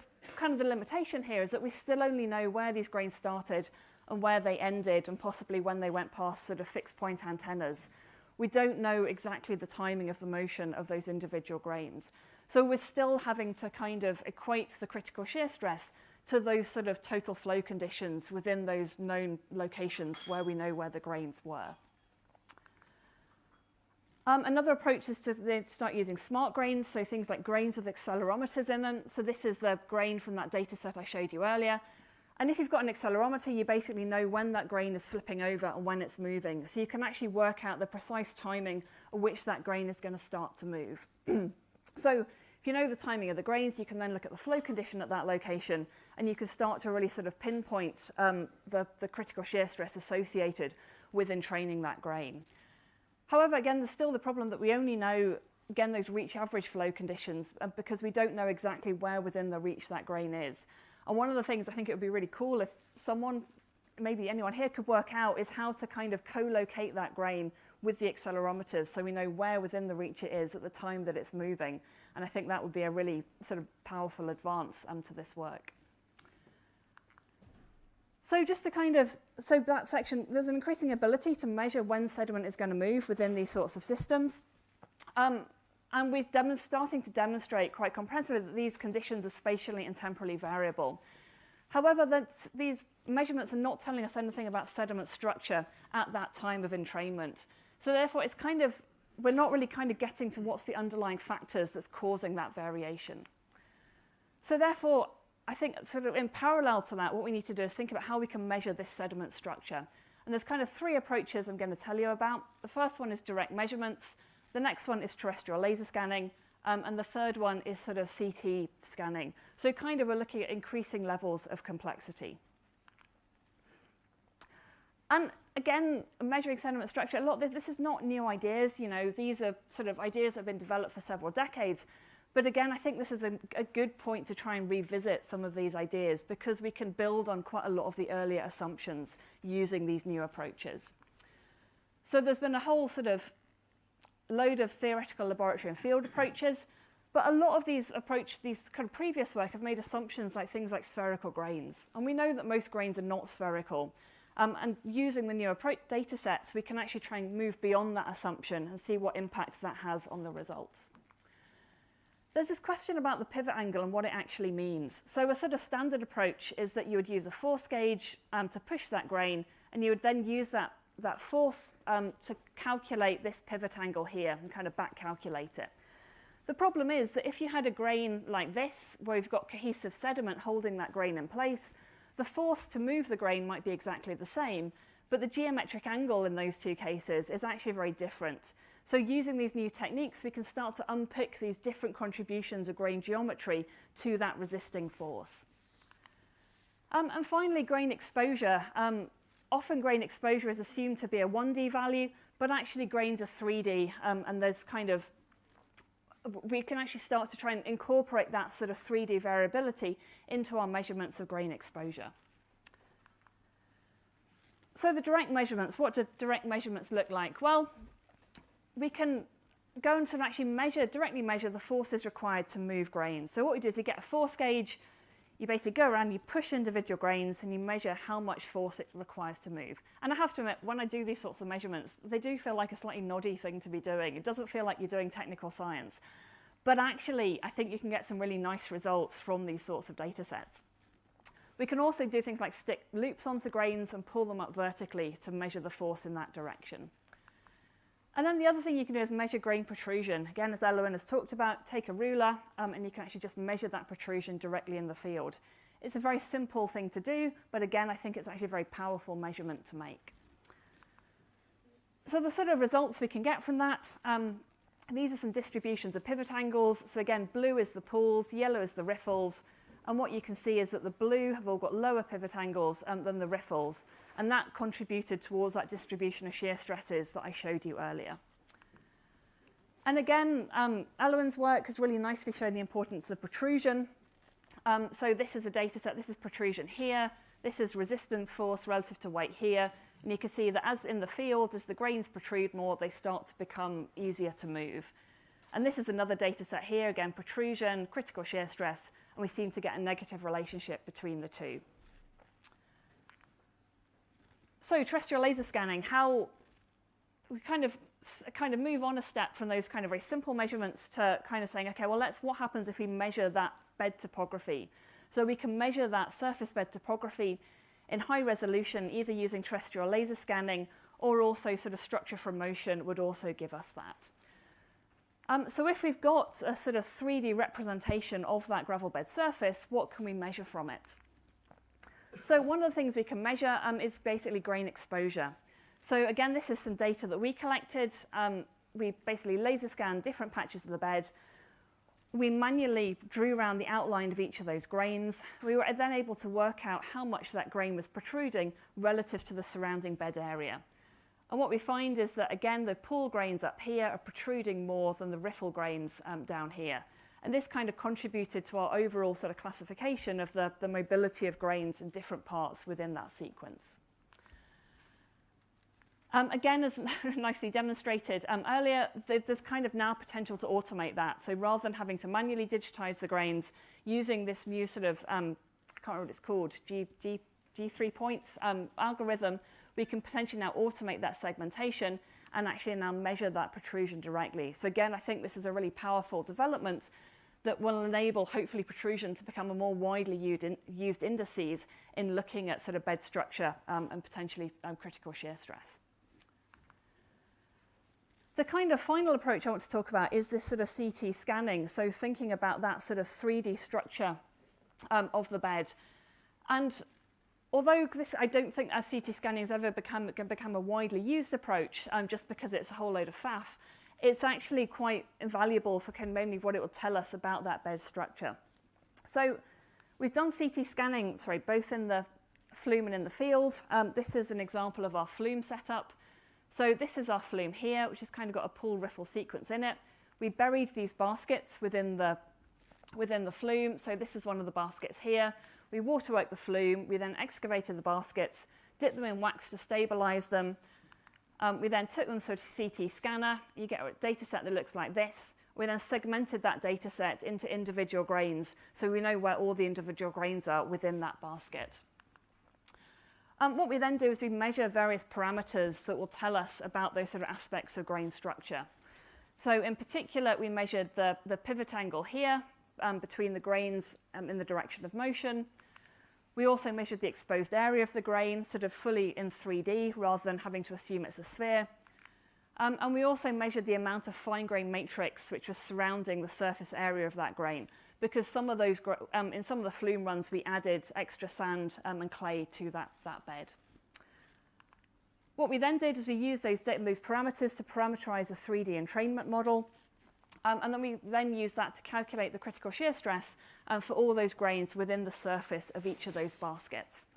Speaker 13: limitation here is that we still only know where these grains started and where they ended, and possibly when they went past sort of fixed point antennas. We don't know exactly the timing of the motion of those individual grains. So we're still having to kind of equate the critical shear stress to those sort of total flow conditions within those known locations where we know where the grains were. Another approach is to then start using smart grains, so things like grains with accelerometers in them. So this is the grain from that data set I showed you earlier. And if you've got an accelerometer, you basically know when that grain is flipping over and when it's moving. So you can actually work out the precise timing at which that grain is going to start to move. So if you know the timing of the grains, you can then look at the flow condition at that location, and you can start to really sort of pinpoint the critical shear stress associated with entraining that grain. However, again, there's still the problem that we only know, again, those reach average flow conditions because we don't know exactly where within the reach that grain is. And one of the things I think it would be really cool if someone, maybe anyone here, could work out is how to kind of co-locate that grain with the accelerometers so we know where within the reach it is at the time that it's moving. And I think that would be a really sort of powerful advance to this work. So just to kind of, so that section, there's an increasing ability to measure when sediment is going to move within these sorts of systems. And we're starting to demonstrate quite comprehensively that these conditions are spatially and temporally variable. However, these measurements are not telling us anything about sediment structure at that time of entrainment. So therefore, it's kind of, we're not really kind of getting to what's the underlying factors that's causing that variation. So therefore, I think sort of in parallel to that, what we need to do is think about how we can measure this sediment structure. And there's kind of three approaches I'm going to tell you about. The first one is direct measurements. The next one is terrestrial laser scanning. And the third one is sort of CT scanning. So kind of we're looking at increasing levels of complexity. And again, measuring sediment structure, a lot of this is not new ideas. You know, these are sort of ideas that have been developed for several decades. But again, I think this is a good point to try and revisit some of these ideas because we can build on quite a lot of the earlier assumptions using these new approaches. So there's been a whole sort of load of theoretical laboratory and field approaches. But a lot of these kind of previous work have made assumptions like things like spherical grains. And we know that most grains are not spherical. And using the newer data sets, we can actually try and move beyond that assumption and see what impact that has on the results. There's this question about the pivot angle and what it actually means. So a sort of standard approach is that you would use a force gauge to push that grain, and you would then use that force to calculate this pivot angle here and kind of back calculate it. The problem is that if you had a grain like this, where you've got cohesive sediment holding that grain in place, the force to move the grain might be exactly the same, but the geometric angle in those two cases is actually very different. So using these new techniques, we can start to unpick these different contributions of grain geometry to that resisting force. And finally, grain exposure. Often grain exposure is assumed to be a 1D value, but actually grains are 3D, and there's kind of, we can actually start to try and incorporate that sort of 3D variability into our measurements of grain exposure. So the direct measurements, what do direct measurements look like? Well, we can go and sort of actually directly measure the forces required to move grains. So what we do is you get a force gauge, you basically go around, you push individual grains, and you measure how much force it requires to move. And I have to admit, when I do these sorts of measurements, they do feel like a slightly noddy thing to be doing. It doesn't feel like you're doing technical science. But actually, I think you can get some really nice results from these sorts of data sets. We can also do things like stick loops onto grains and pull them up vertically to measure the force in that direction. And then the other thing you can do is measure grain protrusion. Again, as Elowen has talked about, take a ruler and you can actually just measure that protrusion directly in the field. It's a very simple thing to do, but again, I think it's actually a very powerful measurement to make. So the sort of results we can get from that, these are some distributions of pivot angles. So again, blue is the pools, yellow is the riffles, and what you can see is that the blue have all got lower pivot angles than the riffles, and that contributed towards that distribution of shear stresses that I showed you earlier. And again, Elowen's work has really nicely shown the importance of protrusion. So this is a data set, this is protrusion here, this is resistance force relative to weight here, and you can see that as in the field, as the grains protrude more, they start to become easier to move. And this is another data set here, again, protrusion, critical shear stress, and we seem to get a negative relationship between the two. So terrestrial laser scanning, how we kind of move on a step from those kind of very simple measurements to kind of saying, okay, well, what happens if we measure that bed topography? So we can measure that surface bed topography in high resolution, either using terrestrial laser scanning or also sort of structure from motion would also give us that. So if we've got a sort of 3D representation of that gravel bed surface, what can we measure from it? So one of the things we can measure is basically grain exposure. So again, this is some data that we collected. We basically laser scanned different patches of the bed. We manually drew around the outline of each of those grains. We were then able to work out how much that grain was protruding relative to the surrounding bed area. And what we find is that, again, the pool grains up here are protruding more than the riffle grains down here. And this kind of contributed to our overall sort of classification of the mobility of grains in different parts within that sequence. Again, as nicely demonstrated earlier, there's kind of now potential to automate that. So rather than having to manually digitize the grains, using this new sort of, I can't remember what it's called, G3 points algorithm, we can potentially now automate that segmentation and actually now measure that protrusion directly. So again, I think this is a really powerful development that will enable, hopefully, protrusion to become a more widely used indices in looking at sort of bed structure and potentially critical shear stress. The kind of final approach I want to talk about is this sort of CT scanning, so thinking about that sort of 3D structure of the bed. And although I don't think CT scanning has ever become a widely used approach, just because it's a whole load of faff, it's actually quite invaluable for kind of mainly what it will tell us about that bed structure. So we've done CT scanning, both in the flume and in the field. This is an example of our flume setup. So this is our flume here, which has kind of got a pool riffle sequence in it. We buried these baskets within the flume. So this is one of the baskets here. We waterworked the flume. We then excavated the baskets, dipped them in wax to stabilize them. We then took them to a CT scanner. You get a data set that looks like this. We then segmented that data set into individual grains, so we know where all the individual grains are within that basket. What we then do is we measure various parameters that will tell us about those sort of aspects of grain structure. So in particular, we measured the pivot angle here between the grains in the direction of motion. We also measured the exposed area of the grain, sort of fully in 3D, rather than having to assume it's a sphere. And we also measured the amount of fine-grained matrix which was surrounding the surface area of that grain, because some of those, in some of the flume runs, we added extra sand and clay to that bed. What we then did is we used those parameters to parameterize a 3D entrainment model. And then we used that to calculate the critical shear stress for all those grains within the surface of each of those baskets.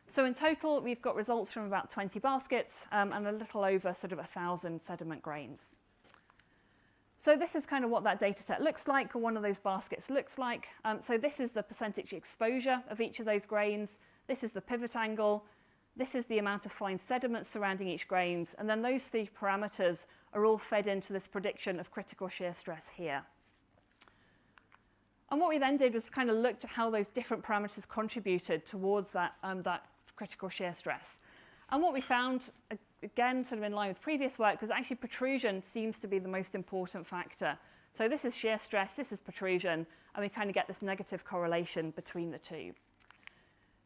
Speaker 13: So in total, we've got results from about 20 baskets and a little over sort of 1,000 sediment grains. So this is kind of what that data set looks like, or one of those baskets looks like. So this is the percentage exposure of each of those grains. This is the pivot angle. This is the amount of fine sediment surrounding each grains. And then those three parameters are all fed into this prediction of critical shear stress here. And what we then did was kind of looked at how those different parameters contributed towards that critical shear stress. And what we found, again, sort of in line with previous work, was actually protrusion seems to be the most important factor. So this is shear stress, this is protrusion, and we kind of get this negative correlation between the two.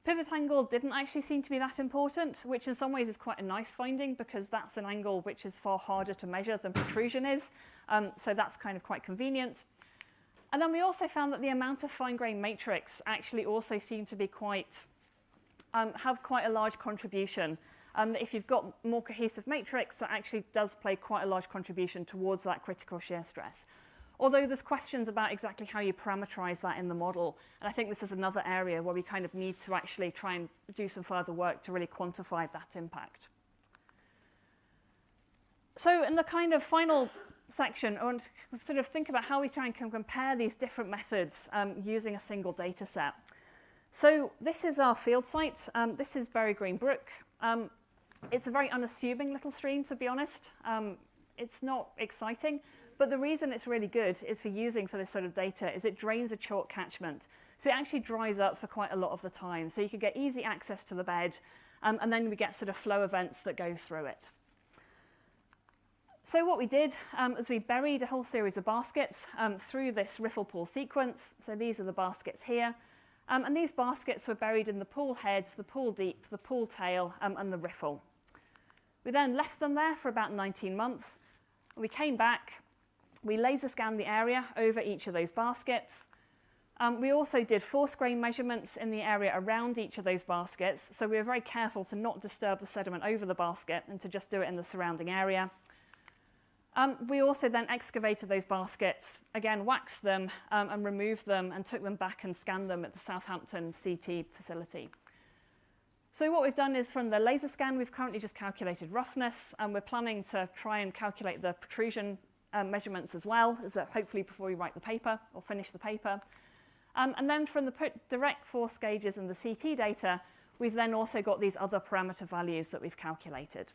Speaker 13: Pivot angle didn't actually seem to be that important, which in some ways is quite a nice finding, because that's an angle which is far harder to measure than protrusion is. So that's kind of quite convenient. And then we also found that the amount of fine-grained matrix actually also seemed to be quite, have quite a large contribution. If you've got more cohesive matrix, that actually does play quite a large contribution towards that critical shear stress. Although there's questions about exactly how you parameterize that in the model. And I think this is another area where we kind of need to actually try and do some further work to really quantify that impact. So in the kind of final section, I want to sort of think about how we try and compare these different methods using a single data set. So this is our field site. This is Berry Green Brook. It's a very unassuming little stream, to be honest. It's not exciting. But the reason it's really good is for using for this sort of data is it drains a chalk catchment. So it actually dries up for quite a lot of the time. So you can get easy access to the bed, and then we get sort of flow events that go through it. So what we did is we buried a whole series of baskets through this riffle pool sequence. So these are the baskets here. And these baskets were buried in the pool head, the pool deep, the pool tail, and the riffle. We then left them there for about 19 months. We came back. We laser scanned the area over each of those baskets. We also did force grain measurements in the area around each of those baskets. So we were very careful to not disturb the sediment over the basket and to just do it in the surrounding area. We also then excavated those baskets, again, waxed them and removed them and took them back and scanned them at the Southampton CT facility. So what we've done is from the laser scan, we've currently just calculated roughness, and we're planning to try and calculate the protrusion measurements as well, as hopefully before we write the paper or finish the paper. And then from the direct force gauges and the CT data, we've then also got these other parameter values that we've calculated.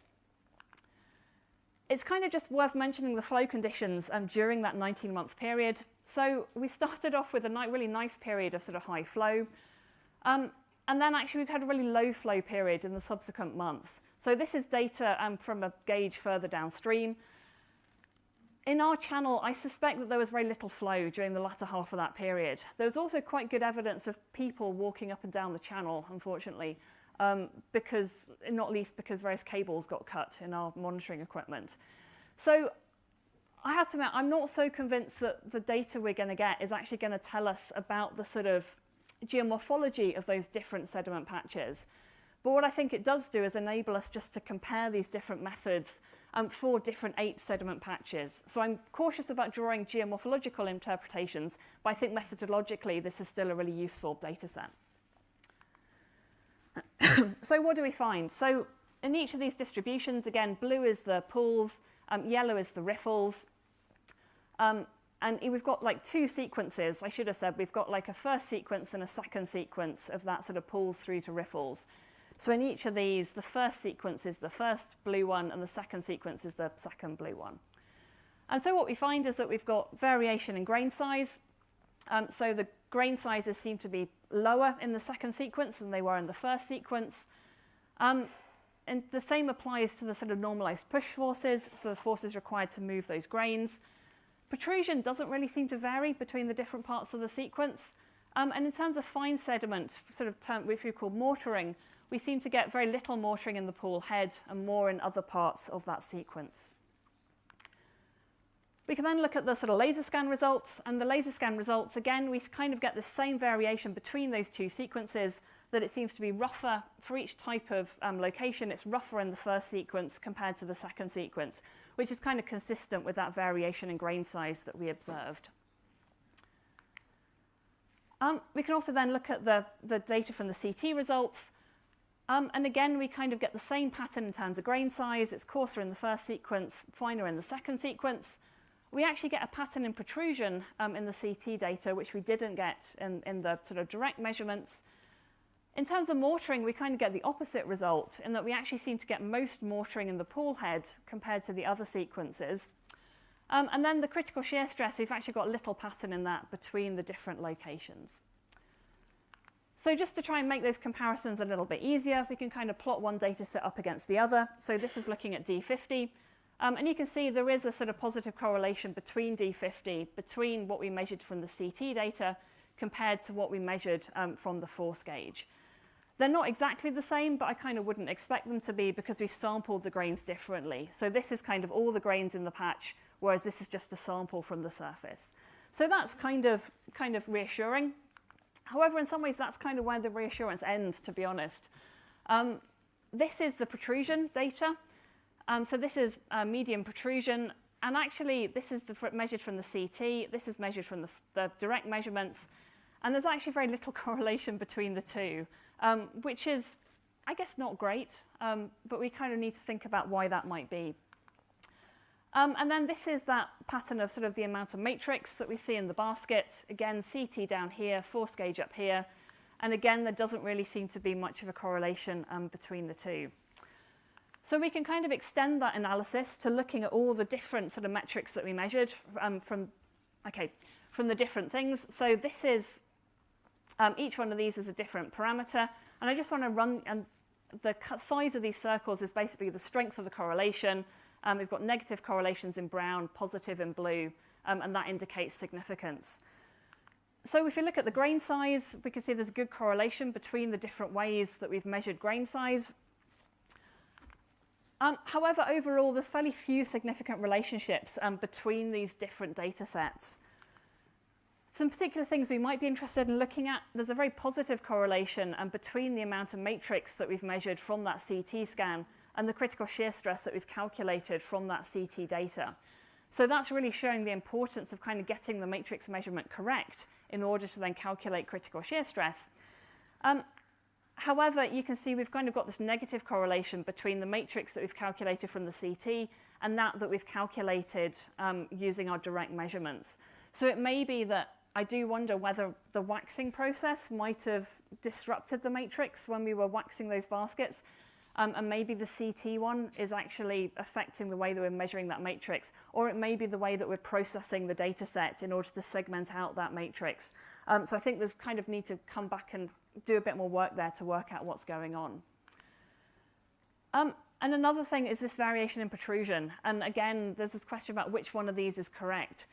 Speaker 13: It's kind of just worth mentioning the flow conditions during that 19-month period. So we started off with a really nice period of sort of high flow. And then actually we've had a really low flow period in the subsequent months. So this is data from a gauge further downstream. In our channel, I suspect that there was very little flow during the latter half of that period. There was also quite good evidence of people walking up and down the channel, unfortunately, because, not least because various cables got cut in our monitoring equipment. So I have to admit, I'm not so convinced that the data we're going to get is actually going to tell us about the sort of geomorphology of those different sediment patches. But what I think it does do is enable us just to compare these different methods for different 8 sediment patches. So I'm cautious about drawing geomorphological interpretations, but I think methodologically this is still a really useful data set. So what do we find? So in each of these distributions, again, blue is the pools, yellow is the riffles. And we've got like 2 sequences. I should have said we've got like a first sequence and a second sequence of that sort of pools through to riffles. So in each of these, the first sequence is the first blue one, and the second sequence is the second blue one. And so what we find is that we've got variation in grain size. So the grain sizes seem to be lower in the second sequence than they were in the first sequence. And the same applies to the sort of normalized push forces, so the forces required to move those grains. Protrusion doesn't really seem to vary between the different parts of the sequence. And in terms of fine sediment, sort of term which we call mortaring, we seem to get very little mortaring in the pool head and more in other parts of that sequence. We can then look at the sort of laser scan results, and the laser scan results, again, we kind of get the same variation between those two sequences, that it seems to be rougher for each type of location. It's rougher in the first sequence compared to the second sequence, which is kind of consistent with that variation in grain size that we observed. We can also then look at the data from the CT results. And again, we kind of get the same pattern in terms of grain size. It's coarser in the first sequence, finer in the second sequence. We actually get a pattern in protrusion in the CT data, which we didn't get in the sort of direct measurements. In terms of mortaring, we kind of get the opposite result in that we actually seem to get most mortaring in the pool head compared to the other sequences. And then the critical shear stress, we've actually got a little pattern in that between the different locations. So just to try and make those comparisons a little bit easier, we can kind of plot one data set up against the other. So this is looking at D50. And you can see there is a sort of positive correlation between D50, between what we measured from the CT data compared to what we measured from the force gauge. They're not exactly the same, but I kind of wouldn't expect them to be because we've sampled the grains differently. So this is kind of all the grains in the patch, whereas this is just a sample from the surface. So that's kind of reassuring. However, in some ways, that's kind of where the reassurance ends, to be honest. This is the protrusion data. So this is medium protrusion. And actually, this is measured from the CT. This is measured from the direct measurements. And there's actually very little correlation between the two, which is, I guess, not great. But we kind of need to think about why that might be. And then this is that pattern of sort of the amount of matrix that we see in the basket. Again, CT down here, force gauge up here. And again, there doesn't really seem to be much of a correlation between the two. So we can kind of extend that analysis to looking at all the different sort of metrics that we measured from the different things. So this is, each one of these is a different parameter. And I just want to run, and the size of these circles is basically the strength of the correlation. We've got negative correlations in brown, positive in blue, and that indicates significance. So if you look at the grain size, we can see there's a good correlation between the different ways that we've measured grain size. However, overall, there's fairly few significant relationships between these different data sets. Some particular things we might be interested in looking at, there's a very positive correlation between the amount of matrix that we've measured from that CT scan and the critical shear stress that we've calculated from that CT data. So that's really showing the importance of kind of getting the matrix measurement correct in order to then calculate critical shear stress. However, you can see we've kind of got this negative correlation between the matrix that we've calculated from the CT and that we've calculated using our direct measurements. So it may be that I do wonder whether the waxing process might have disrupted the matrix when we were waxing those baskets. And maybe the CT one is actually affecting the way that we're measuring that matrix, or it may be the way that we're processing the data set in order to segment out that matrix. So I think there's kind of need to come back and do a bit more work there to work out what's going on. And another thing is this variation in protrusion. And again, there's this question about which one of these is correct.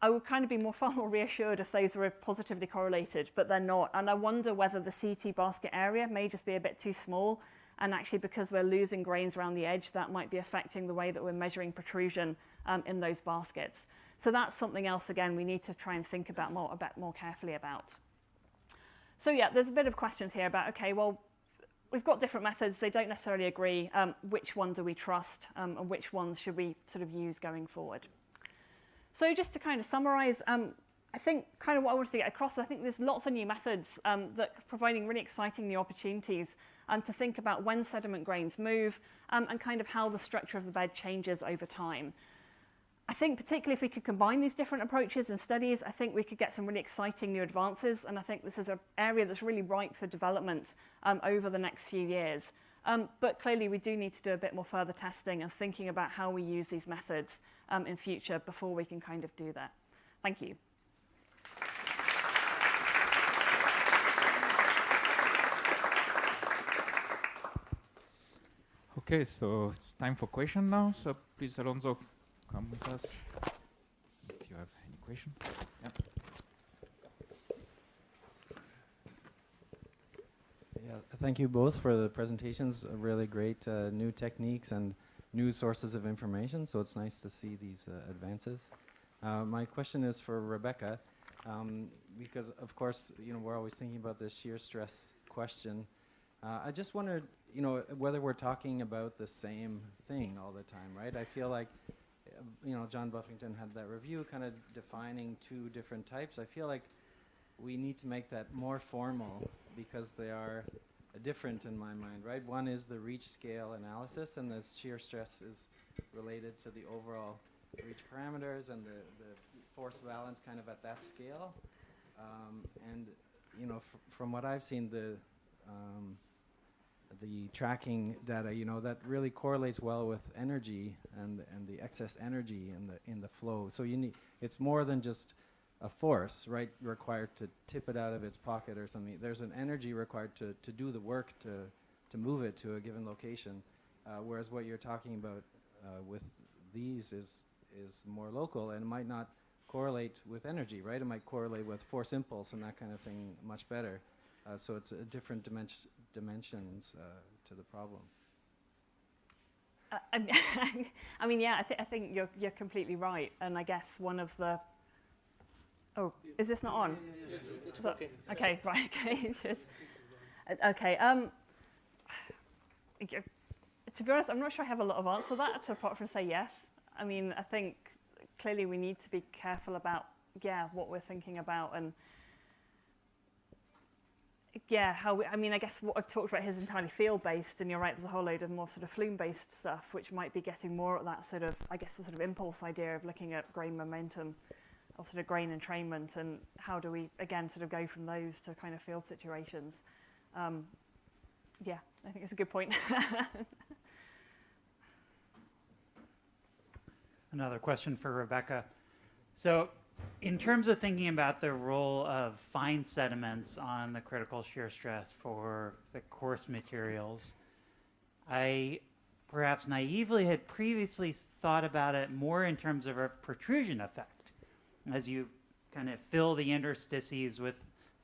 Speaker 13: I would kind of be far more reassured if those were positively correlated, but they're not. And I wonder whether the CT basket area may just be a bit too small. And actually, because we're losing grains around the edge, that might be affecting the way that we're measuring protrusion in those baskets. So that's something else, again, we need to try and think about a bit more carefully about. So yeah, there's a bit of questions here about, okay, well, we've got different methods. They don't necessarily agree. Which one do we trust and which ones should we sort of use going forward? So just to kind of summarize, I think kind of what I want to get across, I think there's lots of new methods that are providing really exciting new opportunities to think about when sediment grains move and kind of how the structure of the bed changes over time. I think particularly if we could combine these different approaches and studies, I think we could get some really exciting new advances. And I think this is an area that's really ripe for development over the next few years. But clearly we do need to do a bit more further testing and thinking about how we use these methods in future before we can kind of do that. Thank you.
Speaker 12: Okay, so it's time for question now. So please, Alonso, come with us if you have any question. Yeah.
Speaker 14: Yeah, thank you both for the presentations. Really great new techniques and new sources of information. So it's nice to see these advances. My question is for Rebecca, because of course, we're always thinking about the shear stress question. I just wondered, whether we're talking about the same thing all the time, right? I feel like, John Buffington had that review kind of defining two different types. I feel like we need to make that more formal because they are different in my mind, right? One is the reach scale analysis, and the shear stress is related to the overall reach parameters and the force balance kind of at that scale. And, from what I've seen, the tracking data, that really correlates well with energy and the excess energy in the flow. So it's more than just a force, right, required to tip it out of its pocket or something. There's an energy required to do the work to move it to a given location, whereas what you're talking about with these is more local and might not correlate with energy, right? It might correlate with force impulse and that kind of thing much better. So it's a different dimensions to the problem.
Speaker 13: I mean, yeah, I think you're completely right. And I guess one of the... Oh, is this not on?
Speaker 1: Yeah. It's
Speaker 13: okay. Okay, right, okay. Okay, to be honest, I'm not sure I have a lot of answer to that, apart from say yes. I mean, I think clearly we need to be careful about, what we're thinking about and, I guess what I've talked about here is entirely field-based, and you're right, there's a whole load of more sort of flume-based stuff, which might be getting more at that sort of, I guess, the sort of impulse idea of looking at grain momentum, or sort of grain entrainment, and how do we, again, sort of go from those to kind of field situations. I think it's a good point.
Speaker 9: Another question for Rebecca. So in terms of thinking about the role of fine sediments on the critical shear stress for the coarse materials, I perhaps naively had previously thought about it more in terms of a protrusion effect. As you kind of fill the interstices with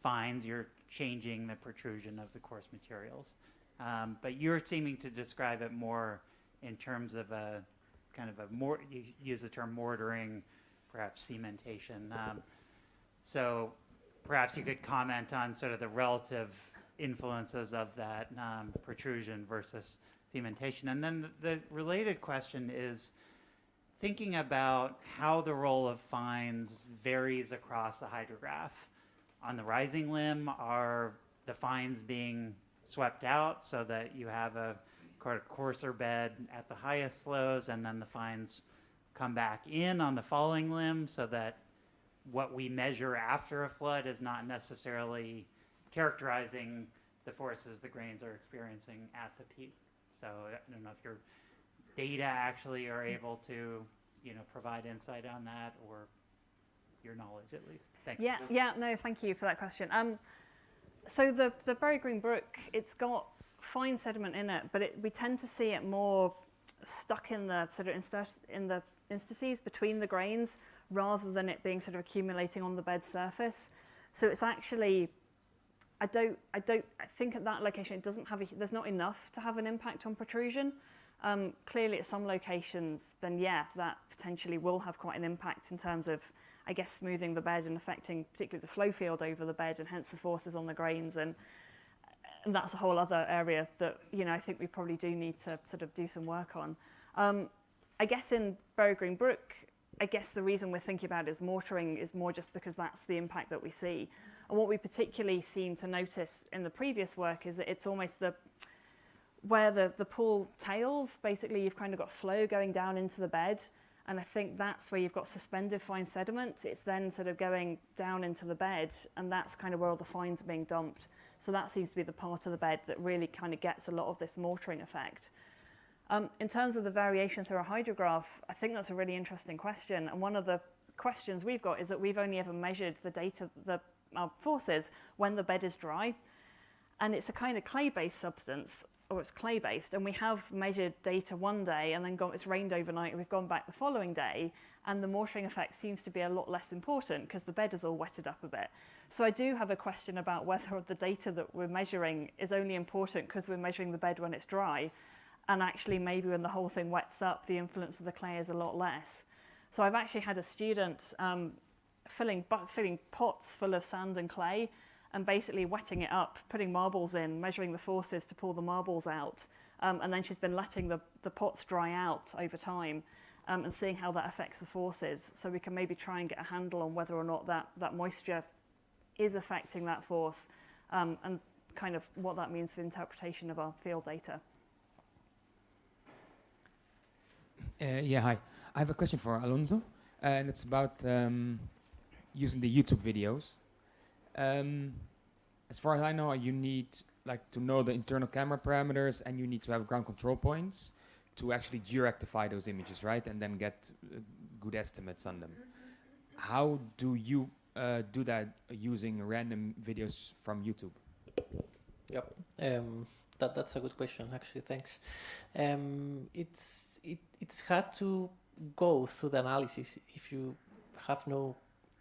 Speaker 9: fines, you're changing the protrusion of the coarse materials. But you're seeming to describe it more in terms of a kind of you use the term mortaring, perhaps cementation. So perhaps you could comment on sort of the relative influences of that protrusion versus cementation. And then the related question is thinking about how the role of fines varies across the hydrograph. On the rising limb, are the fines being swept out so that you have a coarser bed at the highest flows, and then the fines come back in on the falling limb so that what we measure after a flood is not necessarily characterizing the forces the grains are experiencing at the peak. So I don't know if your data actually are able to, provide insight on that, or your knowledge at least. Thanks.
Speaker 13: No, thank you for that question. So the Berry Green Brook, it's got fine sediment in it, but we tend to see it more stuck in the sort of interstices between the grains, rather than it being sort of accumulating on the bed surface. So it's actually, I think at that location it doesn't have there's not enough to have an impact on protrusion. Clearly at some locations, then that potentially will have quite an impact in terms of, I guess, smoothing the bed and affecting particularly the flow field over the bed, and hence the forces on the grains. And that's a whole other area that, I think we probably do need to sort of do some work on. I guess in Berry Green Brook, I guess the reason we're thinking about it as mortaring is more just because that's the impact that we see. And what we particularly seem to notice in the previous work is that it's almost where the pool tails, basically you've kind of got flow going down into the bed, and I think that's where you've got suspended fine sediment. It's then sort of going down into the bed, and that's kind of where all the fines are being dumped. So that seems to be the part of the bed that really kind of gets a lot of this mortaring effect. In terms of the variation through a hydrograph, I think that's a really interesting question. And one of the questions we've got is that we've only ever measured the data, the forces, when the bed is dry. And it's a kind of clay-based substance, or it's clay-based, and we have measured data one day and then it's rained overnight and we've gone back the following day, and the mortaring effect seems to be a lot less important because the bed is all wetted up a bit. So I do have a question about whether the data that we're measuring is only important because we're measuring the bed when it's dry, and actually maybe when the whole thing wets up, the influence of the clay is a lot less. So I've actually had a student filling pots full of sand and clay and basically wetting it up, putting marbles in, measuring the forces to pull the marbles out. And then she's been letting the pots dry out over time and seeing how that affects the forces. So we can maybe try and get a handle on whether or not that moisture is affecting that force and kind of what that means for interpretation of our field data.
Speaker 7: Yeah, hi. I have a question for Alonso, and it's about using the YouTube videos. As far as I know, you need to know the internal camera parameters, and you need to have ground control points to actually georectify those images, right? And then get good estimates on them. How do you do that using random videos from YouTube?
Speaker 4: Yep. That's a good question, actually. Thanks. It's hard to go through the analysis if you have no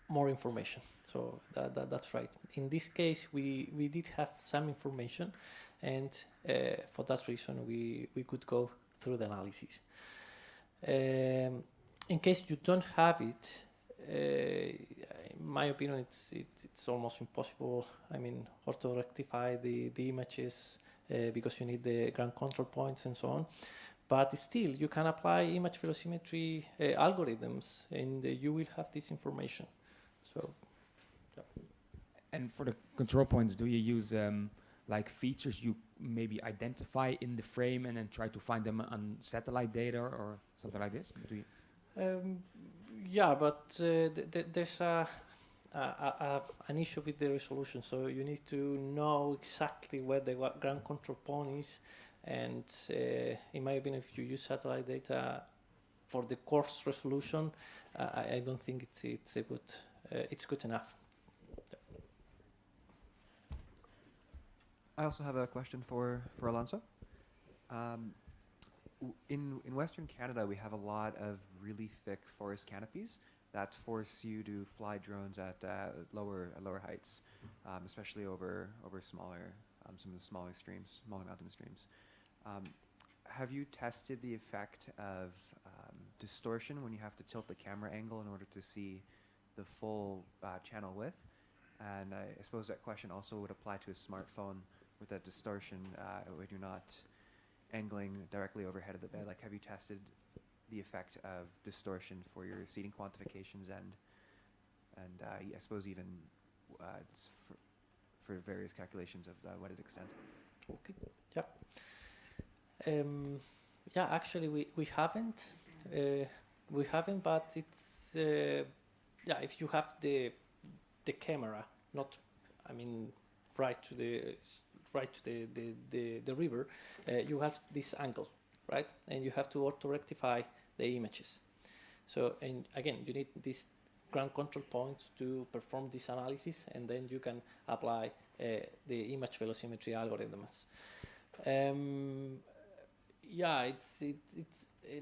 Speaker 4: more information. So that's right. In this case, we did have some information, and for that reason, we could go through the analysis. In case you don't have it, in my opinion, it's almost impossible. I mean, auto rectify the images because you need the ground control points and so on. But still, you can apply image velocimetry algorithms, and you will have this information. So. Yeah.
Speaker 7: And for the control points, do you use features you maybe identify in the frame and then try to find them on satellite data or something like this? Do you?
Speaker 4: Yeah, but there's an issue with the resolution. So you need to know exactly where the ground control point is. And in my opinion, if you use satellite data for the coarse resolution, I don't think it's good enough.
Speaker 11: I also have a question for Alonso. In Western Canada, we have a lot of really thick forest canopies that force you to fly drones at lower heights, especially over smaller some of the smaller mountain streams. Have you tested the effect of distortion when you have to tilt the camera angle in order to see the full channel width? And I suppose that question also would apply to a smartphone with that distortion when you're not angling directly overhead of the bed. Have you tested the effect of distortion for your seating quantifications and I suppose even for various calculations of what it extent?
Speaker 4: Okay. Yeah. Yeah. Actually, we haven't. But it's if you have the camera, not, I mean, right to the river, you have this angle, right? And you have to auto rectify the images. So, and again, you need these ground control points to perform this analysis, and then you can apply the image velocimetry algorithms. Yeah, it's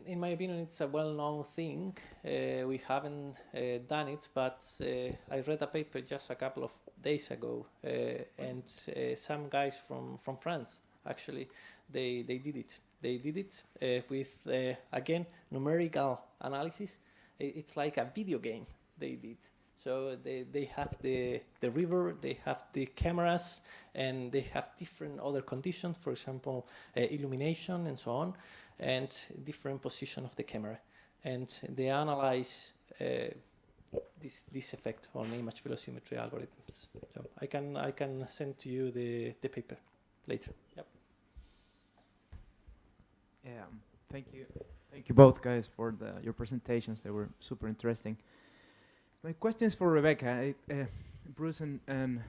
Speaker 4: in my opinion, it's a well-known thing. We haven't done it, but I read a paper just a couple of days ago, and some guys from France, actually, they did it. They did it with, again, numerical analysis. It's like a video game they did. So they have the river, they have the cameras, and they have different other conditions, for example, illumination and so on, and different position of the camera. And they analyze this effect on image velocimetry algorithms. So I can send to you the paper later. Yep.
Speaker 15: Yeah, thank you. Thank you both guys for your presentations. They were super interesting. My question is for Rebecca. Bruce and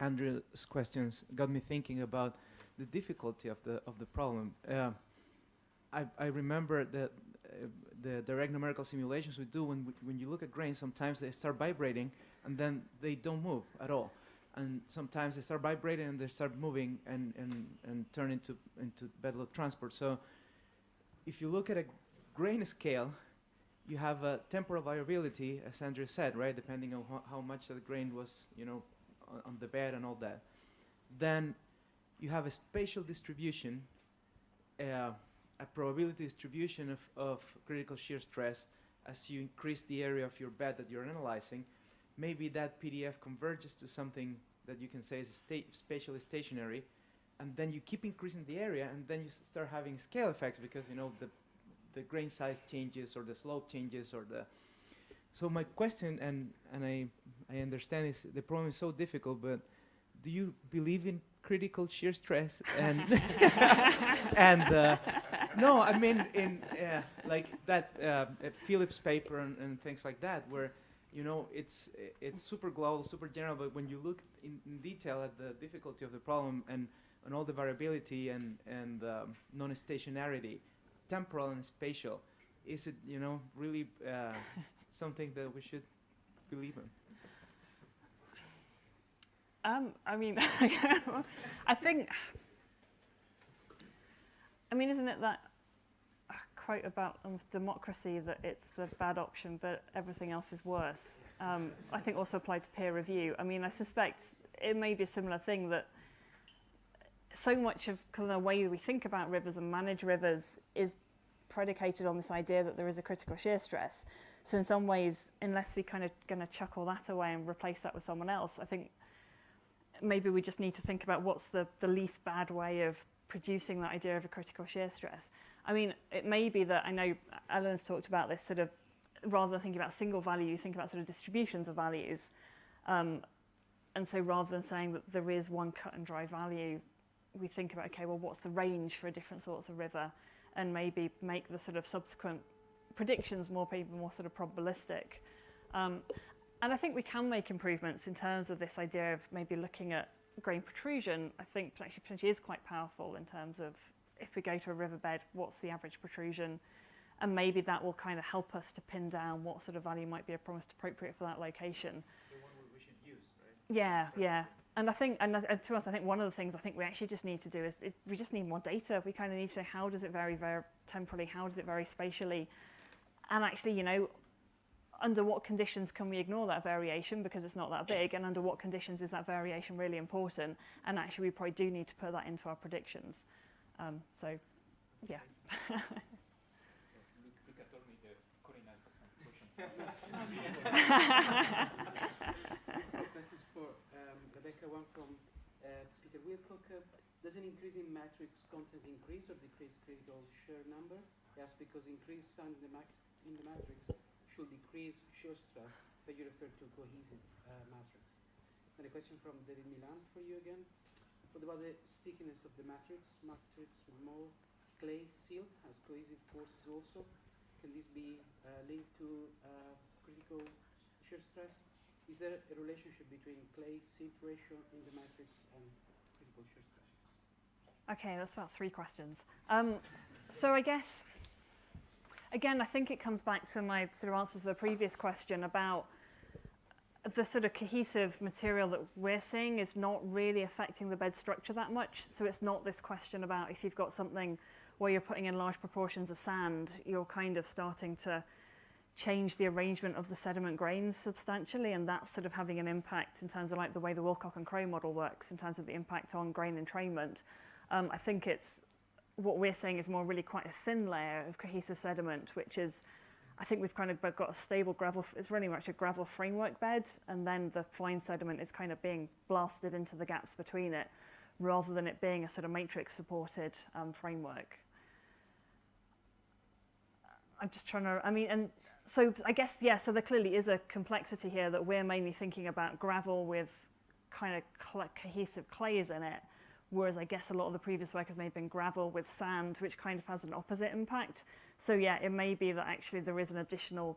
Speaker 15: Andrew's questions got me thinking about the difficulty of the problem. I remember that the direct numerical simulations we do when you look at grains, sometimes they start vibrating and then they don't move at all. And sometimes they start vibrating and they start moving and turn into bed load transport. So if you look at a grain scale, you have a temporal variability, as Andrew said, right? Depending on how much the grain was, on the bed and all that. Then you have a spatial distribution, a probability distribution of critical shear stress as you increase the area of your bed that you're analyzing. Maybe that PDF converges to something that you can say is spatially stationary, and then you keep increasing the area, and then you start having scale effects because the grain size changes or the slope changes or the. So my question, and I understand the problem is so difficult, but do you believe in critical shear stress and and no, I mean in like that Phillips paper and things like that, where it's super global, super general, but when you look in detail at the difficulty of the problem and all the variability and non-stationarity, temporal and spatial, is it really something that we should believe in?
Speaker 13: I mean, I think, isn't it that quote about almost democracy that it's the bad option, but everything else is worse? I think also applied to peer review. I mean, I suspect it may be a similar thing that so much of kind of the way we think about rivers and manage rivers is predicated on this idea that there is a critical shear stress. So in some ways, unless we kind of going to chuck all that away and replace that with someone else, I think maybe we just need to think about what's the least bad way of producing that idea of a critical shear stress. I mean, it may be that, I know Ellen's talked about this sort of, rather than thinking about single value, you think about sort of distributions of values. And so rather than saying that there is one cut and dry value, we think about, okay, well, what's the range for different sorts of river, and maybe make the sort of subsequent predictions more sort of probabilistic. And I think we can make improvements in terms of this idea of maybe looking at grain protrusion. I think potentially is quite powerful in terms of if we go to a riverbed, what's the average protrusion? And maybe that will kind of help us to pin down what sort of value might be most appropriate for that location.
Speaker 15: The one we should use, right?
Speaker 13: Yeah. And I think, and to us, I think one of the things I think we actually just need to do is we just need more data. We kind of need to say, how does it vary very temporally? How does it vary spatially? And actually, under what conditions can we ignore that variation because it's not that big, and under what conditions is that variation really important? And actually, we probably do need to put that into our predictions. So, yeah.
Speaker 1: This is for Rebecca, one from Peter Wilcock. Does an increase in matrix content increase or decrease critical shear number? Yes, because increased sound in the matrix should decrease shear stress, but you refer to cohesive matrix. And a question from David Milan for you again. What about the stickiness of the matrix? Matrix with more clay silt has cohesive forces also. Can this be linked to critical shear stress? Is there a relationship between clay silt ratio in the matrix and critical shear stress?
Speaker 13: Okay, that's about 3 questions. So I guess, again, I think it comes back to my sort of answer to the previous question about the sort of cohesive material that we're seeing is not really affecting the bed structure that much. So it's not this question about if you've got something where you're putting in large proportions of sand, you're kind of starting to change the arrangement of the sediment grains substantially, and that's sort of having an impact in terms of like the way the Wilcock and Crow model works in terms of the impact on grain entrainment. I think it's what we're saying is more really quite a thin layer of cohesive sediment, which is, I think we've kind of got a stable gravel, it's really much a gravel framework bed, and then the fine sediment is kind of being blasted into the gaps between it, rather than it being a sort of matrix supported framework. I'm just trying to, and so I guess, yeah, so there clearly is a complexity here that we're mainly thinking about gravel with kind of cohesive clays in it, whereas I guess a lot of the previous work has maybe been gravel with sand, which kind of has an opposite impact. So yeah, it may be that actually there is an additional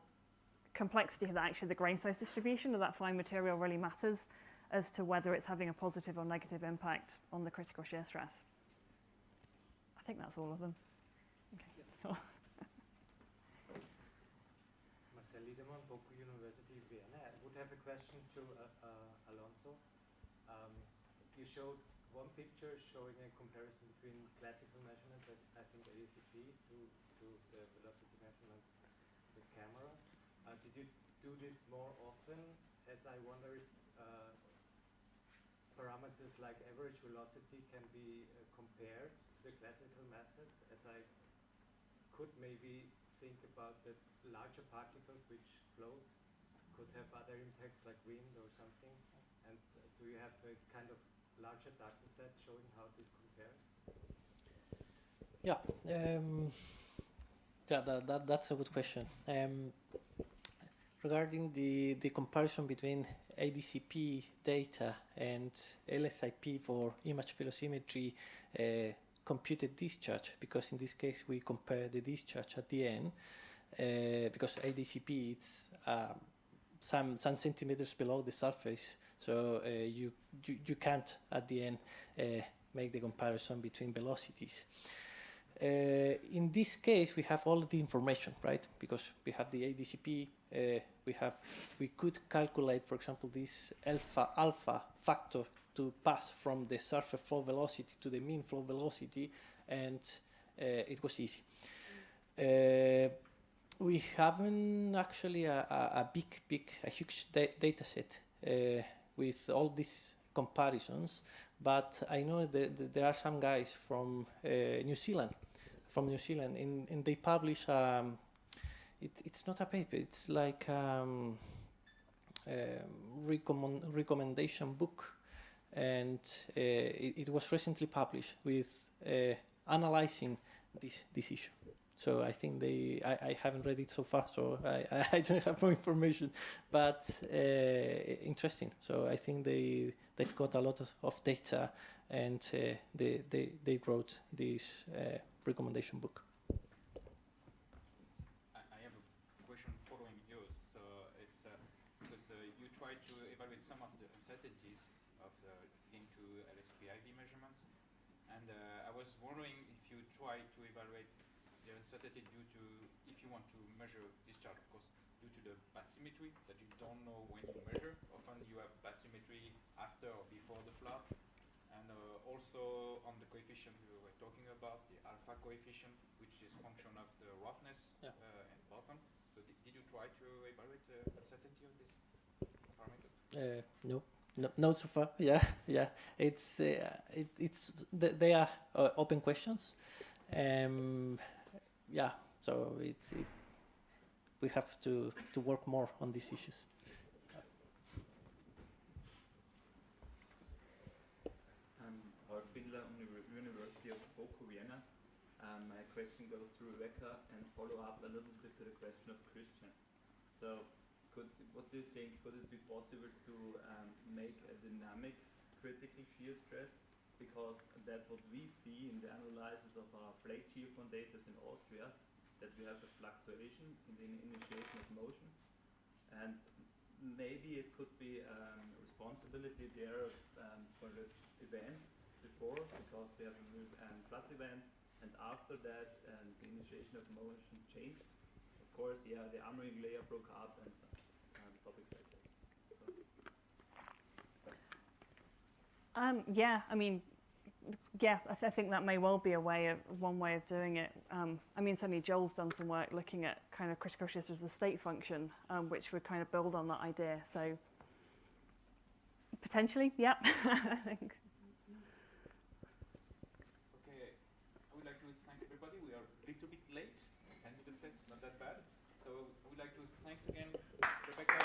Speaker 13: complexity that actually the grain size distribution of that fine material really matters. as to whether it's having a positive or negative impact on the critical shear stress. I think that's all of them. Okay. Cool.
Speaker 16: Marcel Liedermann, Boku University, Vienna. I would have a question to Alonso. You showed one picture showing a comparison between classical measurements, I think ADCP, to the velocity measurements with camera. Did you do this more often? As I wonder if parameters like average velocity can be compared to the classical methods, as I could maybe think about the larger particles which float could have other impacts like wind or something. And do you have a kind of larger data set showing how this compares?
Speaker 4: That's a good question. Regarding the comparison between ADCP data and LSIP for image velocimetry computed discharge, because in this case we compare the discharge at the end, because ADCP it's some centimeters below the surface, so you can't at the end make the comparison between velocities. In this case, we have all the information, right? Because we have the ADCP, we could calculate, for example, this alpha factor to pass from the surface flow velocity to the mean flow velocity, and it was easy. We haven't actually a huge data set with all these comparisons, but I know that there are some guys from New Zealand, and they publish. It's not a paper. It's like recommendation book, and it was recently published with analyzing this issue. So I think I haven't read it so far, so I don't have more information, but interesting. So I think they've got a lot of data, and they wrote this recommendation book.
Speaker 12: I have a question following yours. So it's because you try to evaluate some of the uncertainties of into LSPIV measurements, and I was wondering if you try to evaluate the uncertainty due to, if you want to measure discharge, of course, due to the bathymetry that you don't know when you measure. Often you have bathymetry after or before the flap, and also on the coefficient we were talking about, the alpha coefficient, which is function of the roughness and bottom. So did you try to evaluate the uncertainty of this parameters?
Speaker 4: No. No, so far. Yeah. It's they are open questions. So we have to work more on these issues.
Speaker 17: Paul Spindler, University of Boku, Vienna. My question goes to Rebecca and follow up a little bit to the question of Christian. So, what do you think? Could it be possible to make a dynamic critical shear stress? Because that what we see in the analysis of our plate shear fundators in Austria, that we have a fluctuation in the initiation of motion, and maybe it could be responsibility there for the events before, because we have a flat event, and after that the initiation of motion changed. Of course, the armoring layer broke up and topics like that.
Speaker 13: I think that may well be one way of doing it. Certainly Joel's done some work looking at kind of critical shear as a state function, which would kind of build on that idea. So potentially, yeah. I think.
Speaker 12: Okay, I would like to thank everybody. We are a little bit late, 10 minutes late, it's not that bad. So I would like to thanks again, Rebecca.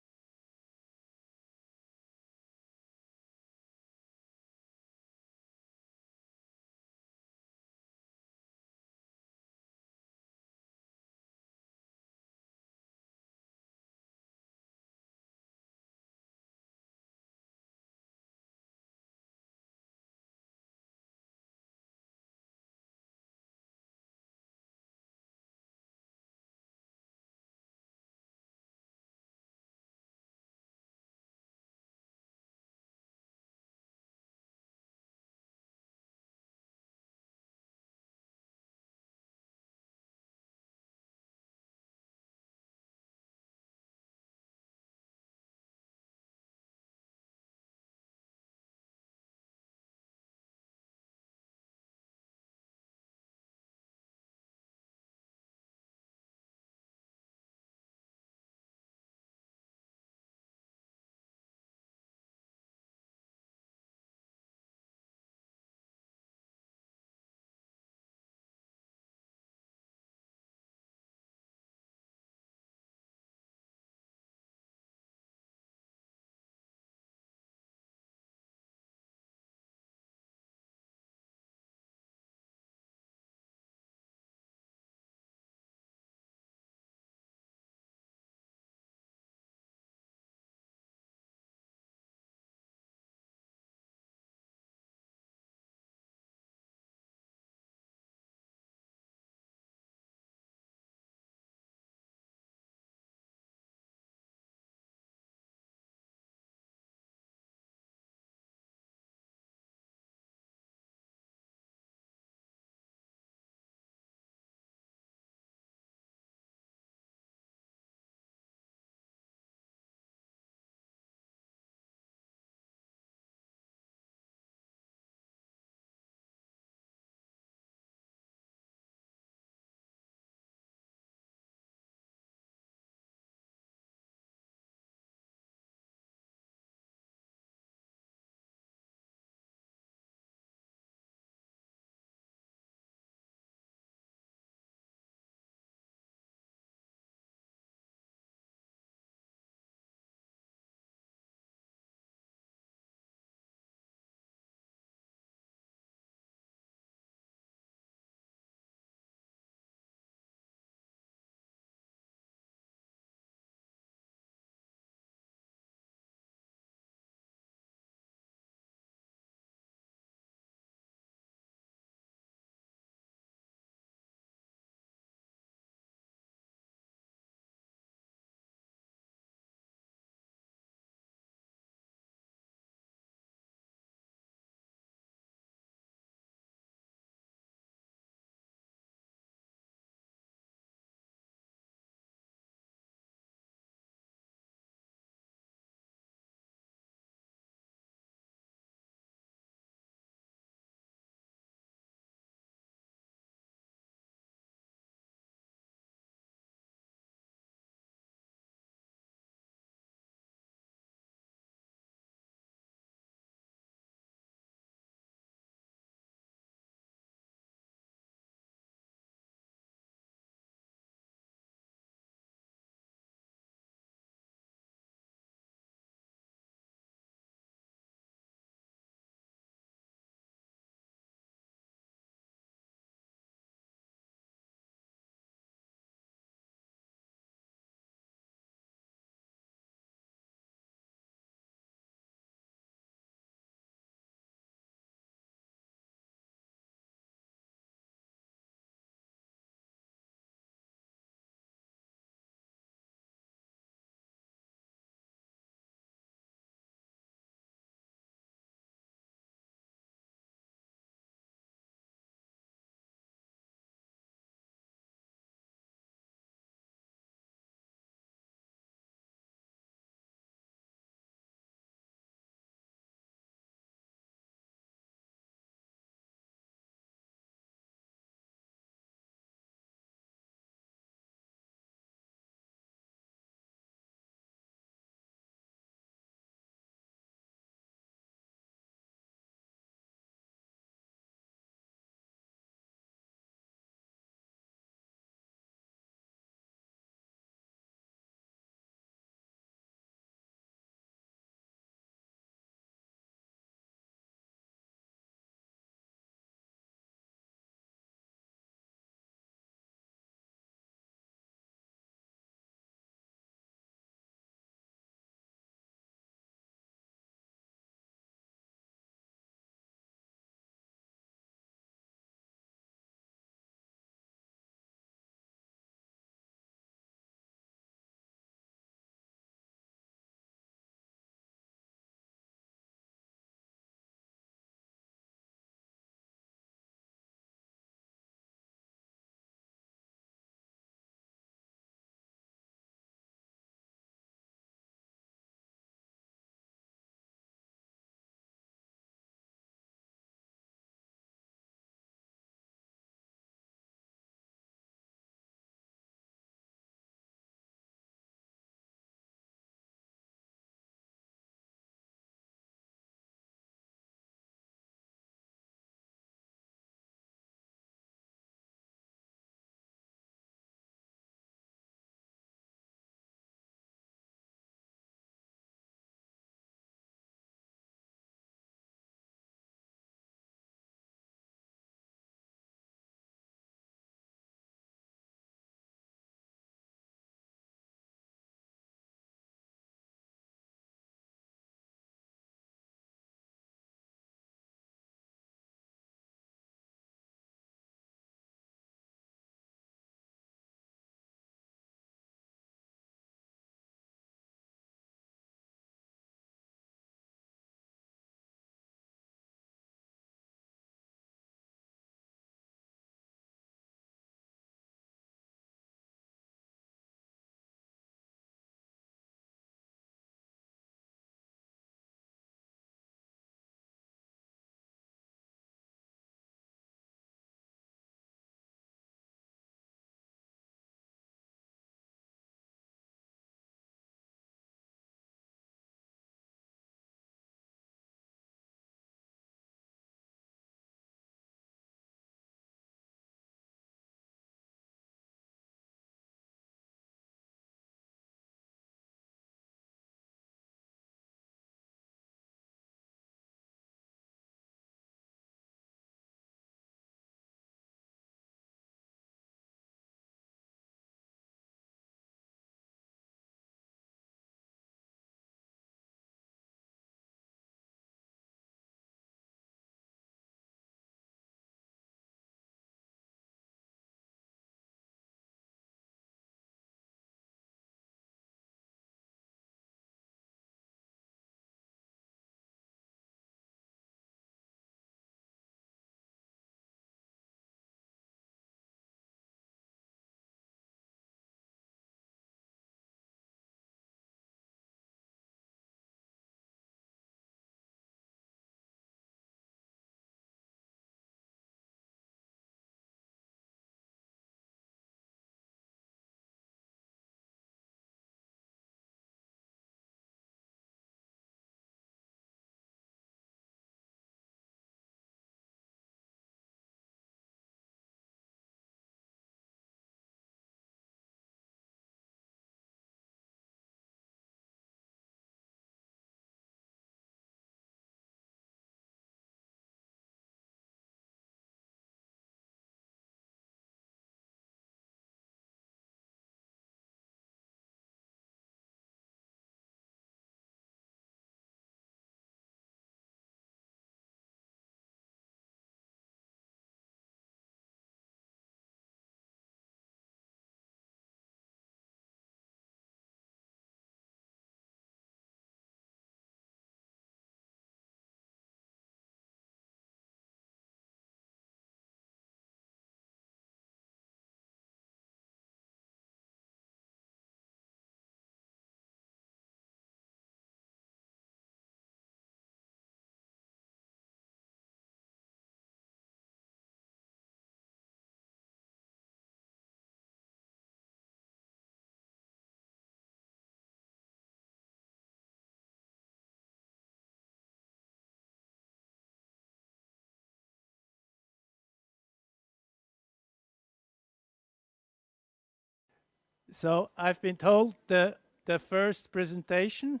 Speaker 18: So I've been told the first presentation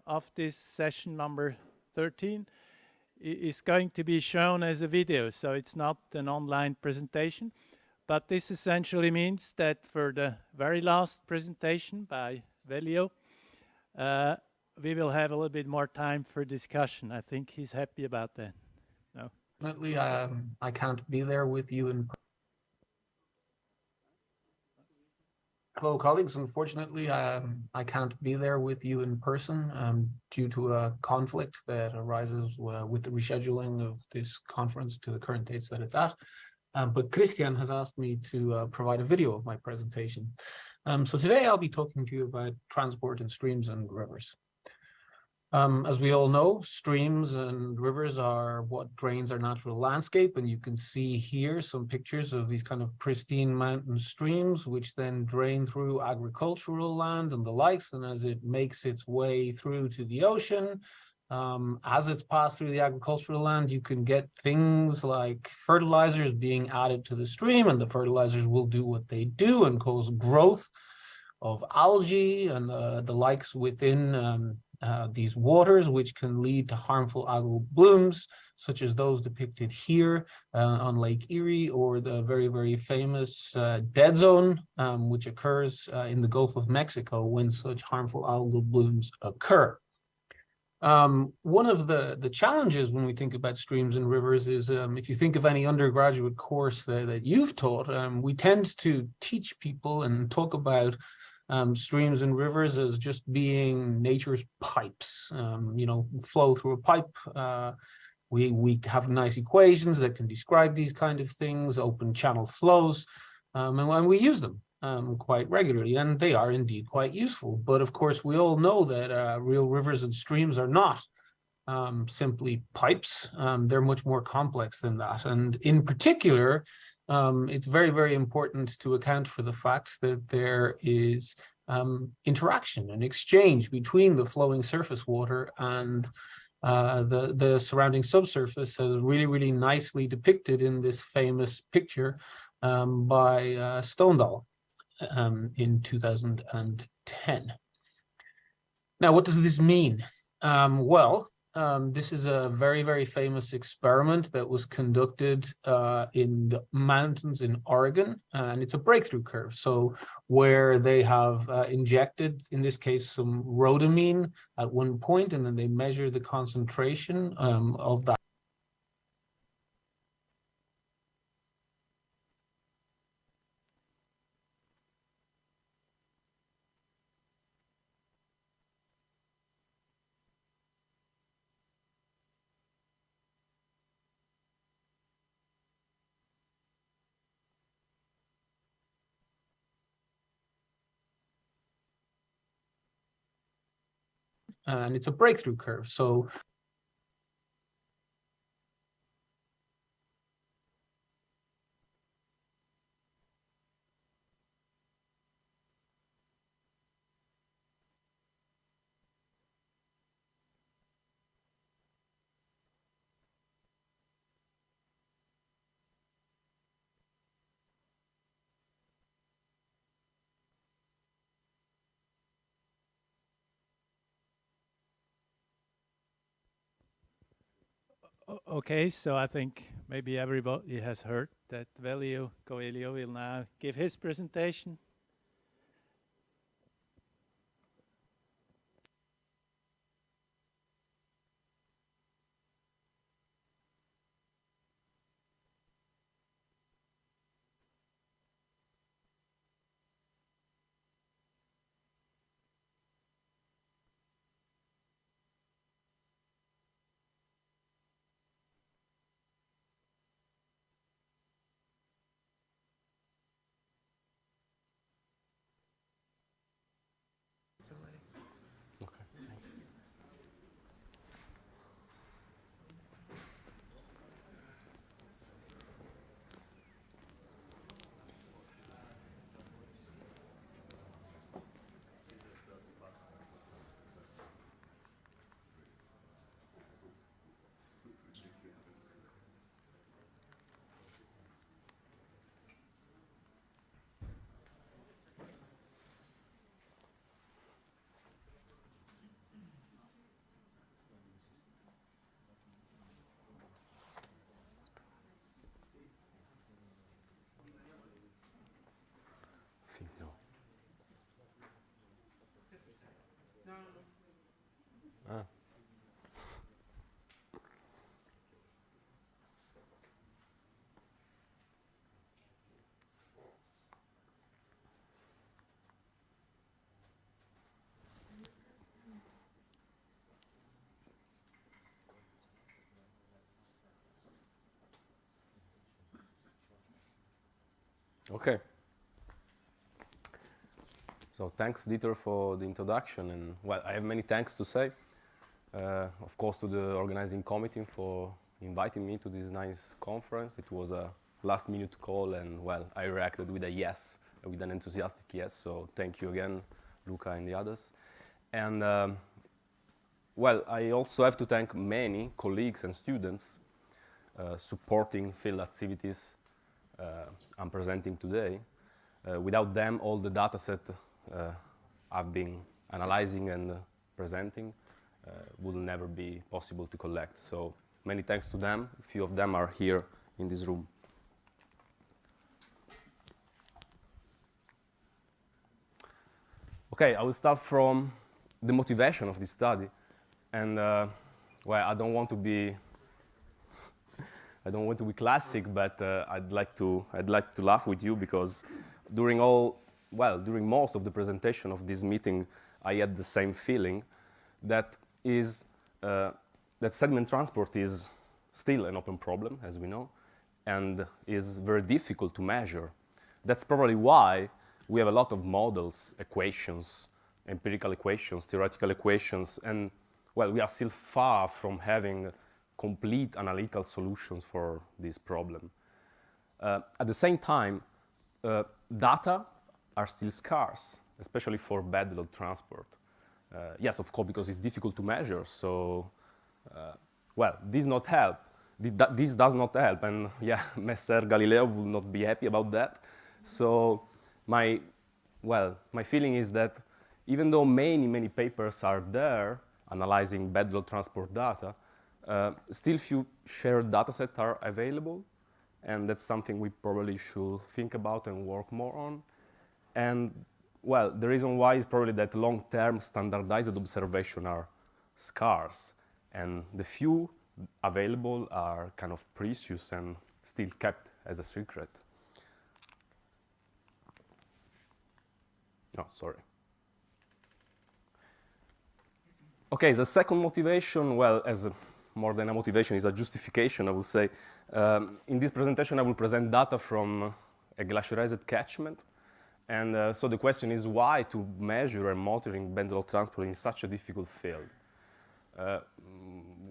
Speaker 18: of this session number 13 is going to be shown as a video, so it's not an online presentation. But this essentially means that for the very last presentation by Velio, we will have a little bit more time for discussion. I think he's happy about that. No?
Speaker 19: Unfortunately, I can't be there with you in. Hello, colleagues. Unfortunately, I can't be there with you in person due to a conflict that arises with the rescheduling of this conference to the current dates that it's at. But Christian has asked me to provide a video of my presentation. So today I'll be talking to you about transport in streams and rivers. As we all know, streams and rivers are what drains our natural landscape, and you can see here some pictures of these kind of pristine mountain streams, which then drain through agricultural land and the likes, and as it makes its way through to the ocean, as it's passed through the agricultural land, you can get things like fertilizers being added to the stream, and the fertilizers will do what they do and cause growth of algae and the likes within these waters, which can lead to harmful algal blooms, such as those depicted here on Lake Erie, or the very, very famous dead zone, which occurs in the Gulf of Mexico when such harmful algal blooms occur. One of the challenges when we think about streams and rivers is, if you think of any undergraduate course that you've taught, we tend to teach people and talk about streams and rivers as just being nature's pipes, you know, flow through a pipe. We have nice equations that can describe these kind of things, open channel flows, and we use them quite regularly, and they are indeed quite useful. But of course, we all know that real rivers and streams are not simply pipes. They're much more complex than that. And in particular, it's very, very important to account for the fact that there is interaction and exchange between the flowing surface water and the surrounding subsurface, as really, really nicely depicted in this famous picture by Stonedal in 2010. Now, what does this mean? This is a very, very famous experiment that was conducted in the mountains in Oregon, and it's a breakthrough curve. So where they have injected, in this case, some rhodamine at one point, and then they measure the concentration of that. And it's a breakthrough curve. So okay, so I think maybe everybody has heard that Velio Coelho will now give his presentation.
Speaker 20: Ah. Okay. So thanks, Dieter, for the introduction. And well, I have many thanks to say. Of course, to the organizing committee for inviting me to this nice conference. It was a last-minute call, and well, I reacted with a yes, with an enthusiastic yes. So thank you again, Luca and the others. And well, I also have to thank many colleagues and students supporting field activities I'm presenting today. Without them, all the data set I've been analyzing and presenting would never be possible to collect. So many thanks to them. A few of them are here in this room. Okay, I will start from the motivation of this study. And well, I don't want to be classic, but I'd like to laugh with you, because during most of the presentation of this meeting, I had the same feeling that segment transport is still an open problem, as we know, and is very difficult to measure. That's probably why we have a lot of models, equations, empirical equations, theoretical equations, and well, we are still far from having complete analytical solutions for this problem. At the same time, data are still scarce, especially for bed load transport. Yes, of course, because it's difficult to measure. So, well, this not help. This does not help, and yeah, Messer Galileo will not be happy about that. So, my feeling is that even though many papers are there analyzing bed load transport data, still few shared data sets are available, and that's something we probably should think about and work more on. And well, the reason why is probably that long-term standardized observations are scarce, and the few available are kind of precious and still kept as a secret. Oh, sorry. Okay, the second motivation, well, more than a motivation, is a justification, I will say. In this presentation, I will present data from a glaciarized catchment. And so the question is why to measure and monitoring bed load transport in such a difficult field?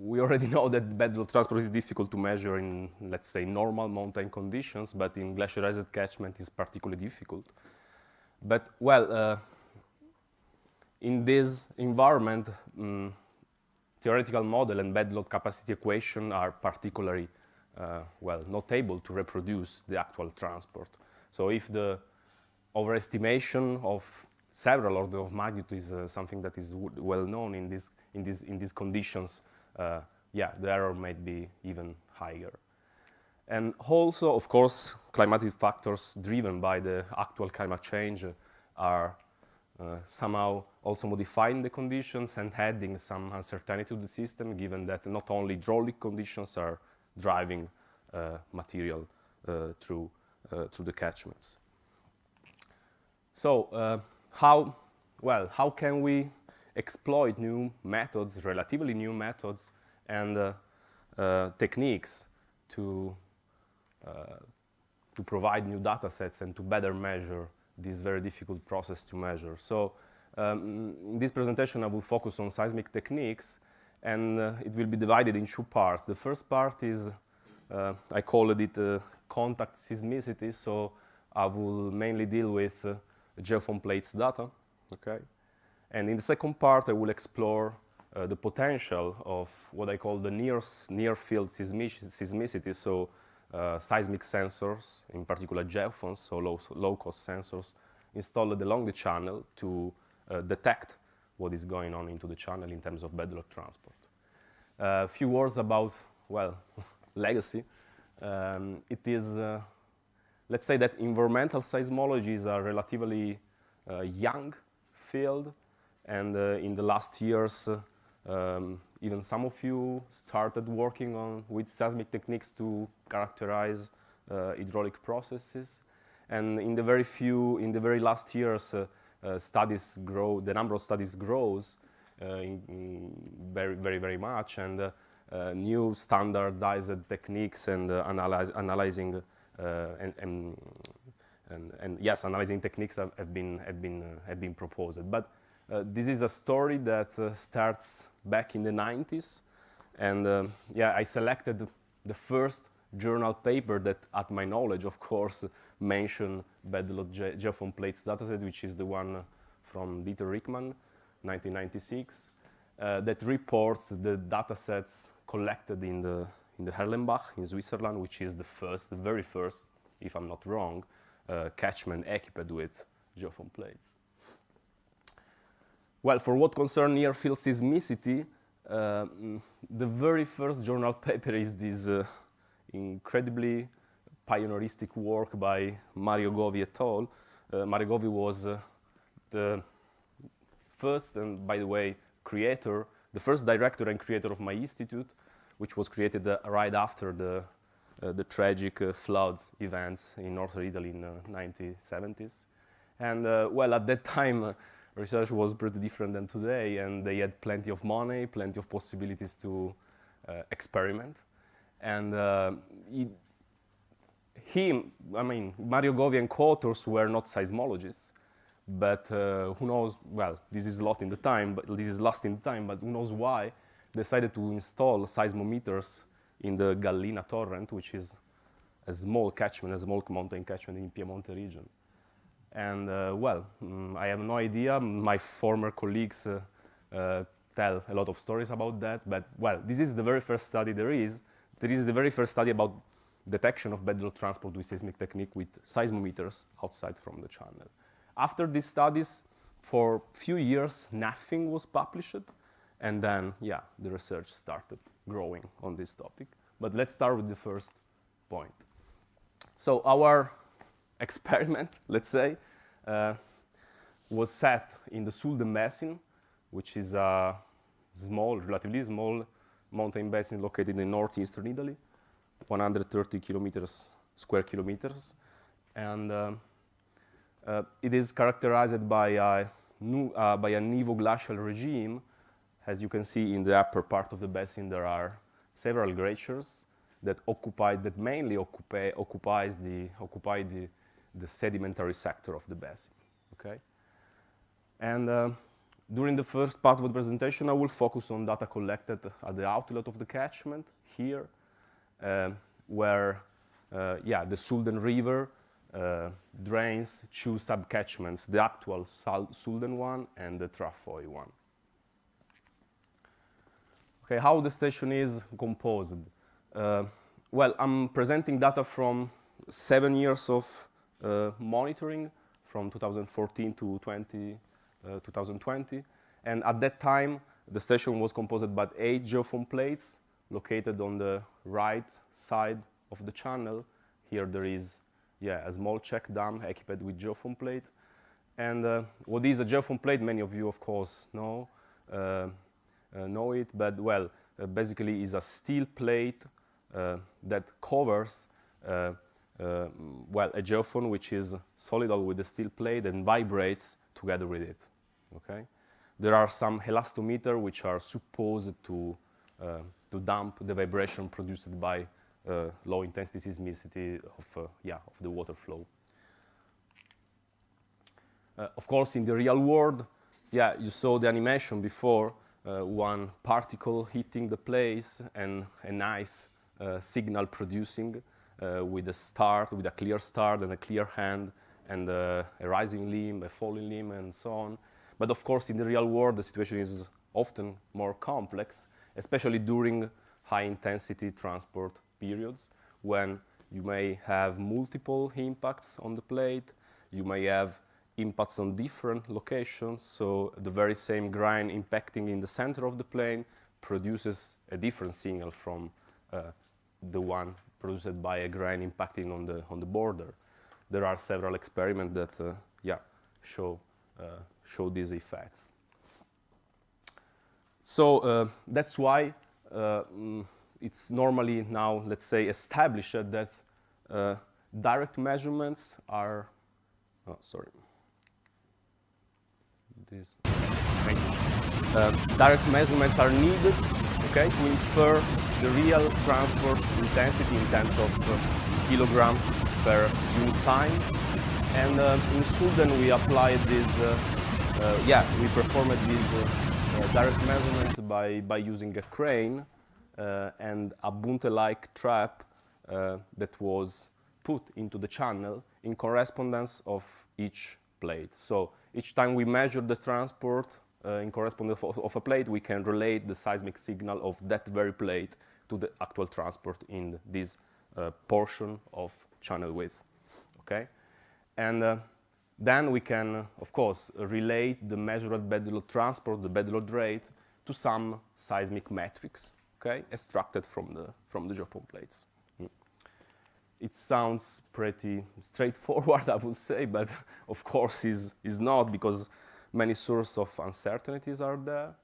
Speaker 20: We already know that bed load transport is difficult to measure in, let's say, normal mountain conditions, but in glaciarized catchment is particularly difficult. But, well, in this environment, theoretical model and bed load capacity equation are particularly, not able to reproduce the actual transport. So if the overestimation of several orders of magnitude is something that is well known in these conditions, yeah, the error might be even higher. And also, of course, climatic factors driven by the actual climate change are somehow also modifying the conditions and adding some uncertainty to the system, given that not only hydraulic conditions are driving material through the catchments. So how can we exploit new methods, relatively new methods, and techniques to provide new data sets and to better measure this very difficult process to measure? So in this presentation, I will focus on seismic techniques, and it will be divided in two parts. The first part is, I called it contact seismicity, so I will mainly deal with geophone plates data, okay? And in the second part, I will explore the potential of what I call the near field seismicity, so seismic sensors, in particular geophones, so low-cost sensors, installed along the channel to detect what is going on into the channel in terms of bed load transport. A few words about, well, legacy. It is, let's say that environmental seismology is a relatively young field, and in the last years, Even some of you started working with seismic techniques to characterize hydraulic processes. And in the very last years, studies grow. The number of studies grows very much, and new standardized techniques and analyzing analyzing techniques have been proposed. But this is a story that starts back in the 90s, and I selected the first journal paper that, at my knowledge, of course, mentioned bedlock geophone plates dataset, which is the one from Dieter Rickmann, 1996, that reports the datasets collected in the Erlenbach in Switzerland, which is the very first, if I'm not wrong, catchment equipped with geophone plates. Well, for what concerns near-field seismicity, the very first journal paper is this incredibly pioneeristic work by Mario Govi et al. Mario Govi was the first, and by the way, the first director and creator of my institute, which was created right after the tragic floods events in northern Italy in the 1970s. And well, at that time, research was pretty different than today, and they had plenty of money, plenty of possibilities to experiment. And Mario Govi and co-authors were not seismologists, but who knows, well, this is lost in time, but who knows why, decided to install seismometers in the Gallina torrent, which is a small mountain catchment in Piemonte region. And I have no idea. My former colleagues tell a lot of stories about that, but well, this is the very first study there is. There is the very first study about detection of bedrock transport with seismic technique with seismometers outside from the channel. After these studies, for a few years, nothing was published, and then, the research started growing on this topic. But let's start with the first point. So our experiment, let's say, was set in the Sulden Basin, which is a relatively small mountain basin located in northeastern Italy, 130 square kilometers, and it is characterized by a nivoglacial regime. As you can see in the upper part of the basin, there are several glaciers that mainly occupy the sedimentary sector of the basin. Okay, and during the first part of the presentation, I will focus on data collected at the outlet of the catchment here, where the Sulden River drains two subcatchments, the actual Sulden one and the Trafoi one. Okay, how the station is composed? Well, I'm presenting data from 7 years of monitoring, from 2014 to 2020. And at that time, the station was composed by 8 geophone plates located on the right side of the channel. Here there is a small check dam equipped with geophone plate. And what is a geophone plate? Many of you, of course, know it, but well, basically is a steel plate that covers a geophone which is solidal with the steel plate and vibrates together with it. Okay, there are some elastometers which are supposed to damp the vibration produced by low intensity seismicity of the water flow. Of course, in the real world, you saw the animation before, one particle hitting the place and a nice signal producing with a clear start and a clear hand and a rising limb, a falling limb, and so on. But of course, in the real world, the situation is often more complex, especially during high-intensity transport periods, when you may have multiple impacts on the plate, you may have impacts on different locations, so the very same grain impacting in the center of the plane produces a different signal from the one produced by a grain impacting on the border. There are several experiments that show these effects. So that's why it's normally now, let's say, established that direct measurements are, direct measurements are needed, okay, to infer the real transport intensity in terms of kilograms per unit time. And in Sweden we applied this, we performed these direct measurements by using a crane and a bunte-like trap that was put into the channel in correspondence of each plate. So each time we measure the transport in correspondence of a plate, we can relate the seismic signal of that very plate to the actual transport in this portion of channel width. Okay, and then we can, of course, relate the measured bedload transport, the bedload rate, to some seismic metrics, okay, extracted from the Japon plates. It sounds pretty straightforward, I would say, but of course is not, because many sources of uncertainties are there.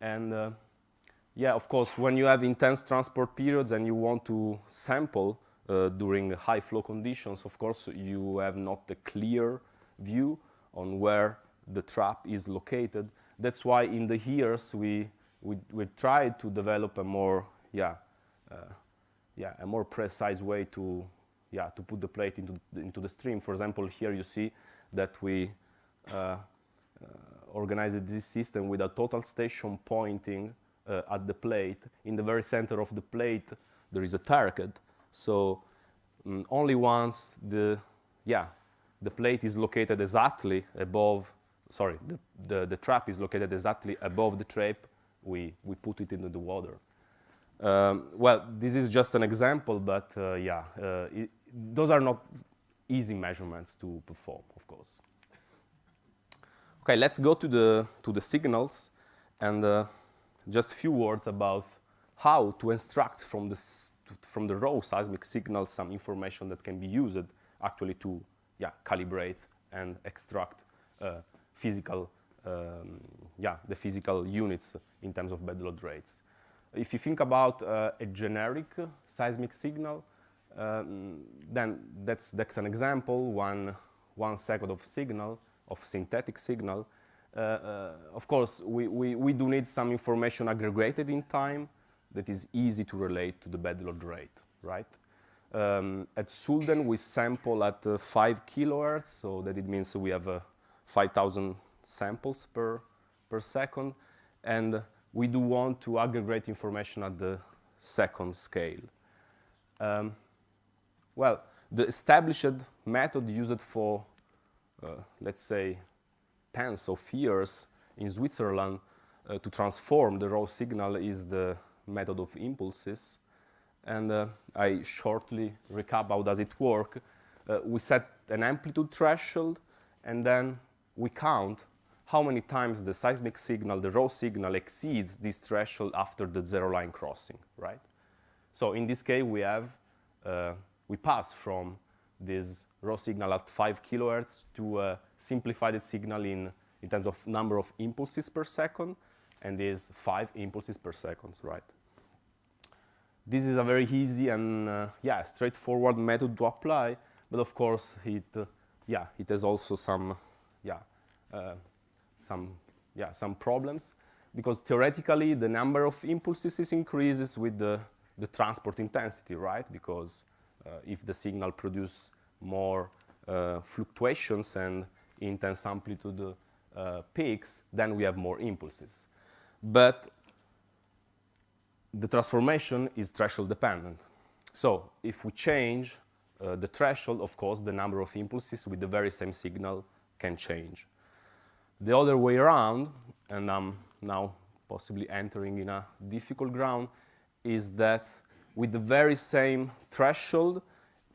Speaker 20: And yeah, of course, when you have intense transport periods and you want to sample during high flow conditions, of course, you have not a clear view on where the trap is located. That's why in the years we tried to develop a more a more precise way to put the plate into the stream. For example, here you see that we organized this system with a total station pointing at the plate. In the very center of the plate there is a target. So only once the plate is located exactly above, the trap is located exactly above the trap, we put it into the water. Well, this is just an example, but those are not easy measurements to perform, of course. Okay, let's go to the signals, and just a few words about how to extract from the raw seismic signals some information that can be used actually to calibrate and extract the physical units in terms of bedload rates. If you think about a generic seismic signal, then that's an example, 1 second of signal, of synthetic signal. Of course, we do need some information aggregated in time that is easy to relate to the bedload rate, right? At Sulden, we sample at 5 kilohertz, so that it means we have 5,000 samples per second, and we do want to aggregate information at the second scale. Well, the established method used for, let's say, tens of years in Switzerland to transform the raw signal is the method of impulses. And I shortly recap how does it work. We set an amplitude threshold, and then we count how many times the seismic signal, the raw signal, exceeds this threshold after the zero line crossing, right? So in this case, we pass from this raw signal at 5 kilohertz to a simplified signal in terms of number of impulses per second, and is 5 impulses per second, right? This is a very easy and straightforward method to apply, but of course it has also some problems, because theoretically the number of impulses increases with the transport intensity, right? Because if the signal produces more fluctuations and intense amplitude peaks, then we have more impulses. But the transformation is threshold dependent. So if we change the threshold, of course, the number of impulses with the very same signal can change. The other way around, and I'm now possibly entering in a difficult ground, is that with the very same threshold,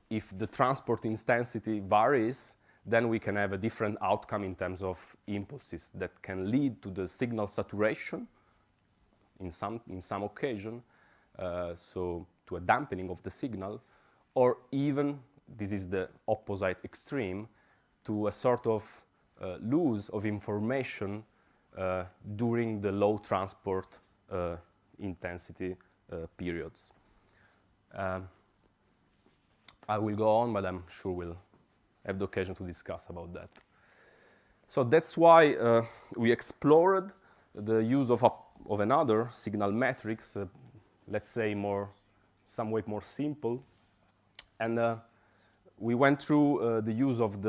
Speaker 20: if the transport intensity varies, then we can have a different outcome in terms of impulses that can lead to the signal saturation in some occasion, so to a dampening of the signal, or even, this is the opposite extreme, to a sort of loss of information during the low transport intensity periods. I will go on, but I'm sure we'll have the occasion to discuss about that. So that's why we explored the use of another signal matrix, let's say somewhat more simple. And we went through the use of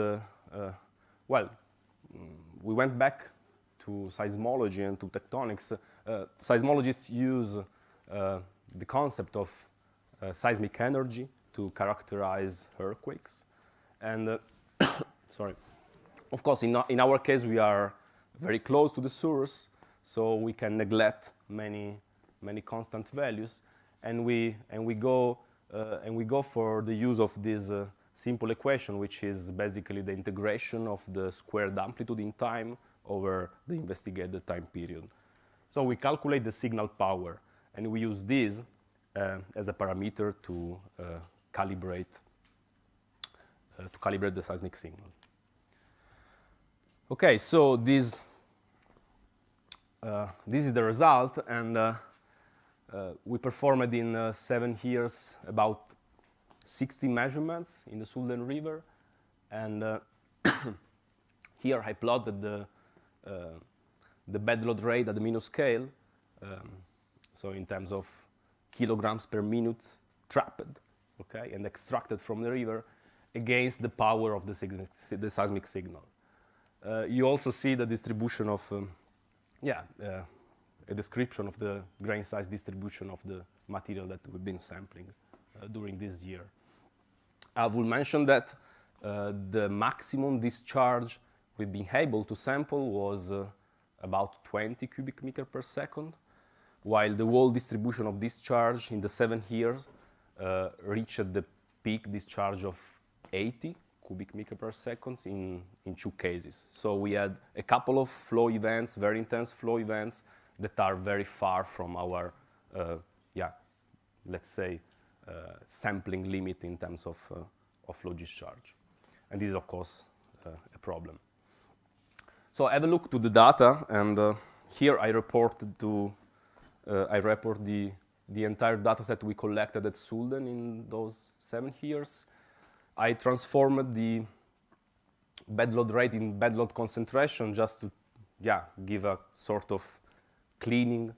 Speaker 20: we went back to seismology and to tectonics. Seismologists use the concept of seismic energy to characterize earthquakes. And sorry. Of course, in our case, we are very close to the source, so we can neglect many constant values, and we go for the use of this simple equation, which is basically the integration of the squared amplitude in time over the investigated time period. So we calculate the signal power, and we use this as a parameter to calibrate the seismic signal. Okay, so this is the result, and we performed in 7 years about 60 measurements in the Sulden River, and here I plotted the bed load rate at the minus scale, so in terms of kilograms per minute trapped, okay, and extracted from the river against the power of the seismic signal. You also see the distribution of, a description of the grain size distribution of the material that we've been sampling during this year. I will mention that the maximum discharge we've been able to sample was about 20 cubic meter per second, while the whole distribution of discharge in the 7 years reached the peak discharge of 80 cubic meter per second in 2 cases. So we had a couple of flow events, very intense flow events, that are very far from our, let's say, sampling limit in terms of flow discharge. And this is, of course, a problem. So have a look to the data, and here I report the entire data set we collected at Sulden in those 7 years. I transformed the bed load rate in bed load concentration just to give a sort of cleaning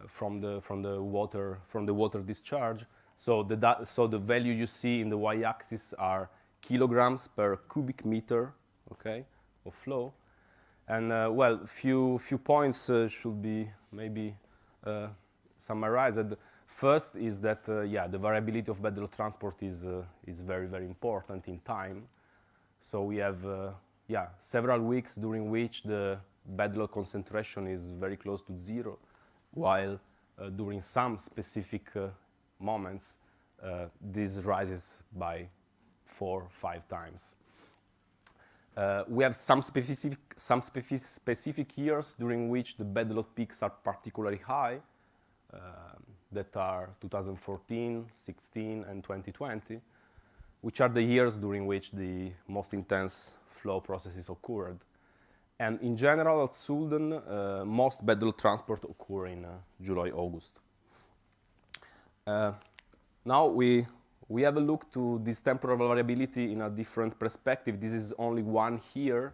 Speaker 20: from the water discharge. So the value you see in the y-axis are kilograms per cubic meter, okay, of flow. And few points should be maybe summarized. First is that the variability of bed load transport is very, very important in time. So we have several weeks during which the bed load concentration is very close to 0, while during some specific moments this rises by 4 or 5 times. We have some specific years during which the bed load peaks are particularly high, that are 2014, 16, and 2020, which are the years during which the most intense flow processes occurred. And in general, at Sulden, most bed load transport occur in July, August. Now we have a look to this temporal variability in a different perspective. This is only one here,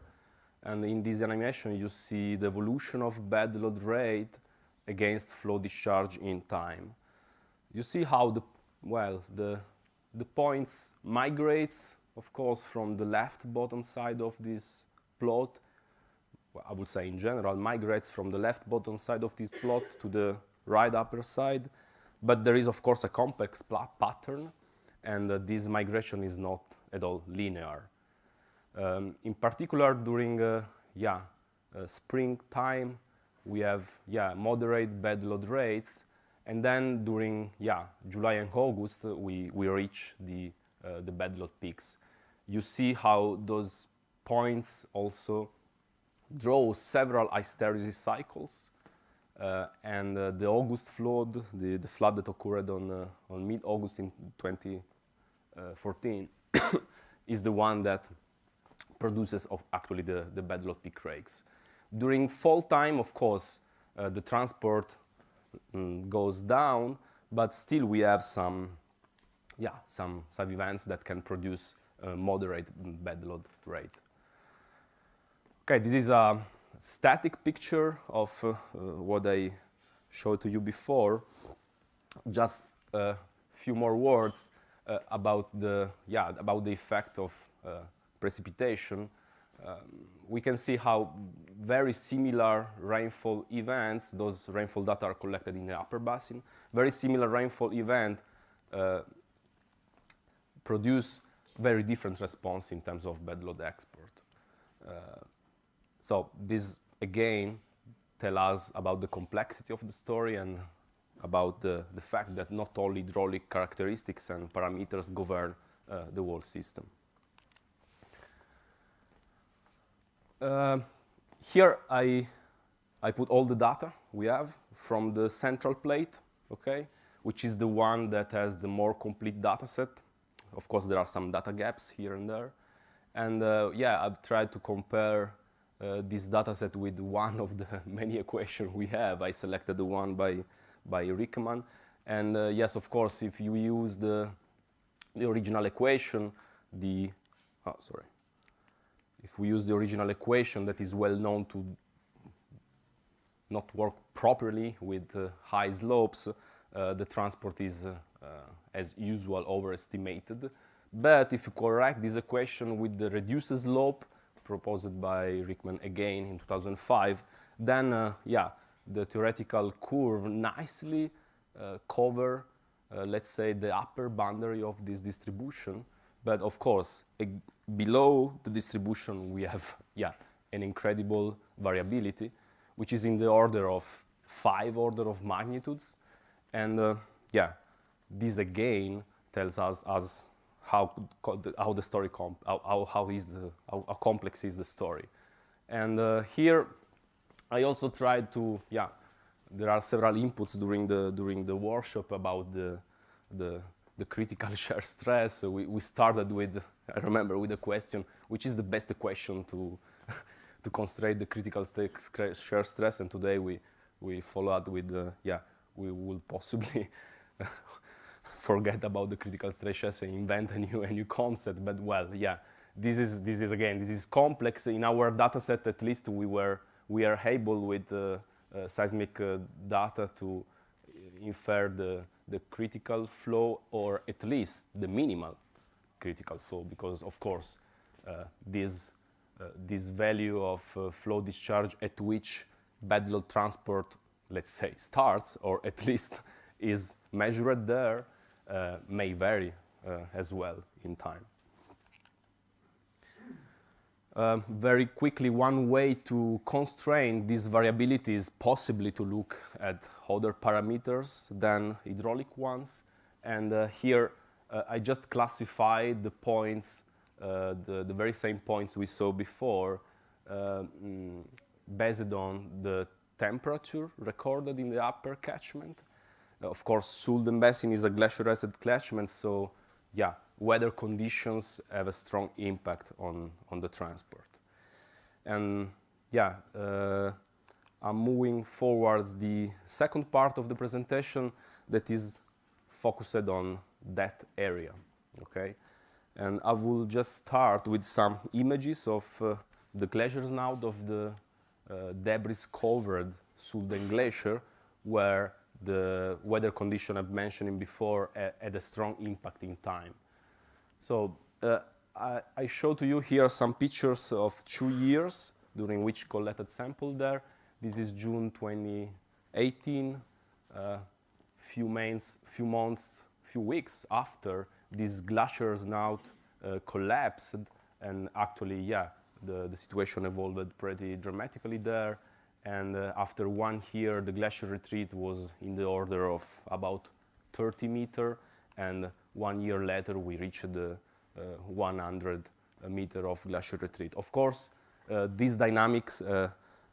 Speaker 20: and in this animation you see the evolution of bed load rate against flow discharge in time. You see how the points migrates, of course, from the left bottom side of this plot. Well, I would say in general, migrates from the left bottom side of this plot to the right upper side. But there is, of course, a complex pattern, and this migration is not at all linear. In particular, during springtime, we have moderate bed load rates, and then during July and August we reach the bed load peaks. You see how those points also draw several hysteresis cycles, and the August flood, the flood that occurred on mid-August in 2014, is the one that produces actually the bed load peak rates. During fall time, of course, the transport goes down, but still we have some events that can produce a moderate bed load rate. Okay, this is a static picture of what I showed to you before. Just a few more words about the effect of precipitation. We can see how very similar rainfall events, those rainfall data are collected in the upper basin, very similar rainfall event produce very different response in terms of bed load export. So this again tell us about the complexity of the story and about the fact that not only hydraulic characteristics and parameters govern the whole system. Here I put all the data we have from the central plate, okay, which is the one that has the more complete data set. Of course, there are some data gaps here and there. And I've tried to compare this data set with one of the many equations we have. I selected the one by Rickman. And yes, of course, if you use the original equation, if we use the original equation that is well known to not work properly with high slopes, the transport is, as usual, overestimated. But if you correct this equation with the reduced slope proposed by Rickman again in 2005, then the theoretical curve nicely cover, let's say, the upper boundary of this distribution. But of course, below the distribution, we have an incredible variability, which is in the order of 5 orders of magnitudes. And this again tells us how the story how complex is the story. And here I also tried to there are several inputs during the workshop about the critical shear stress. We started with, I remember, with a question, which is the best equation to to constrain the critical shear stress, and today we follow up with we will possibly forget about the critical stress and invent a new concept. But well, this is complex. In our data set, at least we are able with seismic data to infer the critical flow, or at least the minimal critical flow, because of course this value of flow discharge at which bed load transport, let's say, starts, or at least is measured there, may vary as well in time. Very quickly, one way to constrain this variability is possibly to look at other parameters than hydraulic ones. And here I just classified the points, the very same points we saw before, based on the temperature recorded in the upper catchment. Of course, Sulden Basin is a glacier-acid catchment, so weather conditions have a strong impact on the transport. And I'm moving forwards the second part of the presentation that is focused on that area, okay? And I will just start with some images of the glacier snout of the debris-covered Sulden Glacier, where the weather condition I've mentioned before had a strong impact in time. So I show to you here some pictures of 2 years during which collected sample there. This is June 2018, few weeks after this glacier snout collapsed, and actually, the situation evolved pretty dramatically there. And after 1 year, the glacier retreat was in the order of about 30 meters, and 1 year later, we reached the 100 meter of glacier retreat. Of course, these dynamics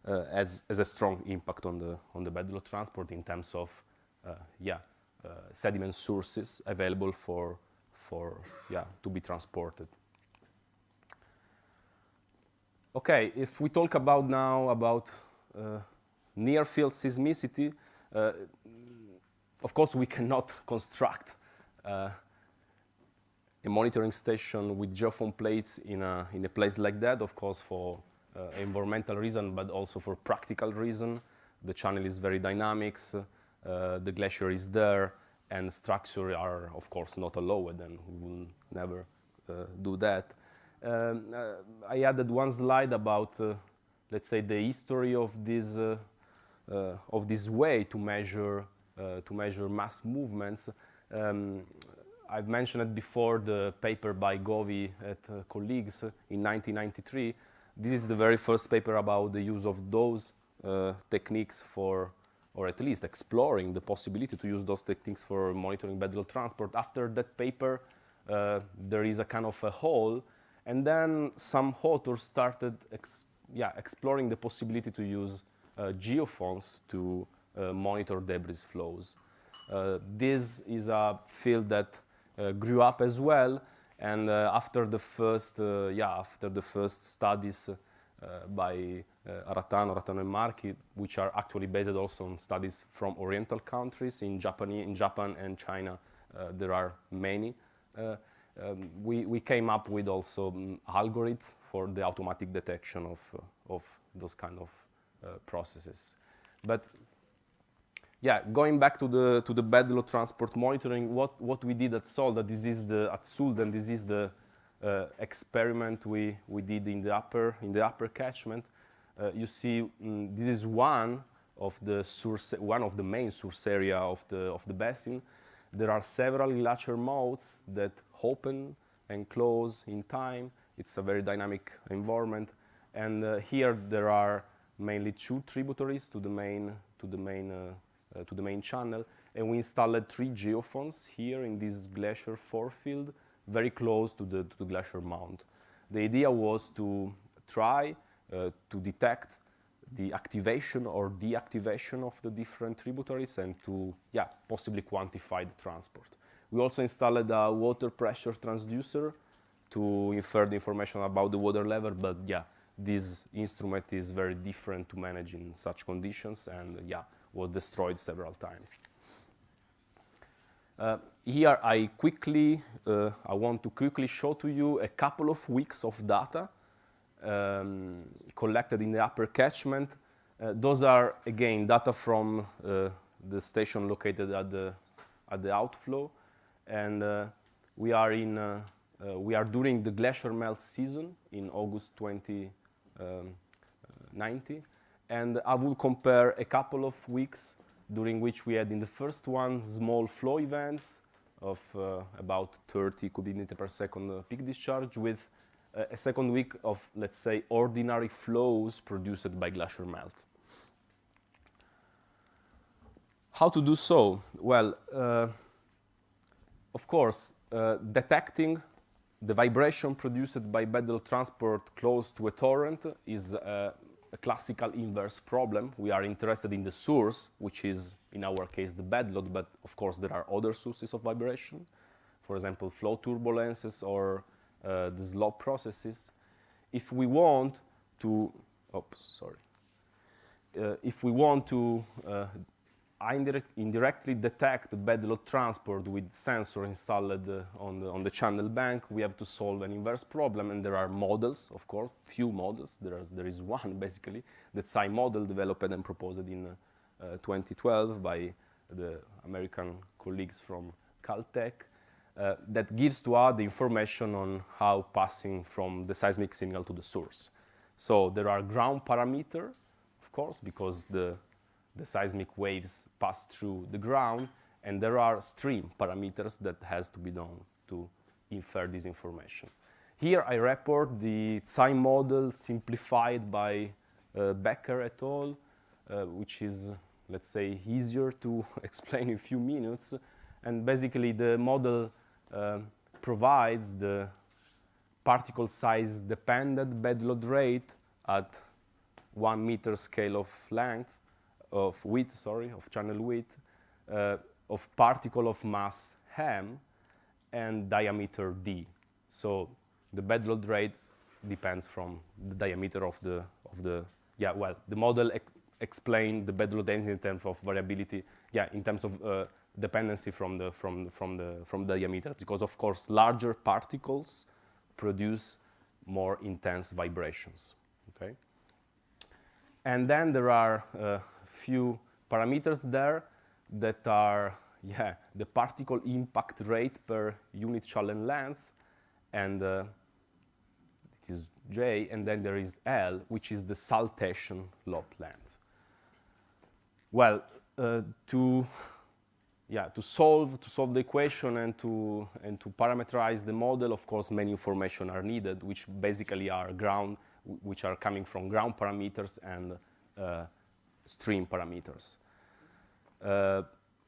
Speaker 20: has a strong impact on the bed load transport in terms of sediment sources available to be transported. Okay, if we talk about near field seismicity, of course, we cannot construct a monitoring station with geophone plates in a place like that, of course, for environmental reason, but also for practical reason. The channel is very dynamic, the glacier is there, and structure are, of course, not allowed, and we will never do that. I added one slide about, let's say, the history of this way to measure mass movements. I've mentioned it before, the paper by Govi et colleagues in 1993. This is the very first paper about the use of those techniques for, or at least exploring the possibility to use those techniques for monitoring bedrock transport. After that paper, there is a kind of a hole, and then some authors started exploring the possibility to use geophones to monitor debris flows. This is a field that grew up as well, and after the first studies by Aratano and Marchi, which are actually based also on studies from Oriental countries. In Japan and China, there are many. We came up with also algorithms for the automatic detection of those kind of processes. But yeah, going back to the bedload transport monitoring, what we did at Solda, this is at Sulden, this is the experiment we did in the upper catchment. You see, this is one of the main source area of the basin. There are several glacier mouths that open and close in time. It's a very dynamic environment, and here there are mainly two tributaries to the main channel, and we installed 3 geophones here in this glacier forefield, very close to the glacier mount. The idea was to try to detect the activation or deactivation of the different tributaries and to possibly quantify the transport. We also installed a water pressure transducer to infer the information about the water level, but this instrument is very different to manage in such conditions, and was destroyed several times. Here I want to quickly show to you a couple of weeks of data collected in the upper catchment. Those are, again, data from the station located at the outflow, and we are during the glacier melt season in August 2090, and I will compare a couple of weeks during which we had in the first one small flow events of about 30 cubic meter per second peak discharge with a second week of, let's say, ordinary flows produced by glacier melt. How to do so? Well, of course, detecting the vibration produced by bedrock transport close to a torrent is a classical inverse problem. We are interested in the source, which is, in our case, the bedload, but of course there are other sources of vibration. For example, flow turbulences or the slope processes. If we want to, indirectly detect the bedload transport with sensor installed on the channel bank, we have to solve an inverse problem, and there are models, of course, few models. There is one, basically, the Psi model developed and proposed in 2012 by the American colleagues from Caltech, that gives to us the information on how passing from the seismic signal to the source. So there are ground parameters, of course, because the seismic waves pass through the ground, and there are stream parameters that has to be done to infer this information. Here I report the Psi model simplified by Becker et al., which is, let's say, easier to explain in a few minutes. And basically the model provides the particle size dependent bedload rate at 1 meter scale of length, of channel width, of particle of mass m and diameter d. So the bedload rate depends from the diameter of the model explain the bedload density in terms of variability, in terms of dependency from the diameter, because of course larger particles produce more intense vibrations. Okay. And then there are a few parameters there that are the particle impact rate per unit channel length, and it is J, and then there is L, which is the saltation lobe length. Well, to solve the equation and to parameterize the model, of course, many information are needed, which basically are which are coming from ground parameters and stream parameters.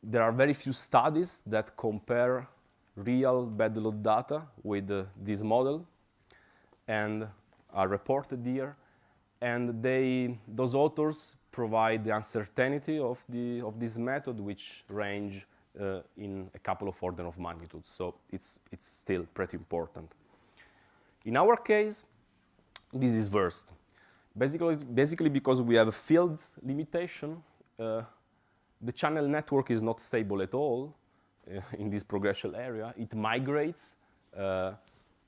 Speaker 20: There are very few studies that compare real bedload data with this model, and are reported here. And those authors provide the uncertainty of this method, which range in a couple of orders of magnitude. So it's still pretty important. In our case, this is worst. Basically because we have a field limitation, the channel network is not stable at all in this progression area. It migrates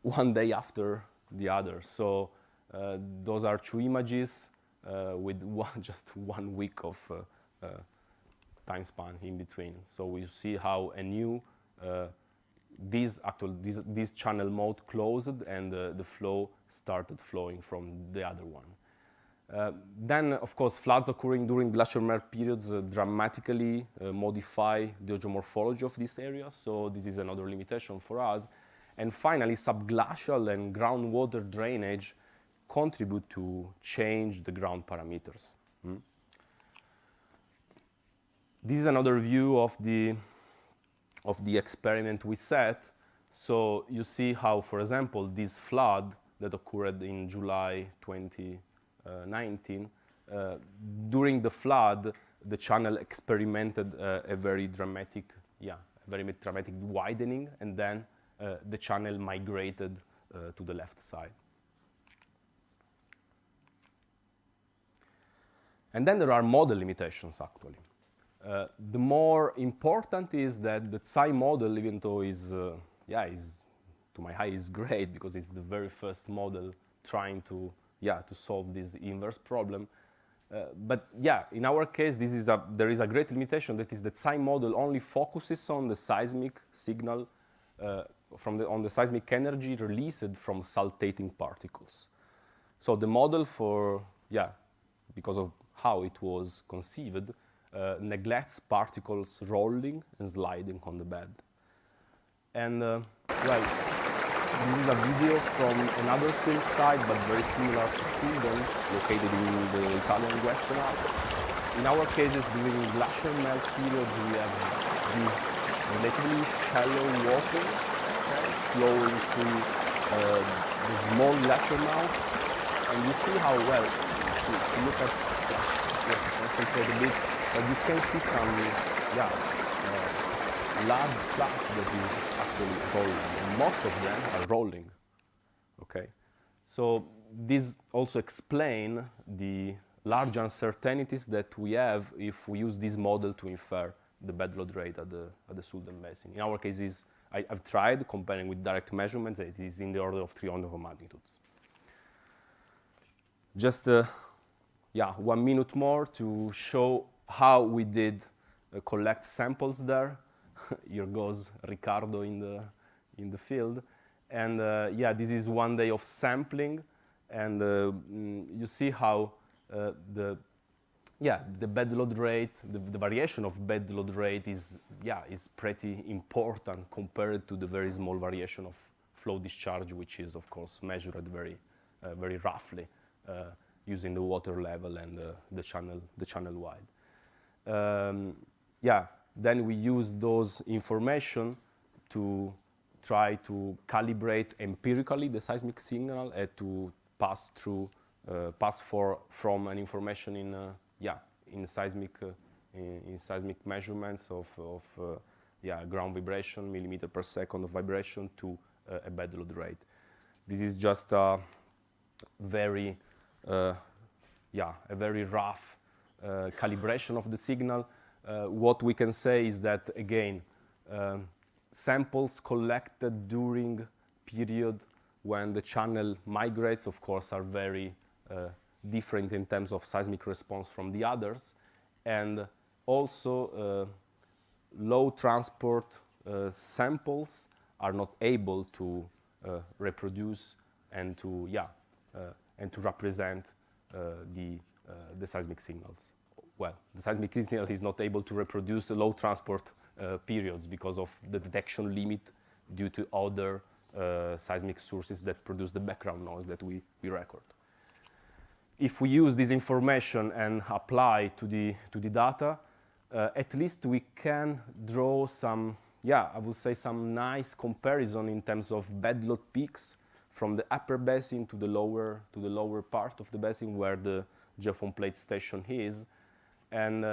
Speaker 20: one day after the other. So those are two images with just 1 week of time span in between. So we see how a new this channel mode closed, and the flow started flowing from the other one. Then, of course, floods occurring during glacial melt periods dramatically modify the geomorphology of this area, so this is another limitation for us. And finally, subglacial and groundwater drainage contribute to change the ground parameters. This is another view of the experiment we set. So you see how, for example, this flood that occurred in July 2019, during the flood, the channel experimented a very dramatic widening, and then the channel migrated to the left side. And then there are model limitations, actually. The more important is that the Tsai model, even though is to my eye is great because it's the very first model trying to solve this inverse problem. But in our case, there is a great limitation. That is, the Tsai model only focuses on the seismic signal on the seismic energy released from saltating particles. So the model because of how it was conceived, neglects particles rolling and sliding on the bed. And this is a video from another field site, but very similar to Sweden, located in the Italian Western Alps. In our cases, during glacial melt periods, we have these relatively shallow waters flowing through the small glacial mounts. And you see how well, if you look at, concentrate a bit, but you can see some large flats that is actually rolling. And most of them are rolling. Okay, so this also explains the large uncertainties that we have if we use this model to infer the bedload rate at the Sultan Basin. In our case, I've tried comparing with direct measurements. It is in the order of 300 magnitudes. Just 1 minute more to show how we did collect samples there. Here goes Ricardo in the field, and this is 1 day of sampling, and you see how the bedload rate, the variation of bedload rate is pretty important compared to the very small variation of flow discharge, which is of course measured very roughly using the water level and the channel wide. Then we use those information to try to calibrate empirically the seismic signal and to pass from an information in seismic measurements of ground vibration, millimeter per second of vibration, to a bedload rate. This is just a very rough calibration of the signal. What we can say is that, again, samples collected during period when the channel migrates, of course, are very different in terms of seismic response from the others. And also, low transport samples are not able to reproduce and to represent the seismic signals. Well, the seismic signal is not able to reproduce the low transport periods because of the detection limit due to other seismic sources that produce the background noise that we record. If we use this information and apply to the data, at least we can draw some, I would say some nice comparison in terms of bedload peaks from the upper basin to the lower part of the basin where the geophone plate station is. And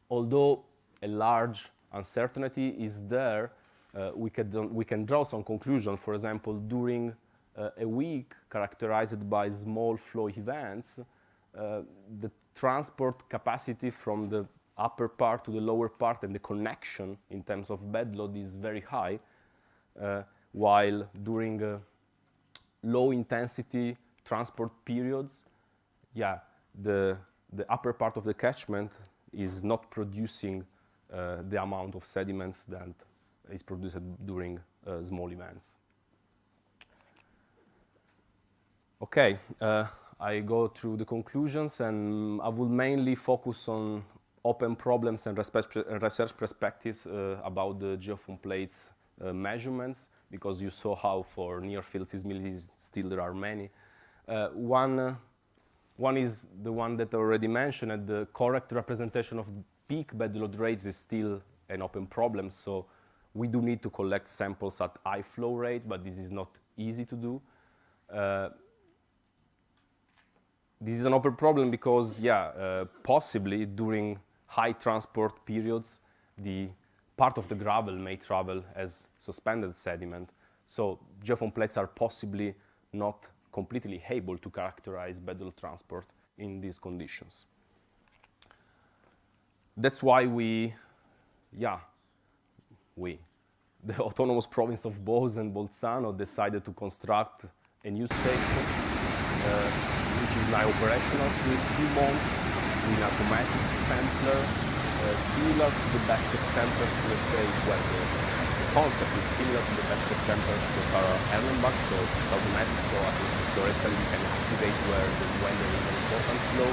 Speaker 20: although a large uncertainty is there, we can draw some conclusions. For example, during a week characterized by small flow events, the transport capacity from the upper part to the lower part and the connection in terms of bedload is very high, while during low intensity transport periods, the upper part of the catchment is not producing the amount of sediments that is produced during small events. Okay, I go through the conclusions, and I will mainly focus on open problems and research perspectives about the geophone plates measurements, because you saw how for near-field seismicity still there are many. One is the one that I already mentioned, and the correct representation of peak bedload rates is still an open problem. So we do need to collect samples at high flow rate, but this is not easy to do. This is an open problem because, possibly during high transport periods, the part of the gravel may travel as suspended sediment. So geophone plates are possibly not completely able to characterize bedload transport in these conditions. That's why the autonomous province of Bose and Bolzano decided to construct a new station, which is now operational since a few months with an automatic sampler, similar to the basket samplers, let's say, well, the concept is similar to the basket samplers that are Erlenbach, so it's automatic, so I think theoretically we can activate when there is an important flow,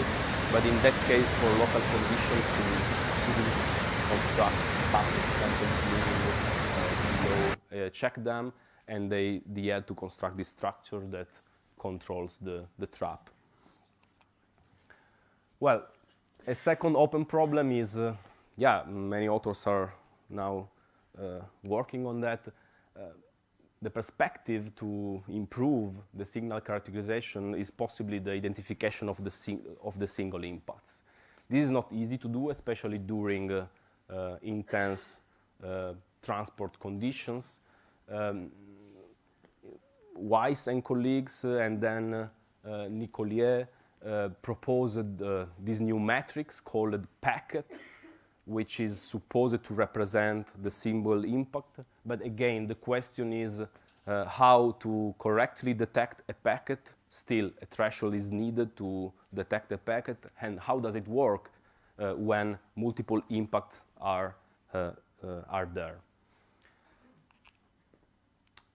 Speaker 20: but in that case, for local conditions, we couldn't construct basket samples using check them, and they had to construct this structure that controls the trap. Well, a second open problem is, many authors are now working on that. The perspective to improve the signal characterization is possibly the identification of the single impacts. This is not easy to do, especially during intense transport conditions. Weiss and colleagues, and then Nicolier, proposed this new matrix called packet, which is supposed to represent the single impact. But again, the question is how to correctly detect a packet. Still, a threshold is needed to detect a packet, and how does it work when multiple impacts are there.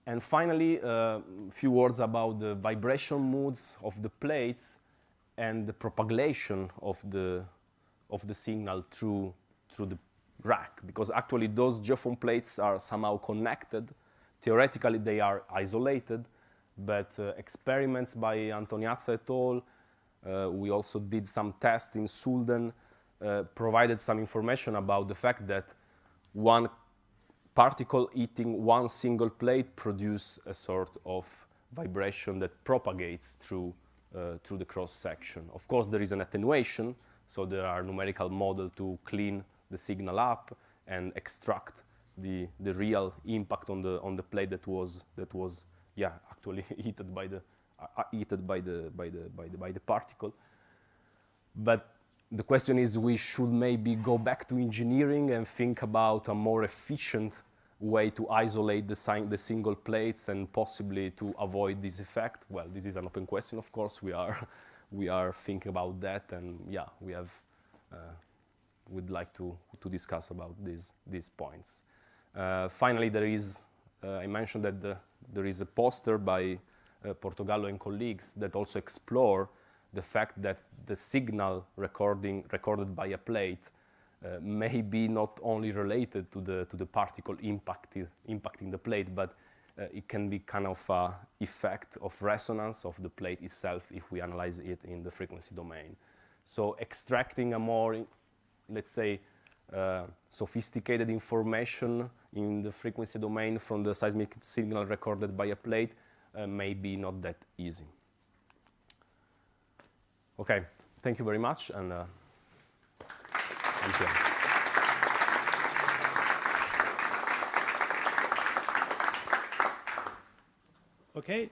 Speaker 20: And finally, a few words about the vibration modes of the plates and the propagation of the signal through the rack, because actually those geophone plates are somehow connected. Theoretically, they are isolated, but experiments by Antoniazza et al., we also did some tests in Sulden, provided some information about the fact that one particle hitting one single plate produces a sort of vibration that propagates through the cross section. Of course, there is an attenuation, so there are numerical models to clean the signal up and extract the real impact on the plate that was actually heated by the particle. But the question is, we should maybe go back to engineering and think about a more efficient way to isolate the single plates and possibly to avoid this effect. Well, this is an open question, of course. We are thinking about that, and yeah, we'd like to discuss about these points. Finally, there is, I mentioned that there is a poster by Portogallo and colleagues that also explore the fact that the signal recorded by a plate may be not only related to the particle impacting the plate, but it can be kind of an effect of resonance of the plate itself if we analyze it in the frequency domain. So extracting a more, let's say, sophisticated information in the frequency domain from the seismic signal recorded by a plate may be not that easy. Okay, thank you very much, and thank you.
Speaker 18: Okay.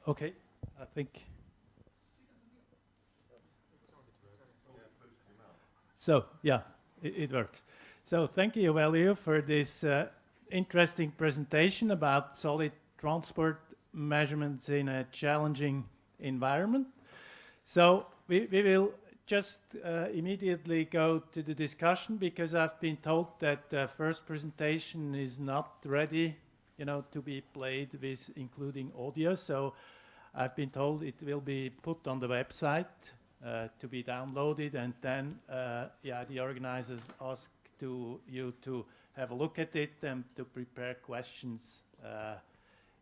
Speaker 18: Okay. I think. So yeah, it works. So thank you, Aurelio, for this interesting presentation about solid transport measurements in a challenging environment. So we will just immediately go to the discussion, because I've been told that the first presentation is not ready, to be played with including audio. So I've been told it will be put on the website to be downloaded, and then the organizers ask you to have a look at it and to prepare questions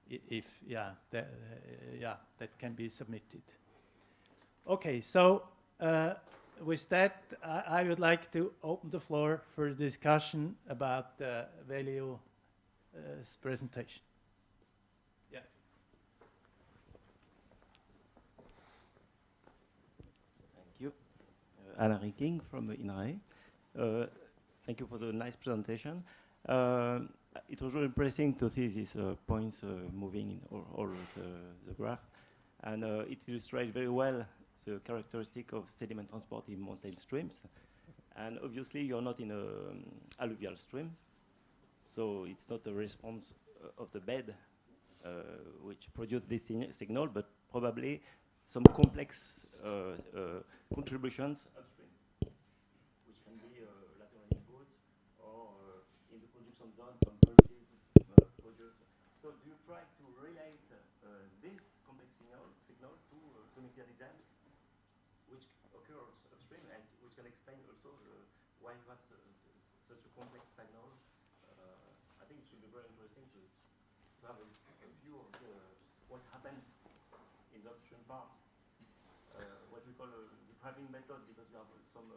Speaker 18: if that can be submitted. Okay, so with that, I would like to open the floor for discussion about Aurelio's presentation. Yeah.
Speaker 21: Thank you. Alain Ricking from INRAE. Thank you for the nice presentation. It was really impressive to see these points moving in all the graph. And it illustrates very well the characteristic of sediment transport in mountain streams. And obviously, you're not in an alluvial stream. So it's not a response of the bed which produced this signal, but probably some complex contributions upstream, which can be lateral inputs or in the production zone, some pulses produced. So do you try to relate this complex signal to the mechanisms which occurs upstream, and which can explain also why you have such a complex signal? I think it should be very interesting to have a view of what happens in the upstream part. What we call the driving method, because you have some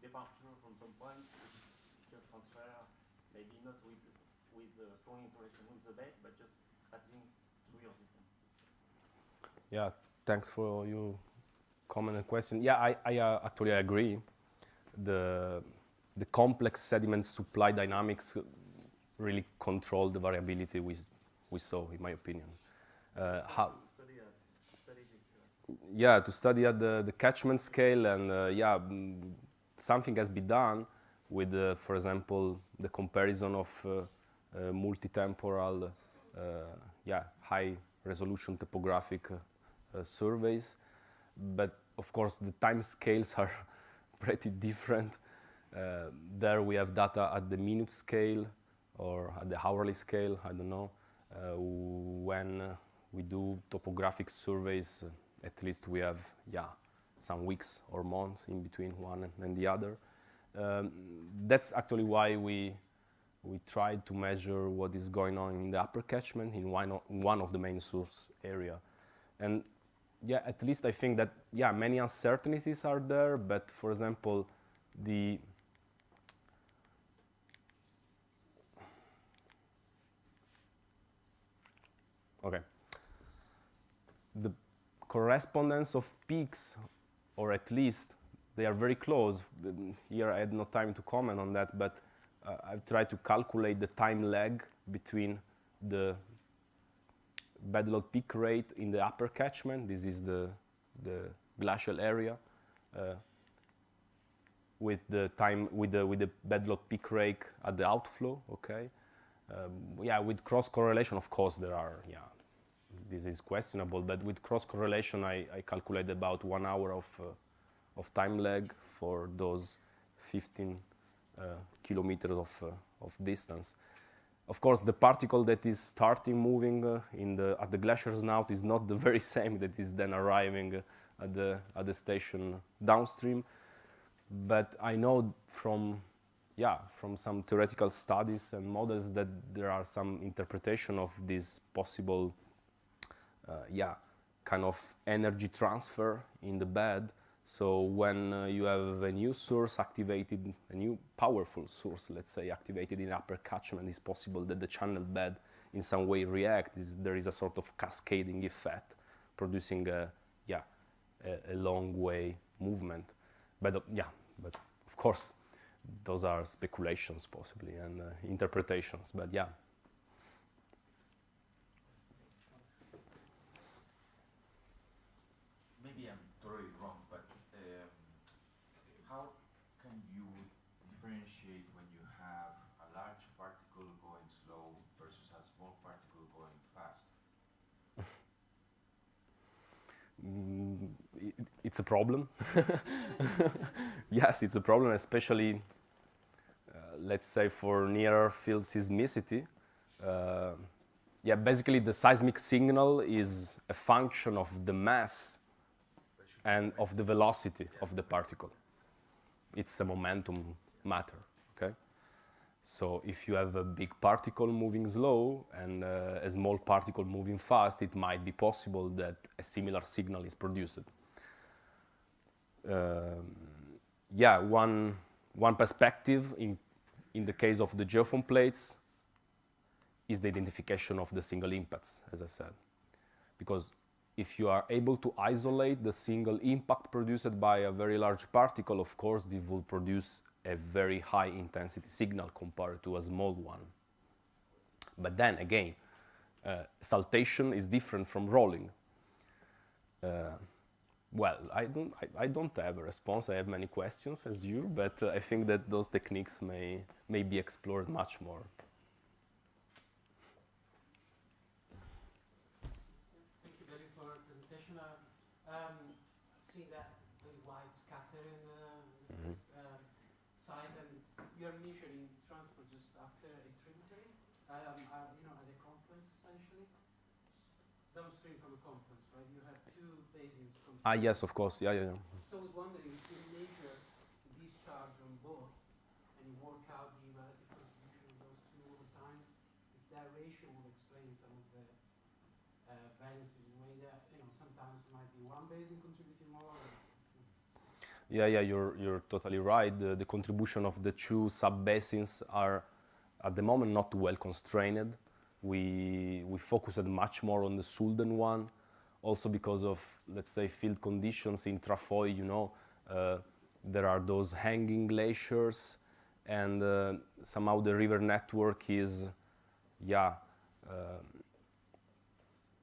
Speaker 21: departure from some points, which just transfer, maybe not with strong interaction with the bed, but just passing through your system.
Speaker 20: Yeah, thanks for your comment and question. Yeah, I actually agree. The complex sediment supply dynamics really control the variability we saw, in my opinion. To study at the catchment scale, and something has been done with, for example, the comparison of multi-temporal, high resolution topographic surveys. But of course, the time scales are pretty different. There we have data at the minute scale or at the hourly scale, I don't know. When we do topographic surveys, at least we have some weeks or months in between one and the other. That's actually why we tried to measure what is going on in the upper catchment in one of the main source area. And at least I think that many uncertainties are there, but for example, the correspondence of peaks, or at least they are very close. Here I had no time to comment on that, but I've tried to calculate the time lag between the bedload peak rate in the upper catchment. This is the glacial area with the bedload peak rate at the outflow. Okay, yeah, with cross correlation, of course, there are this is questionable, but with cross correlation, I calculated about 1 hour of time lag for those 15 kilometers of distance. Of course, the particle that is starting moving at the glacier snout is not the very same that is then arriving at the station downstream. But I know from some theoretical studies and models that there are some interpretation of this possible kind of energy transfer in the bed. So when you have a new source activated, a new powerful source, let's say, activated in upper catchment, it's possible that the channel bed in some way reacts. There is a sort of cascading effect, producing a long way movement. But but of course, those are speculations possibly and interpretations. But yeah.
Speaker 6: Maybe I'm totally wrong, but how can you differentiate when you have a large particle going slow versus a small particle going fast?
Speaker 20: It's a problem. Yes, it's a problem, especially, let's say, for near field seismicity. Basically the seismic signal is a function of the mass and of the velocity of the particle. It's a momentum matter, okay? So if you have a big particle moving slow and a small particle moving fast, it might be possible that a similar signal is produced. One perspective in the case of the geophone plates is the identification of the single impacts, as I said. Because if you are able to isolate the single impact produced by a very large particle, of course, it will produce a very high intensity signal compared to a small one. But then again, saltation is different from rolling. Well, I don't have a response. I have many questions as you, but I think that those techniques may be explored much more.
Speaker 1: Thank you very for the presentation. Seeing that very wide scatter in the side, and you are measuring transport just after a tributary, at a confluence essentially. Downstream from a confluence, right? You have two basins.
Speaker 20: Yes, of course. Yeah.
Speaker 1: So I was wondering if you measure the discharge on both and you work out the relative contribution of those two over time, if that ratio will explain some of the variances in the way that sometimes it might be one basin contributing more.
Speaker 20: Yeah, you're totally right. The contribution of the two sub-basins are at the moment not well constrained. We focused much more on the Sulden one, also because of, let's say, field conditions in Trafoi. There are those hanging glaciers, and somehow the river network is,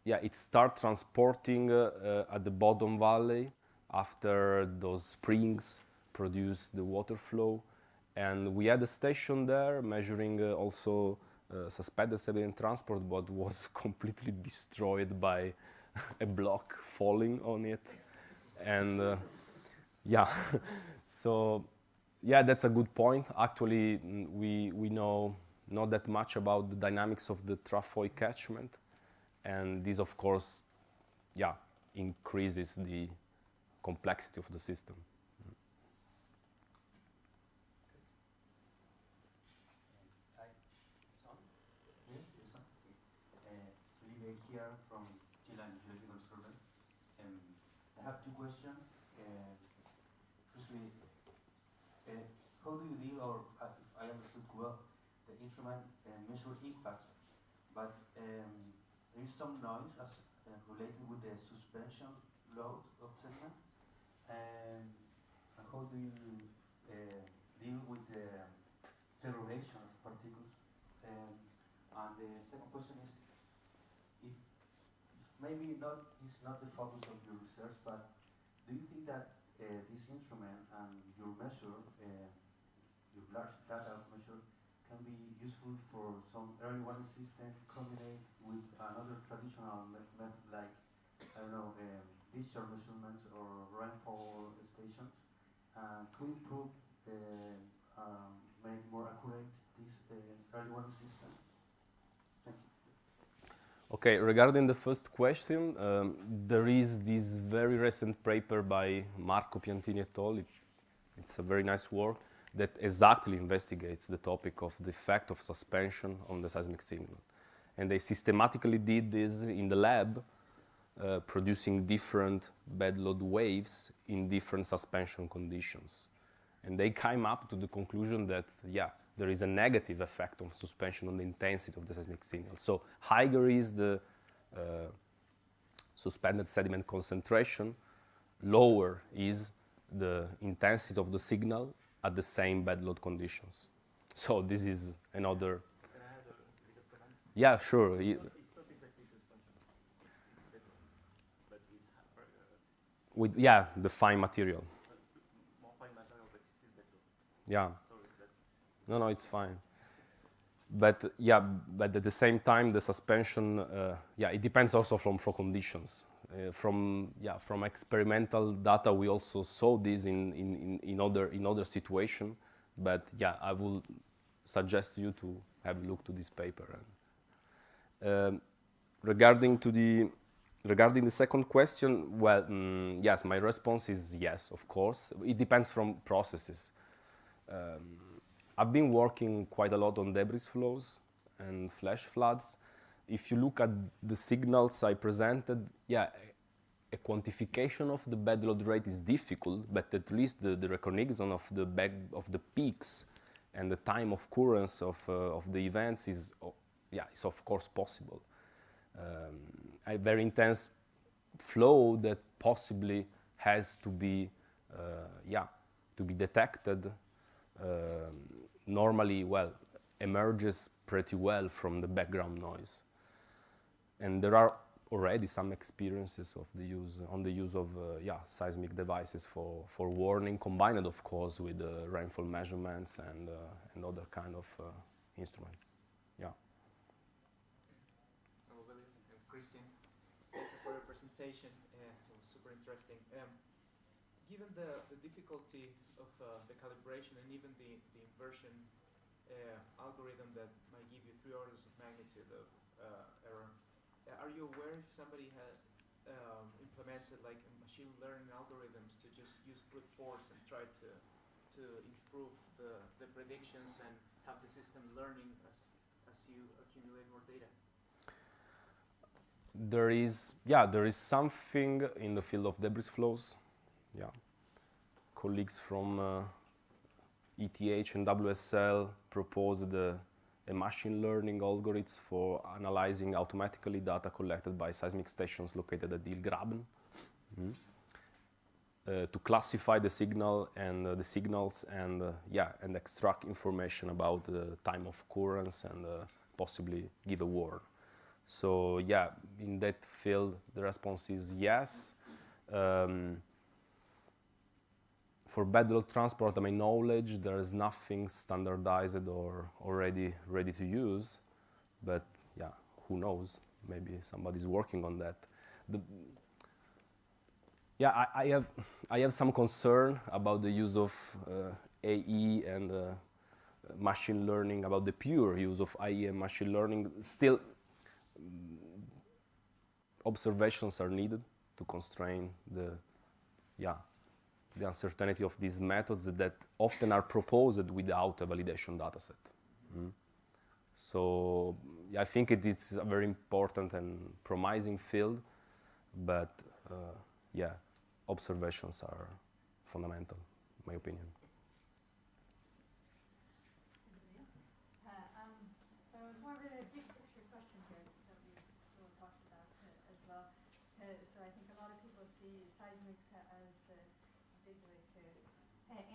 Speaker 20: it starts transporting at the bottom valley after those springs produce the water flow. And we had a station there measuring also suspended sediment transport, but was completely destroyed by a block falling on it. And so that's a good point. Actually, we know not that much about the dynamics of the Trafoi catchment, and this, of course, increases the complexity of the system.
Speaker 5: Here from Chile and Geological Survey. I have two questions. Firstly, how do you deal, or if I understood well, the instrument measure impacts, but there is some noise as related with the suspension load of sediment. And how do you deal with the segregation of particles? And the second question is, if maybe is not the focus of your research, but do you think that this instrument and your measure, your large data measure, can be useful for some early warning system combined with another traditional method like, I don't know, discharge measurements or rainfall stations? Could improve, make more accurate this early warning system? Thank you.
Speaker 20: Okay, regarding the first question, there is this very recent paper by Marco Piantini et al. It's a very nice work that exactly investigates the topic of the effect of suspension on the seismic signal. And they systematically did this in the lab, producing different bed load waves in different suspension conditions. And they came up to the conclusion that, yeah, there is a negative effect of suspension on the intensity of the seismic signal. So higher is the suspended sediment concentration, lower is the intensity of the signal at the same bed load conditions. So this is another...
Speaker 21: Can I add a little comment?
Speaker 20: Yeah, sure.
Speaker 21: It's not exactly suspension. It's better, but
Speaker 20: with, yeah, the fine material.
Speaker 21: More fine material, but it's still better.
Speaker 20: Yeah.
Speaker 21: Sorry,
Speaker 20: No, it's fine. But yeah, but at the same time, the suspension, yeah, it depends also from flow conditions. From experimental data, we also saw this in other situations. But yeah, I will suggest you to have a look to this paper. Regarding the second question, well, yes, my response is yes, of course. It depends from processes. I've been working quite a lot on debris flows and flash floods. If you look at the signals I presented, yeah, a quantification of the bed load rate is difficult, but at least the recognition of the peaks and the time of occurrence of the events is of course possible. A very intense flow that possibly has to be detected. Normally, well, emerges pretty well from the background noise. And there are already some experiences of the use of seismic devices for warning, combined of course with rainfall measurements and other kind of instruments. Yeah.
Speaker 15: Hello, William and Christine. Thank you for your presentation. It was super interesting. Given the difficulty of the calibration and even the inversion algorithm that might give you 3 orders of magnitude of error, are you aware if somebody had implemented like machine learning algorithms to just use brute force and try to improve the predictions and have the system learning as you accumulate more data?
Speaker 20: There is something in the field of debris flows. Yeah, colleagues from ETH and WSL proposed a machine learning algorithms for analyzing automatically data collected by seismic stations located at the Graben, to classify the signal and the signals and extract information about the time of occurrence and possibly give a warn. So yeah, in that field the response is yes. For bed load transport, to my knowledge, there is nothing standardized or already ready to use, but yeah, who knows? Maybe somebody's working on that. I have some concern about the use of AE and machine learning, about the pure use of AE and machine learning. Still, observations are needed to constrain the uncertainty of these methods that often are proposed without a validation dataset. So I think it is a very important and promising field, but observations are fundamental, in my opinion.
Speaker 8: So more of a big picture question here that we will talk about as well. So I think a lot of people see seismics as a big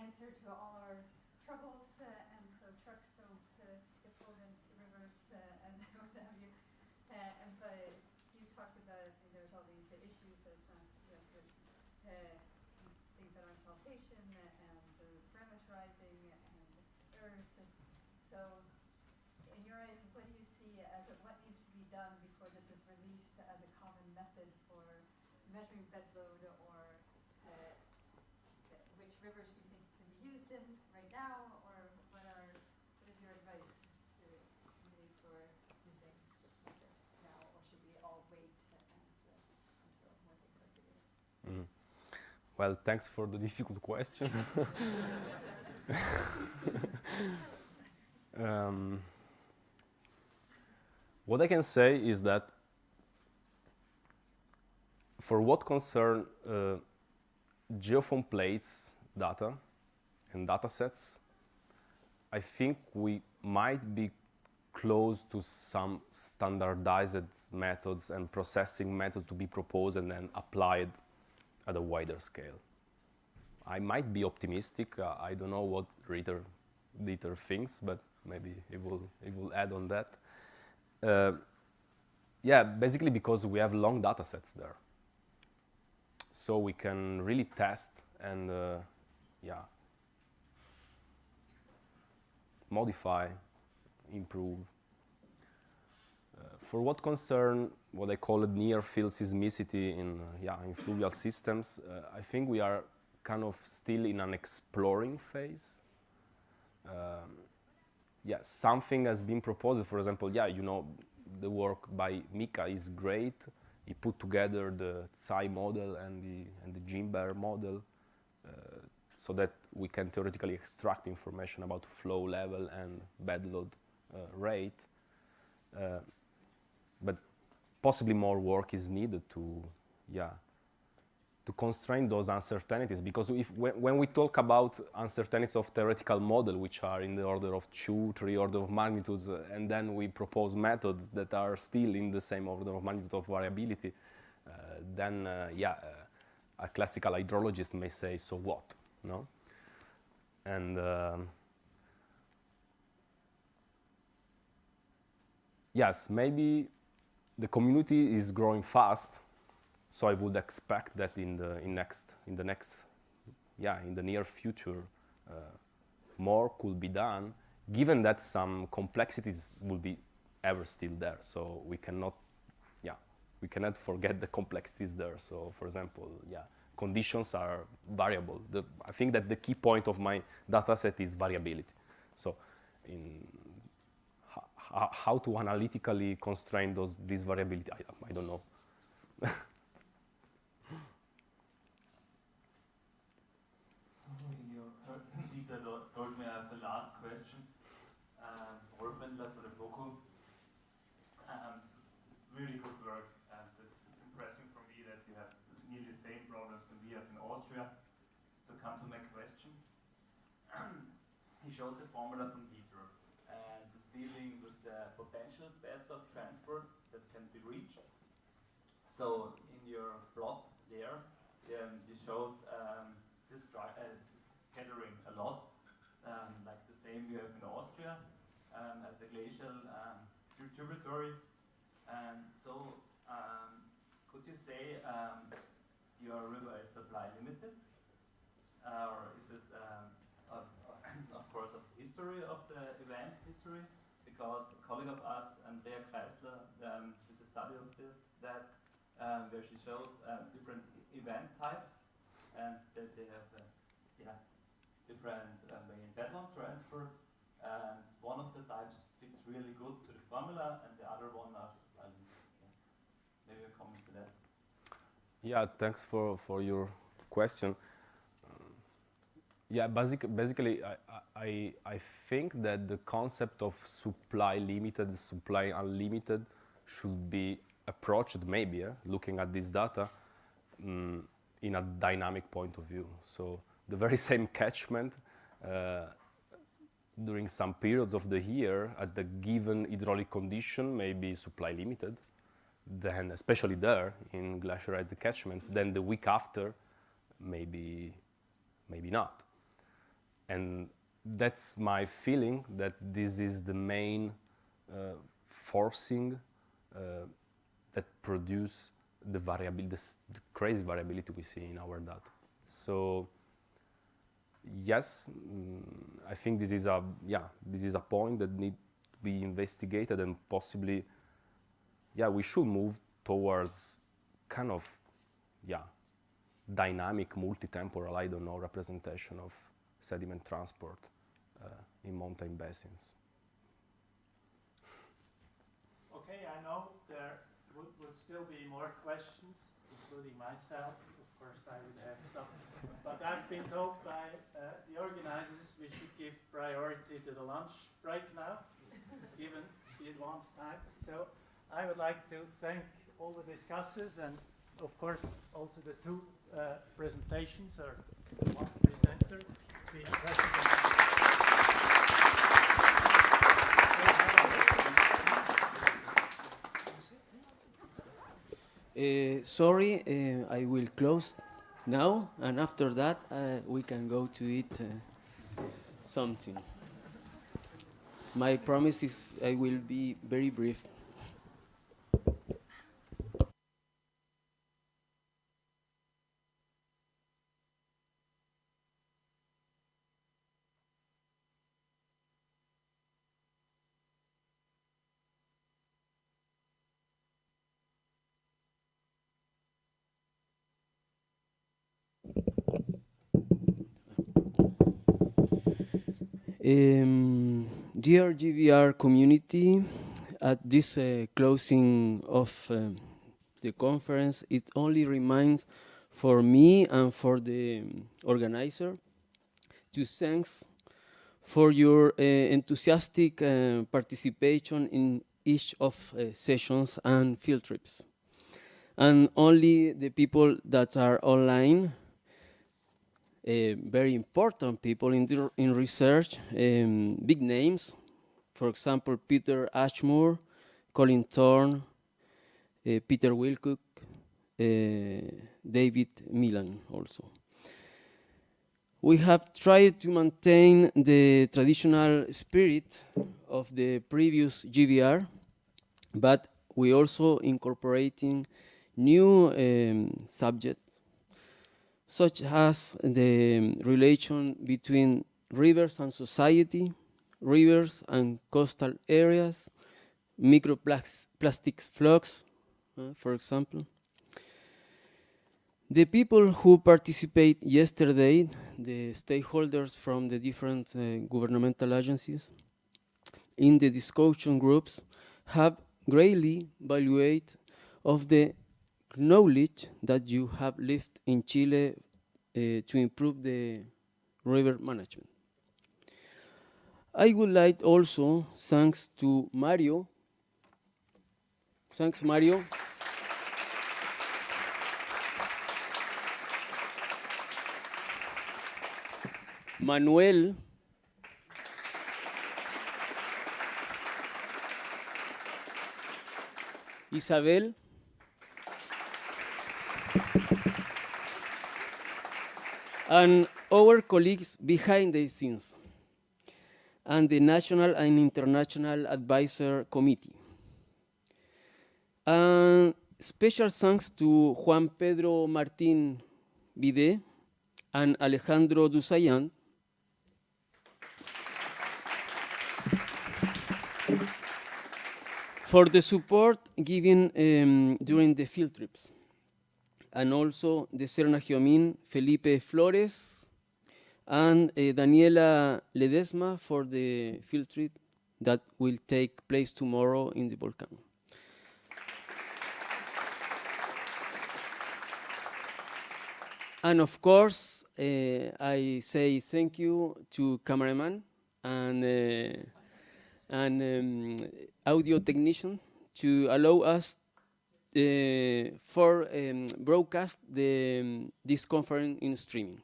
Speaker 8: answer to all our troubles, and so trucks don't get pulled into rivers and what have you. But you talked about factorizing and errors. So, in your eyes, what do you see as what needs to be done before this is released as a common method for measuring bed load, or which rivers do you think can be used in right now, or what is your advice to maybe for using this method now, or should we all wait until more things are figured out?
Speaker 20: Well, thanks for the difficult question. What I can say is that for what concern geophone plates data and data sets, I think we might be close to some standardized methods and processing methods to be proposed and then applied at a wider scale. I might be optimistic. I don't know what Dieter thinks, but maybe he will add on that. Yeah, basically because we have long data sets there. So we can really test and modify, improve. For what concern what I call near field seismicity in fluvial systems, I think we are kind of still in an exploring phase. Something has been proposed. For example, the work by Mika is great. He put together the Tsai model and the Jimber model so that we can theoretically extract information about flow level and bed load rate. But possibly more work is needed to constrain those uncertainties, because when we talk about uncertainties of theoretical model, which are in the order of 2-3 order of magnitudes, and then we propose methods that are still in the same order of magnitude of variability, then a classical hydrologist may say, so what, no? And yes, maybe the community is growing fast. So I would expect that in the near future, more could be done, given that some complexities will be ever still there. So we cannot forget the complexities there. So, for example, conditions are variable. I think that the key point of my data set is variability. So, how to analytically constrain this variability, I don't know.
Speaker 17: Told me I have the last question. Wolfendler for the Boku. Really good work, and it's impressive for me that you have nearly the same problems that we have in Austria. So come to my question. He showed the formula from Dieter, and it's dealing with the potential bed of transport that can be reached. So in your plot there, you showed this scattering a lot. Like the same you have in Austria at the glacial tributary. And so, could you say your river is supply limited? Or is it, of course, of the history of the event history? Because a colleague of us, Andrea Kreisler, did a study of that where she showed different event types, and that they have different bedrock transfer, and one of the types fits really good to the formula, and the other one are supply limited. Maybe a comment to that.
Speaker 20: Yeah, thanks for your question. Basically, I think that the concept of supply limited, supply unlimited should be approached maybe, looking at this data, in a dynamic point of view. So the very same catchment during some periods of the year at the given hydraulic condition may be supply limited, then especially there in glaciarized catchments, then the week after maybe not. And that's my feeling, that this is the main forcing that produce the variability, the crazy variability we see in our data. So yes, I think this is a point that needs to be investigated, and possibly, we should move towards kind of, dynamic, multi-temporal, I don't know, representation of sediment transport in mountain basins.
Speaker 18: Okay, I know there would still be more questions, including myself. Of course, I would have some. But I've been told by the organizers we should give priority to the lunch break now, given the advanced time. So I would like to thank all the discussers and, of course, also the two presentations, or one presenter being president.
Speaker 10: Sorry, I will close now, and after that we can go to eat something. My promise is I will be very brief. Dear GVR community, at this closing of the conference, it only remains for me and for the organizer to thanks for your enthusiastic participation in each of sessions and field trips. And only the people that are online, very important people in research, big names, for example, Peter Ashmore, Colin Thorne, Peter Wilcock, David Milan also. We have tried to maintain the traditional spirit of the previous GVR, but we also incorporating new subjects, such as the relation between rivers and society, rivers and coastal areas, microplastics flux, for example. The people who participate yesterday, the stakeholders from the different governmental agencies in the discussion groups, have greatly valued of the knowledge that you have lived in Chile to improve the river management. I would like also, thanks to Mario, thanks Mario, Manuel, Isabel, and our colleagues behind the scenes, and the National and International Advisor Committee. And special thanks to Juan Pedro Martín Vide and Alejandro Dusayan for the support given during the field trips. And also the Serna Giomín, Felipe Flores, and Daniela Ledesma for the field trip that will take place tomorrow in the volcano. And of course, I say thank you to cameraman and audio technician to allow us for broadcast this conference in streaming.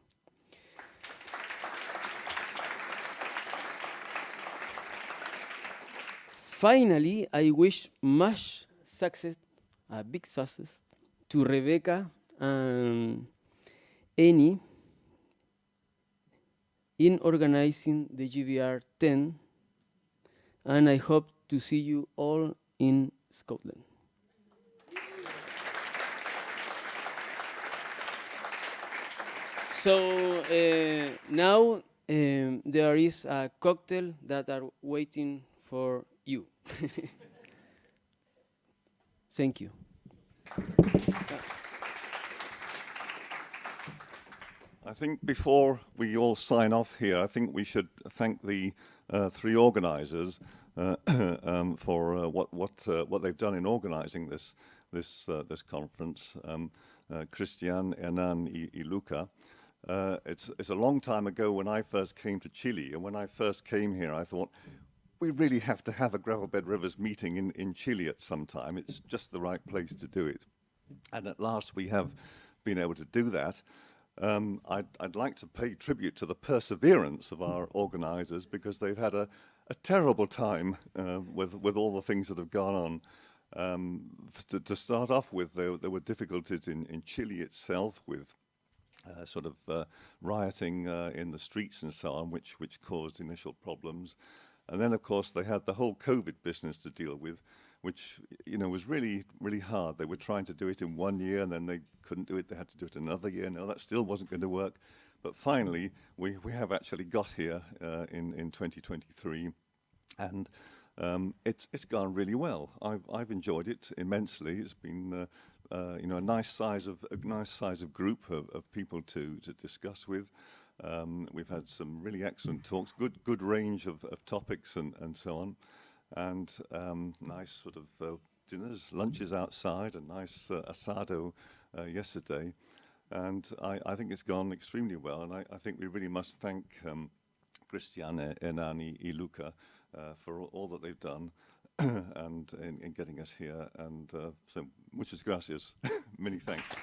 Speaker 10: Finally, I wish much success, a big success, to Rebecca and Eni in organizing the GVR 10, and I hope to see you all in Scotland. So now there is a cocktail that are waiting for you. Thank you.
Speaker 2: I think before we all sign off here, I think we should thank the three organisers for what they've done in organising this conference. Christian, Hernan, y Luca. It's a long time ago when I first came to Chile, and when I first came here, I thought we really have to have a Gravel Bed Rivers meeting in Chile at some time. It's just the right place to do it, and at last we have been able to do that. I'd like to pay tribute to the perseverance of our organisers, because they've had a terrible time with all the things that have gone on. To start off with, there were difficulties in Chile itself with sort of rioting in the streets and so on, which caused initial problems. And then, of course, they had the whole COVID business to deal with, which, you know, was really, really hard. They were trying to do it in 1 year, and then they couldn't do it. They had to do it another year. No, that still wasn't going to work. But finally, we have actually got here in 2023, and it's gone really well. I've enjoyed it immensely. It's been you know, a nice size of group of people to discuss with. We've had some really excellent talks, good range of topics and so on, and nice sort of dinners, lunches outside, a nice asado yesterday, and I think it's gone extremely well, and I think we really must thank Christiane, Hernani, y Luca for all that they've done and in getting us here, and so muchas gracias. Many thanks.